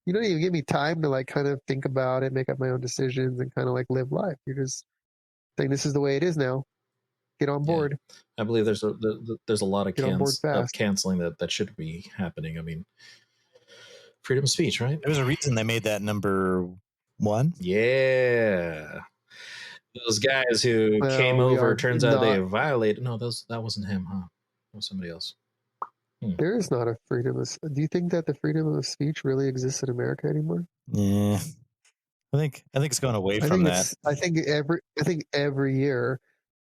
you don't even give me time to like kind of think about it, make up my own decisions, and kind of like live life. You're just saying this is the way it is now. Get on
yeah,
board.
I believe there's a lot of
Get on board fast.
canceling that should be happening. I mean, freedom of speech, right?
There's a reason they made that number one.
Yeah. Those guys who came
Well, we
over,
are
turns out they
not.
violated. No, that wasn't him, huh? It was somebody else.
There is not a freedom of. Do you think that the freedom of speech really exists in America anymore?
Yeah, I think it's going away
I
from
think
that.
I think every year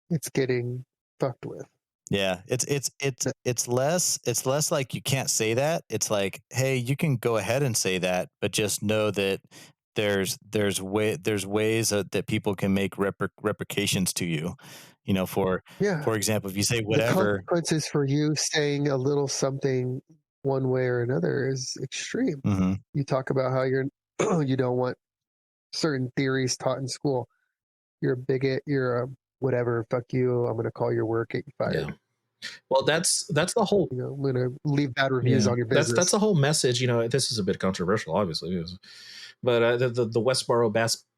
it's getting fucked with.
Yeah, it's less like you can't say that. It's like, hey, you can go ahead and say that, but just know that there's ways that people can make replications to you. You know, for
Yeah,
example, if you say
the
whatever,
consequences for you saying a little something one way or another is extreme.
mm-hmm.
You talk about how you're you don't want certain theories taught in school. You're a bigot. You're a whatever. Fuck you. I'm gonna call your work. Get you fired.
Yeah. Well, that's the whole.
You know, I'm gonna leave bad reviews on your business.
That's the whole message. You know, this is a bit controversial, obviously, but the Westboro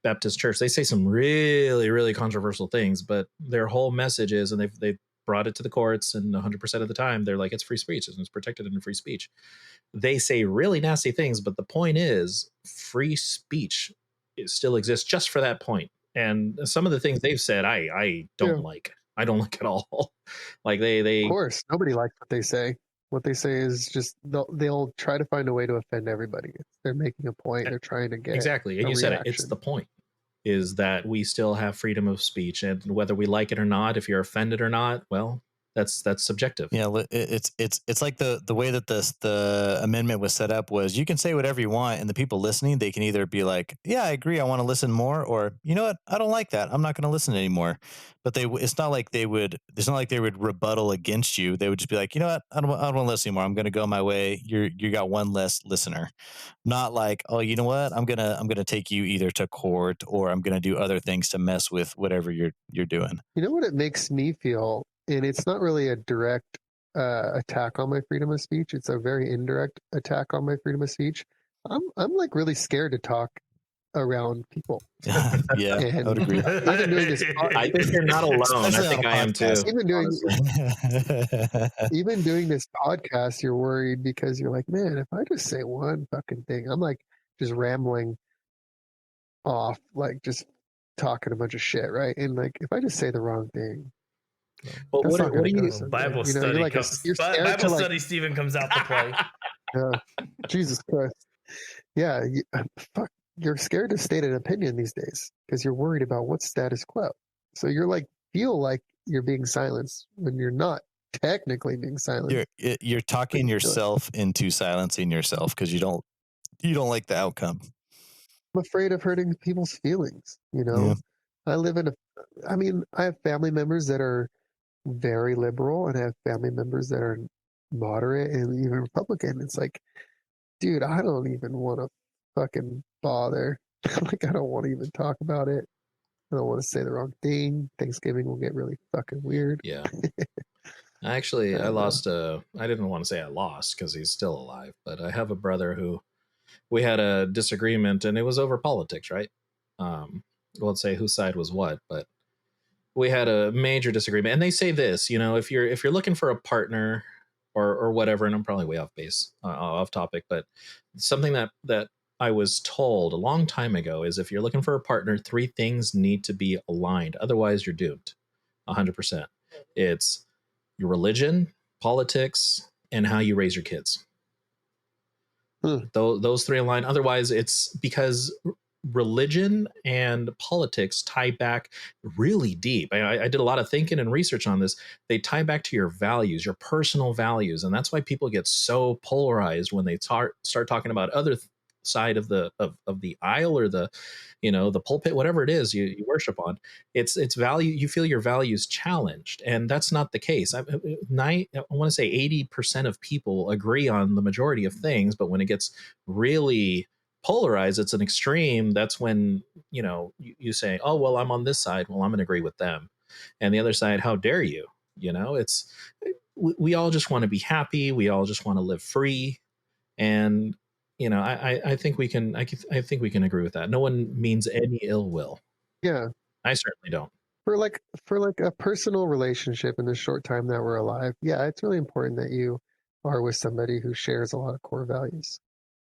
Baptist Church, they say some really controversial things, but their whole message is, and they've brought it to the courts, and 100% of the time they're like, it's free speech and it's protected in free speech. They say really nasty things, but the point is, free speech still exists just for that point. And some of the things they've said, I don't like. I don't like at all. Like they
Of course, nobody likes what they say. What they say is just they'll try to find a way to offend everybody. They're making a point. They're trying to get
exactly. And
a
you said it. It's
reaction.
the point is that we still have freedom of speech, and whether we like it or not, if you're offended or not, well, that's subjective.
Yeah, it's like the way that the amendment was set up was you can say whatever you want, and the people listening, they can either be like, yeah, I agree, I want to listen more, or you know what, I don't like that, I'm not going to listen anymore. But it's not like they would rebuttal against you. They would just be like, you know what, I don't want to listen anymore. I'm going to go my way. You got one less listener. Not like, oh, you know what, I'm gonna take you either to court or I'm gonna do other things to mess with whatever you're doing.
You know what it makes me feel, and it's not really a direct attack on my freedom of speech. It's a very indirect attack on my freedom of speech. I'm like really scared to talk around people.
Yeah, I would agree.
Even doing this,
I think you're not alone.
Especially
I think
on a
I am too.
podcast.
Even doing this podcast, you're worried because you're like, man, if I just say one fucking thing, I'm like just rambling off, like just talking a bunch of shit, right? And like if I just say the wrong thing,
Well,
that's not
what
going
do
to go
you?
so good.
Bible
You know,
study
you're like
comes.
you're scared
Bible
to like,
study Stephen comes out to play.
Jesus Christ, yeah, fuck, you're scared to state an opinion these days because you're worried about what's status quo. So you're like feel like you're being silenced when you're not technically being silenced.
You're talking yourself into silencing yourself because you don't like the outcome.
I'm afraid of hurting people's feelings. You know,
Yeah.
I have family members that are very liberal and I have family members that are moderate and even Republican. It's like, dude, I don't even want to fucking bother. Like, I don't want to even talk about it. I don't want to say the wrong thing. Thanksgiving will get really fucking weird.
Yeah. Actually, I lost I didn't want to say I lost because he's still alive, but I have a brother who we had a disagreement and it was over politics, right? Let's say whose side was what, but we had a major disagreement. And they say this, you know, if you're looking for a partner or whatever, and I'm probably way off base, off topic, but something that I was told a long time ago is if you're looking for a partner, 3 things need to be aligned. Otherwise, you're doomed. 100%. It's your religion, politics, and how you raise your kids. Those 3 align. Otherwise, it's because religion and politics tie back really deep. I did a lot of thinking and research on this. They tie back to your values, your personal values, and that's why people get so polarized when they start talking about other side of the of the aisle or the the pulpit, whatever it is you worship on. It's value. You feel your values challenged, and that's not the case. I want to say 80% of people agree on the majority of things, but when it gets really polarized, it's an extreme. That's when you say, oh well, I'm on this side, well I'm going to agree with them, and the other side, how dare you. It's we all just want to be happy, we all just want to live free, and I think we can I think we can agree with that. No one means any ill will.
Yeah,
I certainly don't.
for like a personal relationship in the short time that we're alive, yeah, it's really important that you are with somebody who shares a lot of core values.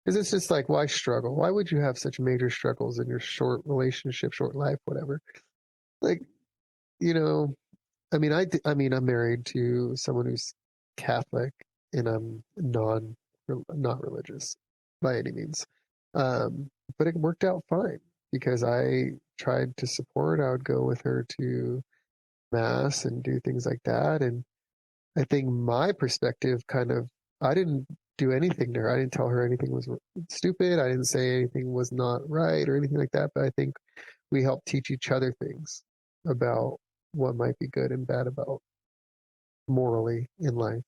Because it's just like, why struggle? Why would you have such major struggles in your short relationship, short life, whatever? Like, I mean, I'm married to someone who's Catholic, and I'm not religious by any means. But it worked out fine because I tried to support. I would go with her to mass and do things like that, and I think my perspective I didn't do anything to her. I didn't tell her anything was stupid. I didn't say anything was not right or anything like that. But I think we helped teach each other things about what might be good and bad about morally in life.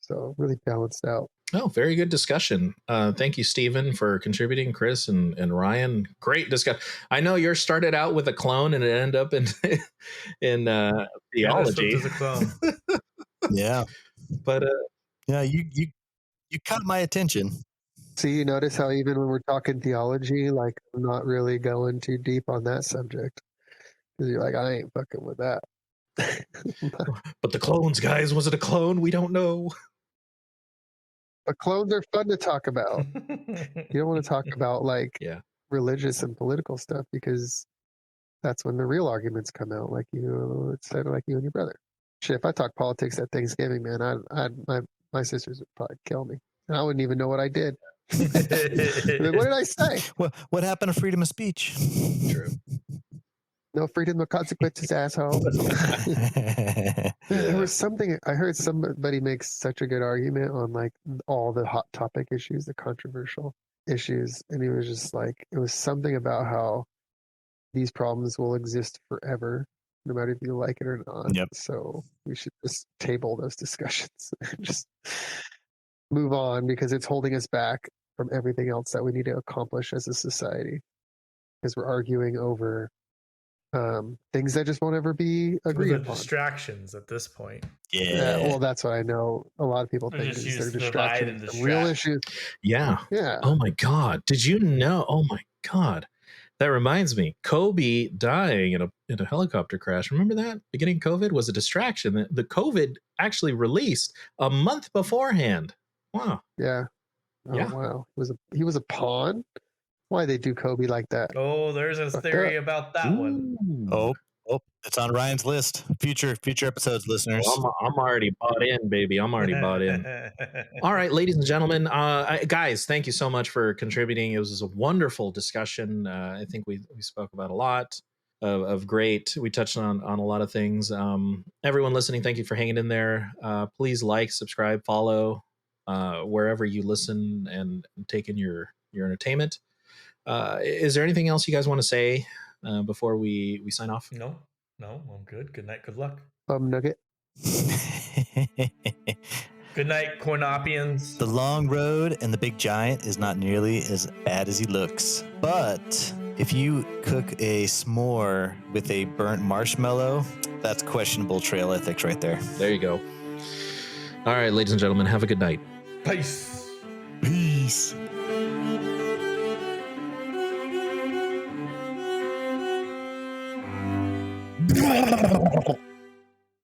So really balanced out.
Oh, very good discussion. Thank you, Stephen, for contributing. Chris and Ryan, great discussion. I know yours started out with a clone and it ended up in theology.
As a clone.
Yeah,
but
yeah, you caught my attention.
So you notice how even when we're talking theology, like I'm not really going too deep on that subject because you're like, I ain't fucking with that.
But the clones, guys, was it a clone? We don't know.
But clones are fun to talk about. You don't want to talk about religious and political stuff because that's when the real arguments come out. Like it's kind of like you and your brother. Shit, if I talk politics at Thanksgiving, man, my sisters would probably kill me, and I wouldn't even know what I did. What did I say?
What happened to freedom of speech?
True.
No freedom, no consequences, asshole. There was something I heard somebody make such a good argument on like all the hot topic issues, the controversial issues, and he was just like, it was something about how these problems will exist forever, no matter if you like it or not.
Yep.
So we should just table those discussions and just move on because it's holding us back from everything else that we need to accomplish as a society because we're arguing over things that just won't ever be agreed upon.
Distractions at this point.
Yeah.
Well, that's what I know. A lot of people think is they're distractions. The real issues.
Yeah.
Yeah.
Oh my God. Did you know? Oh my God. That reminds me, Kobe dying in a helicopter crash. Remember that? Beginning COVID was a distraction. The COVID actually released a month beforehand. Wow.
Yeah. Oh,
yeah.
Wow. He was a pawn. Why they do Kobe like that?
Oh, there's a theory about that one.
Oh, it's on Ryan's list. Future episodes, listeners.
Well, I'm already bought in, baby. I'm already bought in. All right, ladies and gentlemen, guys, thank you so much for contributing. It was a wonderful discussion. I think we spoke about a lot of great. We touched on a lot of things. Everyone listening, thank you for hanging in there. Please like, subscribe, follow wherever you listen and take in your entertainment. Is there anything else you guys want to say before we sign off?
No, I'm good. Good night. Good luck.
Nugget.
Good night, CoinOp-ians.
The long road and the big giant is not nearly as bad as he looks. But if you cook a s'more with a burnt marshmallow, that's questionable trail ethics right there.
There you go. All right, ladies and gentlemen, have a good night.
Peace.
Peace.